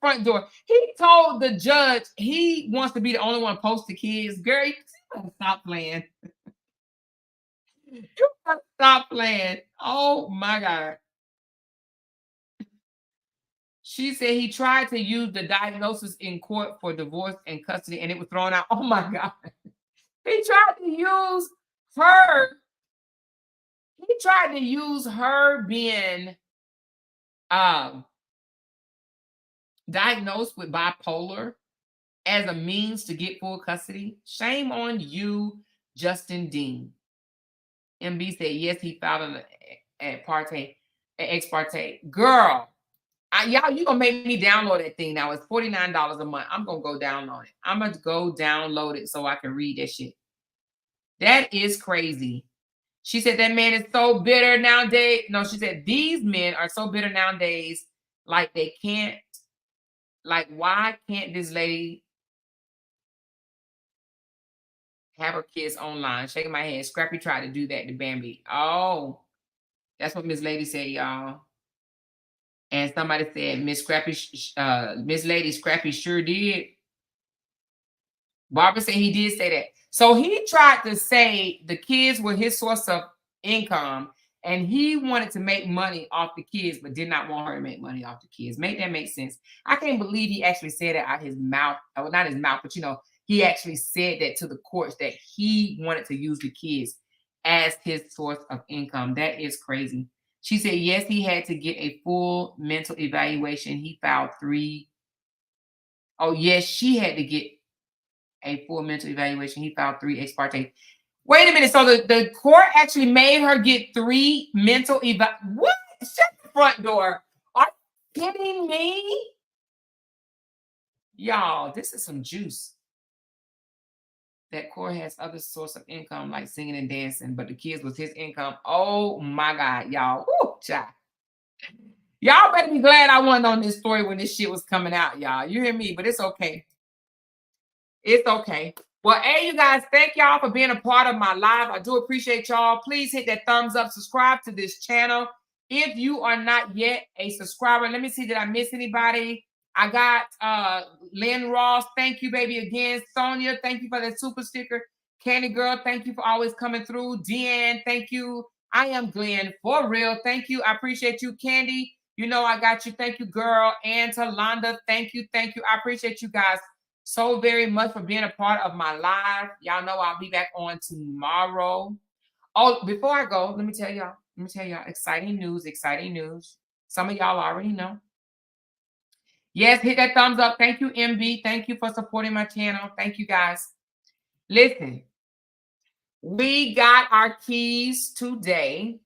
front door. He told the judge he wants to be the only one post the kids. Girl, you gotta stop playing. You gotta stop playing. Oh my God. She said he tried to use the diagnosis in court for divorce and custody, and it was thrown out. Oh my God. He tried to use her. He tried to use her being diagnosed with bipolar as a means to get full custody. Shame on you, Justin Dean. MB said, yes, he filed at ex parte. Girl, y'all, you gonna make me download that thing now. It's $49 a month. I'm gonna go download it. I'm gonna go download it so I can read that shit. That is crazy. She said that man is so bitter nowadays. No, she said these men are so bitter nowadays, like they can't, like, why can't this lady have her kids online? Shaking my head. Scrappy tried to do that to Bambi. Oh, that's what Miss Lady said, y'all. And somebody said Miss Lady Scrappy sure did. Barbara said he did say that. So he tried to say the kids were his source of income and he wanted to make money off the kids, but did not want her to make money off the kids. Make that make sense? I can't believe he actually said it out his mouth. Well, not his mouth, but he actually said that to the courts that he wanted to use the kids as his source of income. That is crazy. She said, yes, he had to get a full mental evaluation. He filed 3. Oh, yes, she had to get a full mental evaluation. He filed 3 ex parte. Wait a minute. So the court actually made her get 3 mental What? Shut the front door. Are you kidding me? Y'all, this is some juice. That Korra has other source of income like singing and dancing, but the kids was his income. Oh my God, y'all. Woo, child. Y'all better be glad I wasn't on this story when this shit was coming out, y'all. You hear me? But it's okay. It's okay. Well, hey, you guys, thank y'all for being a part of my live. I do appreciate y'all. Please hit that thumbs up, subscribe to this channel. If you are not yet a subscriber, let me see, did I miss anybody? I got Lynn Ross. Thank you, baby, again. Sonia, thank you for that super sticker. Candy Girl, thank you for always coming through. Deanne, thank you. I am Glenn, for real. Thank you. I appreciate you. Candy, you know I got you. Thank you, girl. And Talonda, thank you. Thank you. I appreciate you guys so very much for being a part of my live. Y'all know I'll be back on tomorrow. Oh, before I go, let me tell y'all exciting news, exciting news. Some of y'all already know. Yes, hit that thumbs up. Thank you, MB. Thank you for supporting my channel. Thank you, guys. Listen, we got our keys today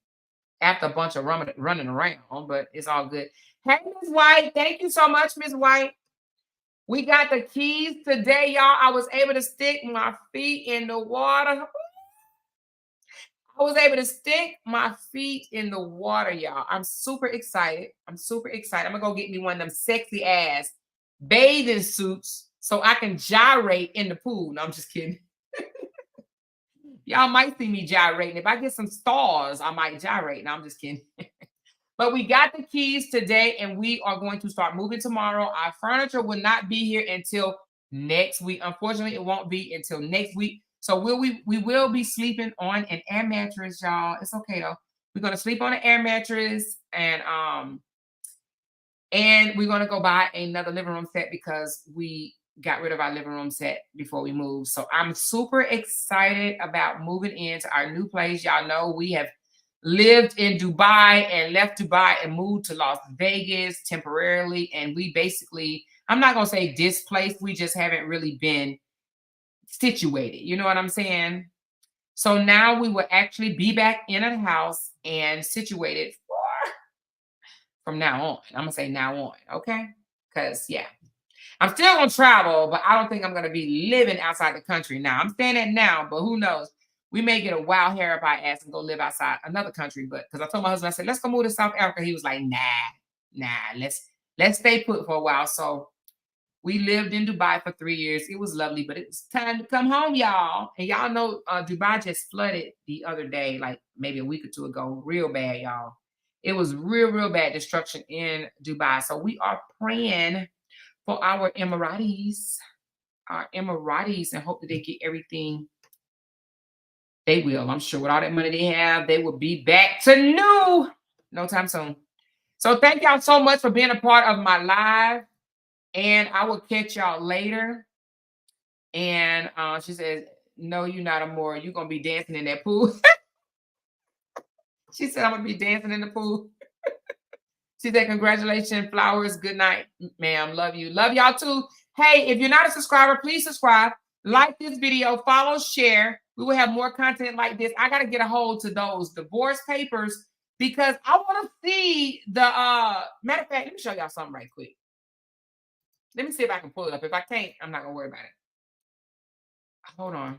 after a bunch of running around, but it's all good. Hey, Ms. White. Thank you so much, Ms. White. We got the keys today, y'all. I was able to stick my feet in the water. I was able to stick my feet in the water, y'all. I'm super excited. I'm super excited. I'm going to go get me one of them sexy ass bathing suits so I can gyrate in the pool. No, I'm just kidding. Y'all might see me gyrating. If I get some stars, I might gyrate. No, I'm just kidding. But we got the keys today, and we are going to start moving tomorrow. Our furniture will not be here until next week. Unfortunately, it won't be until next week. So we will be sleeping on an air mattress, y'all. It's okay though. We're gonna sleep on an air mattress, and we're gonna go buy another living room set because we got rid of our living room set before we moved. So I'm super excited about moving into our new place. Y'all know we have lived in Dubai and left Dubai and moved to Las Vegas temporarily. And we basically, I'm not going to say displaced. We just haven't really been situated. You know what I'm saying? So now we will actually be back in a house and situated from now on. I'm going to say now on. Okay. Because yeah, I'm still going to travel, but I don't think I'm going to be living outside the country now. I'm saying that now, but who knows? We may get a wild hair up our ass and go live outside another country. But because I told my husband, I said, let's go move to South Africa. He was like, nah, let's stay put for a while. So we lived in Dubai for 3 years. It was lovely, but it was time to come home, y'all. And y'all know Dubai just flooded the other day, like maybe a week or two ago. Real bad, y'all. It was real bad destruction in Dubai. So we are praying for our Emiratis, and hope that they get everything. They will, I'm sure. With all that money they have, they will be back to new no time soon. So thank y'all so much for being a part of my live. And I will catch y'all later. And she says, no, you're not Amora. You're going to be dancing in that pool. She said, I'm going to be dancing in the pool. She said, congratulations, flowers. Good night, ma'am. Love you. Love y'all too. Hey, if you're not a subscriber, please subscribe. Like this video, follow, share. We will have more content like this. I got to get a hold to those divorce papers because I want to see the, matter of fact, let me show y'all something right quick. Let me see if I can pull it up. If I can't, I'm not going to worry about it. Hold on.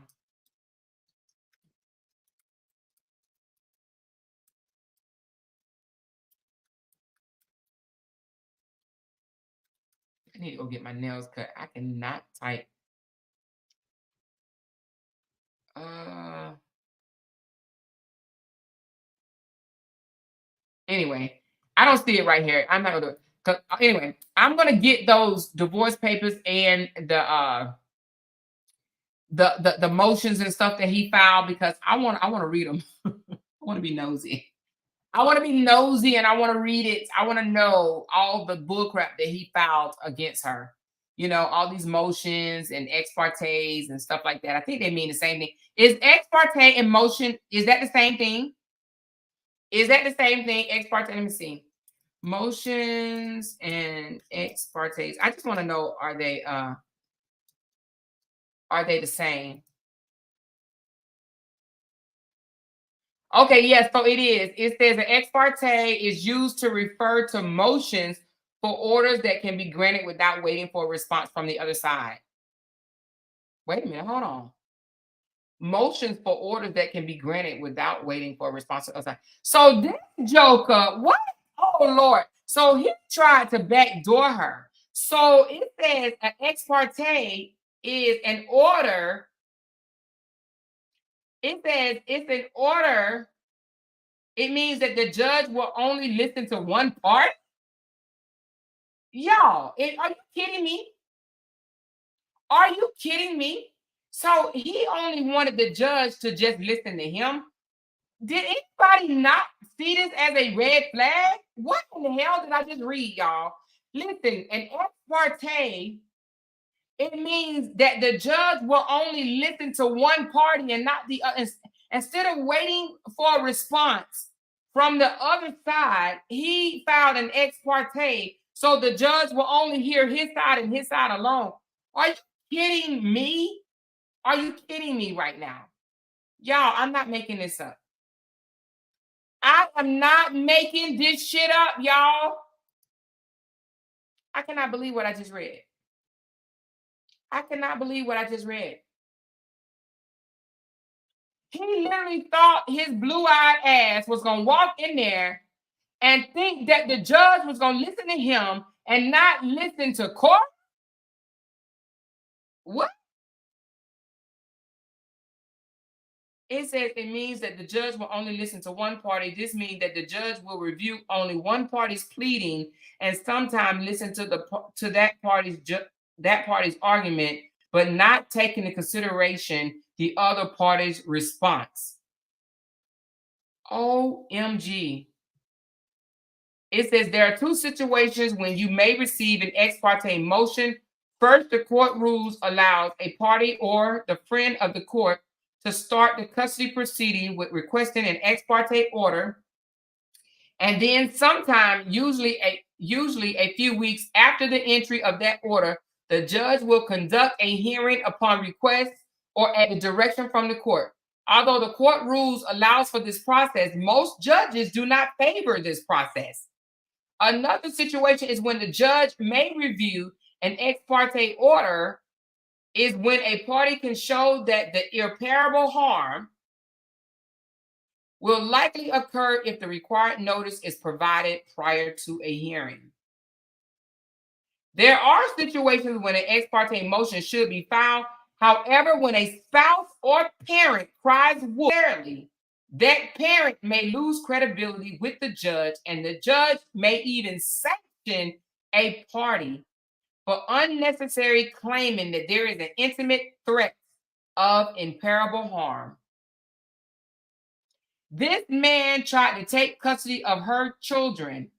I need to go get my nails cut. I cannot type. Anyway, I don't see it right here. I'm not gonna do it. Anyway, I'm gonna get those divorce papers and the motions and stuff that he filed because I want to read them. I want to be nosy. I want to be nosy and I want to read it. I want to know all the bullcrap that he filed against her. You know, all these motions and ex partes and stuff like that. I think they mean the same thing. Is ex parte and motion, is that the same thing? Is that the same thing? Ex parte, let me see. Motions and ex partes. I just want to know, are they the same? Okay, yes, so it is. It says an ex parte is used to refer to motions for orders that can be granted without waiting for a response from the other side. Wait a minute, hold on. Motions for orders that can be granted without waiting for a response from the other side. So this joker, what? Oh Lord. So he tried to backdoor her. So it says an ex parte is an order. It says it's an order. It means that the judge will only listen to one part. Y'all, are you kidding me? Are you kidding me? So he only wanted the judge to just listen to him. Did anybody not see this as a red flag? What in the hell did I just read, y'all? Listen, an ex parte, it means that the judge will only listen to one party and not the other. Instead of waiting for a response from the other side, he filed an ex parte, so the judge will only hear his side and his side alone. Are you kidding me? Are you kidding me right now? Y'all, I'm not making this up. I am not making this shit up, y'all. I cannot believe what I just read. I cannot believe what I just read. He literally thought his blue-eyed ass was going to walk in there and think that the judge was going to listen to him and not listen to Korra? What? It says it means that the judge will only listen to one party. This means that the judge will review only one party's pleading and sometimes listen to that party's argument, but not take into consideration the other party's response. OMG. It says there are two situations when you may receive an ex parte motion. First, the court rules allows a party or the friend of the court to start the custody proceeding with requesting an ex parte order. And then sometime, usually a few weeks after the entry of that order, the judge will conduct a hearing upon request or at the direction from the court. Although the court rules allows for this process, most judges do not favor this process. Another situation is when the judge may review an ex parte order is when a party can show that the irreparable harm will likely occur if the required notice is provided prior to a hearing. There are situations when an ex parte motion should be filed. However, when a spouse or parent cries wolf, that parent may lose credibility with the judge, and the judge may even sanction a party for unnecessary claiming that there is an intimate threat of irreparable harm. This man tried to take custody of her children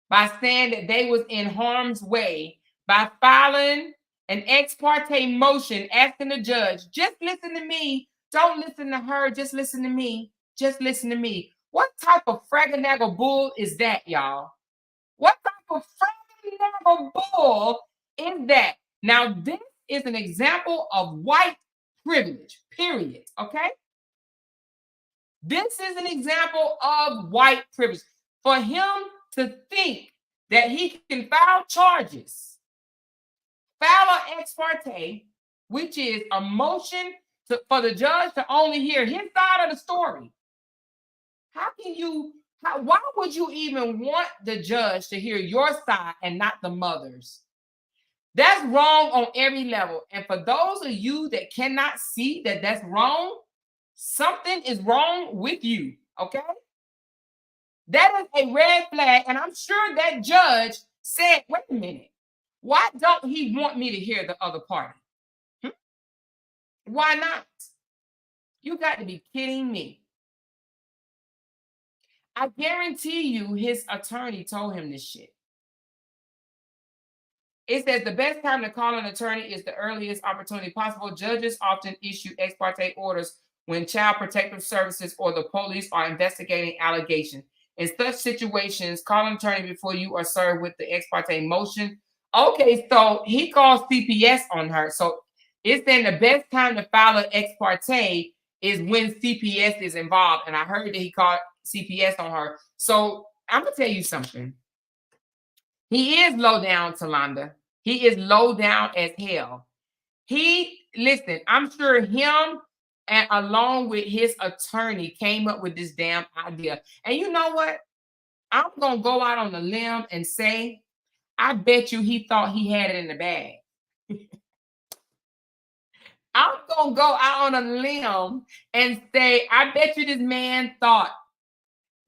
by saying that they was in harm's way by filing an ex parte motion asking the judge, just listen to me. Don't listen to her. Just listen to me. Just listen to me. What type of fraganagle bull is that, y'all? What type of fraganagle bull is that? Now, this is an example of white privilege, period, okay? This is an example of white privilege. For him to think that he can file charges, file an ex parte, which is a motion for the judge to only hear his side of the story. Why would you even want the judge to hear your side and not the mother's? That's wrong on every level. And for those of you that cannot see that that's wrong, something is wrong with you, okay? That is a red flag, and I'm sure that judge said, wait a minute, why don't he want me to hear the other party? Why not? You got to be kidding me. I guarantee you his attorney told him this shit. It says the best time to call an attorney is the earliest opportunity possible. Judges often issue ex parte orders when Child Protective Services or the police are investigating allegations. In such situations, call an attorney before you are served with the ex parte motion. Okay, so he calls CPS on her. So it's then the best time to file an ex parte is when CPS is involved. And I heard that he called CPS on her. So I'm going to tell you something. He is low down, Talonda. He is low down as hell. Listen, I'm sure him and along with his attorney came up with this damn idea. And you know what? I'm going to go out on a limb and say, I bet you he thought he had it in the bag. I'm going to go out on a limb and say, I bet you this man thought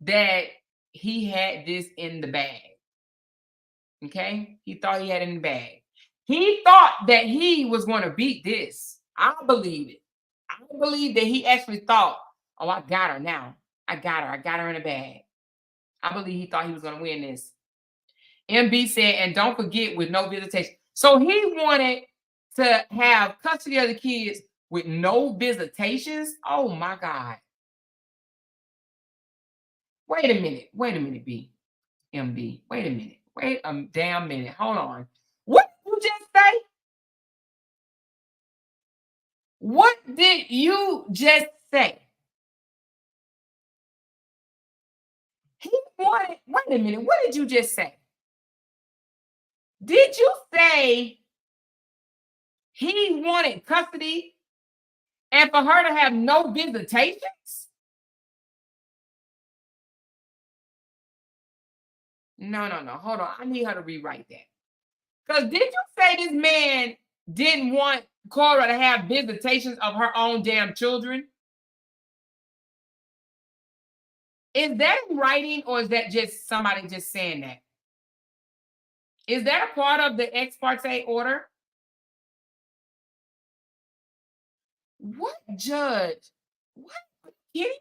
that he had this in the bag. Okay? He thought he had it in the bag. He thought that he was going to beat this. I believe it. I believe that he actually thought, oh, I got her now. I got her. I got her in the bag. I believe he thought he was going to win this. MB said, and don't forget with no visitation. So he wanted to have custody of the kids with no visitations. Oh my God. Wait a minute, B. MB. Wait a minute. Wait a damn minute. Hold on. What did you just say? What did you just say? He wanted, wait a minute. What did you just say? Did you say he wanted custody and for her to have no visitations? No. Hold on. I need her to rewrite that. Because did you say this man didn't want Korra to have visitations of her own damn children? Is that in writing or is that just somebody just saying that? Is that a part of the ex parte order? What judge? What? Are you kidding me?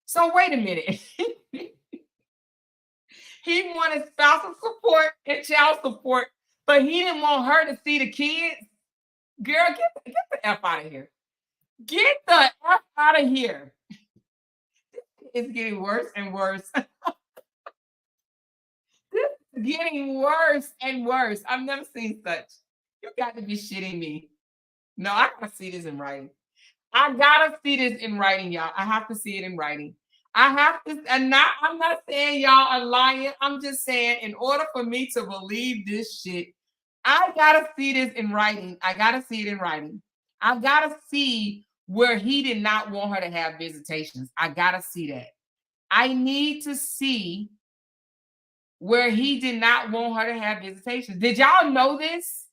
So wait a minute. He wanted spousal support and child support, but he didn't want her to see the kids. Girl, get the F out of here. Get the F out of here. It's getting worse and worse. This is getting worse and worse. I've never seen such. You got to be shitting me. No, I gotta see this in writing. I gotta see this in writing, y'all. I have to see it in writing. I have to, and I'm not saying y'all are lying. I'm just saying, in order for me to believe this shit, I gotta see this in writing. I gotta see it in writing. I gotta see where he did not want her to have visitations. I gotta see that. I need to see where he did not want her to have visitations. Did y'all know this?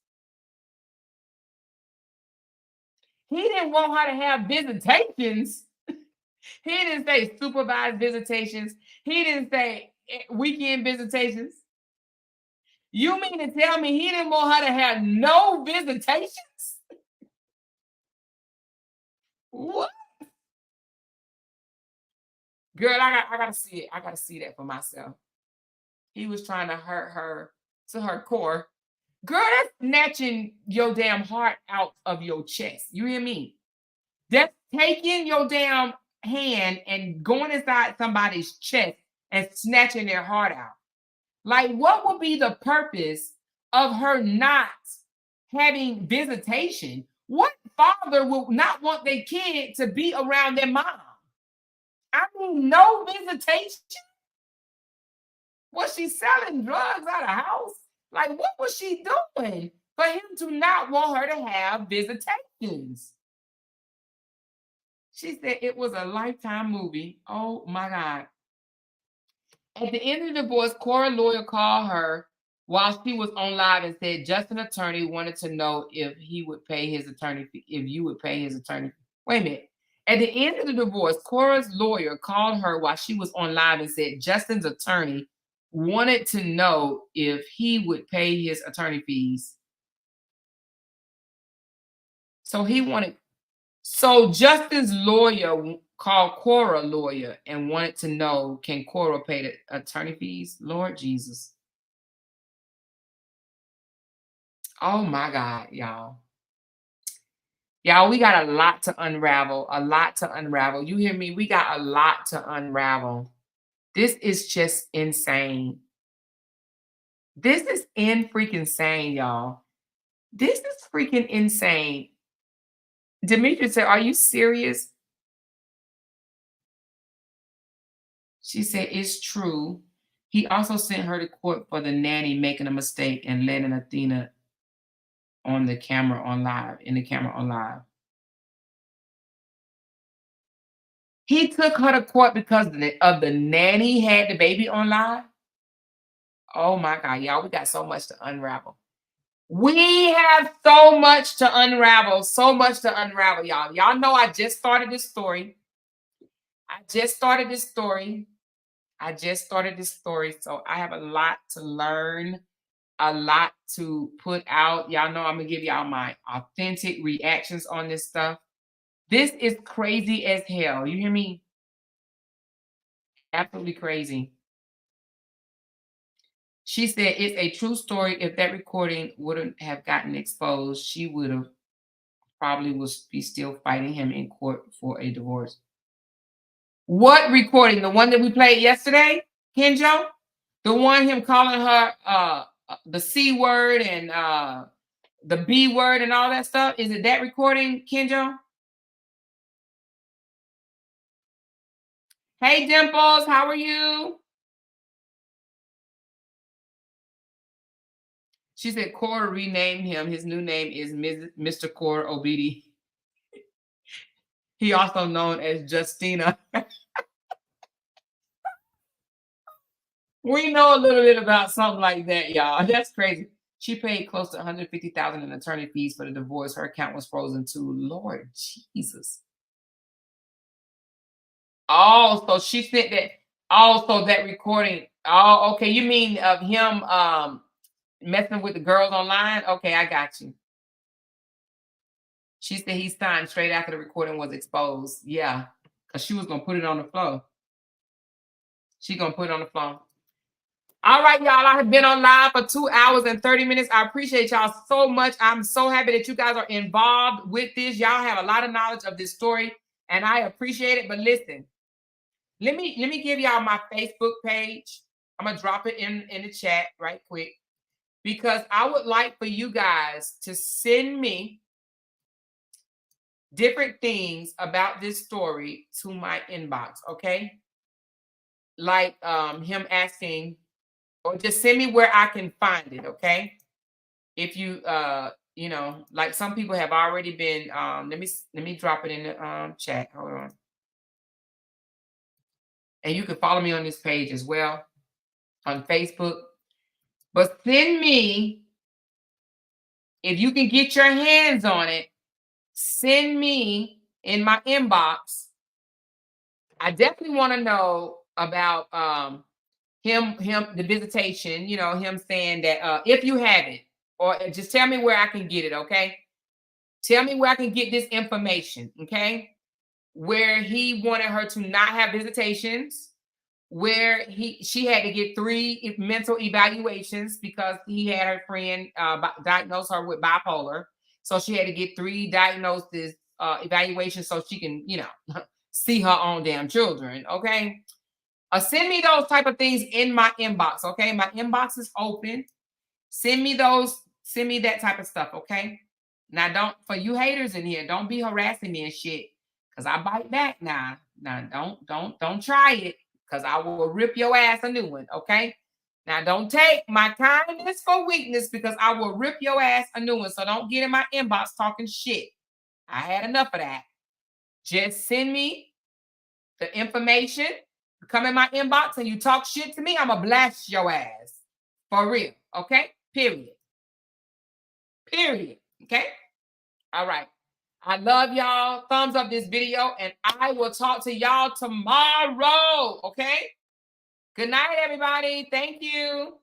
He didn't want her to have visitations. He didn't say supervised visitations. He didn't say weekend visitations. You mean to tell me he didn't want her to have no visitations? What? Girl, I gotta see it. I gotta see that for myself. He was trying to hurt her to her core. Girl, that's snatching your damn heart out of your chest. You hear me? That's taking your damn hand and going inside somebody's chest and snatching their heart out. Like, what would be the purpose of her not having visitation? What father would not want their kid to be around their mom? I mean, no visitation. Was she selling drugs out of the house? Like, what was she doing for him to not want her to have visitations? She said it was a Lifetime movie. Oh my God. At the end of the divorce, Korra lawyer called her while she was on live and said Justin attorney wanted to know if he would pay his attorney fee, if you would pay his attorney. Wait a minute. At the end of the divorce, Korra's lawyer called her while she was on live and said Justin's attorney wanted to know if he would pay his attorney fees. So Justin's lawyer called Korra lawyer and wanted to know, can Korra pay the attorney fees? Lord Jesus. Oh my God, y'all. Y'all, we got a lot to unravel, You hear me? We got a lot to unravel. This is just insane. This is freaking insane, y'all. This is freaking insane. Demetrius said, are you serious? She said, it's true. He also sent her to court for the nanny making a mistake and letting Athena on the camera on live, in the camera on live. He took her to court because of the nanny had the baby on live. Oh my God, y'all, we got so much to unravel. We have so much to unravel, y'all. Y'all know I just started this story. So I have a lot to learn, a lot to put out. Y'all know I'm gonna give y'all my authentic reactions on this stuff. This is crazy as hell. You hear me? Absolutely crazy. She said it's a true story. If that recording wouldn't have gotten exposed, she would have probably be still fighting him in court for a divorce. What recording? The one that we played yesterday, Kenjo? The one him calling her the C word and the B word and all that stuff? Is it that recording, Kenjo? Hey, Dimples, how are you? She said Korra renamed him. His new name is Mr. Korra Obidi. He also known as Justina. We know a little bit about something like that, y'all. That's crazy. She paid close to $150,000 in attorney fees for the divorce. Her account was frozen too. Lord Jesus. Oh, so she sent that. Also, that recording. Oh, okay. You mean of him messing with the girls online? Okay, I got you. She said he signed straight after the recording was exposed. Yeah, because she was going to put it on the floor. She's going to put it on the floor. All right, y'all. I have been on live for 2 hours and 30 minutes. I appreciate y'all so much. I'm so happy that you guys are involved with this. Y'all have a lot of knowledge of this story, and I appreciate it. But listen, let me give y'all my Facebook page. I'm going to drop it in the chat right quick because I would like for you guys to send me different things about this story to my inbox, okay? Like him asking, or just send me where I can find it, okay? If you you know, like some people have already been let me drop it in the chat. Hold on. And you can follow me on this page as well on Facebook. But send me, if you can get your hands on it, send me in my inbox. I definitely want to know about him the visitation, you know, him saying that if you have it, or just tell me where I can get it, okay? Tell me where I can get this information, okay? Where he wanted her to not have visitations, where she had to get 3 mental evaluations because he had her friend diagnose her with bipolar. So she had to get 3 diagnoses, evaluations so she can, you know, see her own damn children, okay? Send me those type of things in my inbox, okay? My inbox is open. Send me that type of stuff, okay? Now, don't, for you haters in here, don't be harassing me and shit, because I bite back now. Now, don't try it, because I will rip your ass a new one, okay? Now, don't take my kindness for weakness, because I will rip your ass a new one. So don't get in my inbox talking shit. I had enough of that. Just send me the information. Come in my inbox and you talk shit to me, I'm going to blast your ass. For real, okay? Period. Okay? All right. I love y'all. Thumbs up this video, and I will talk to y'all tomorrow, okay? Good night, everybody. Thank you.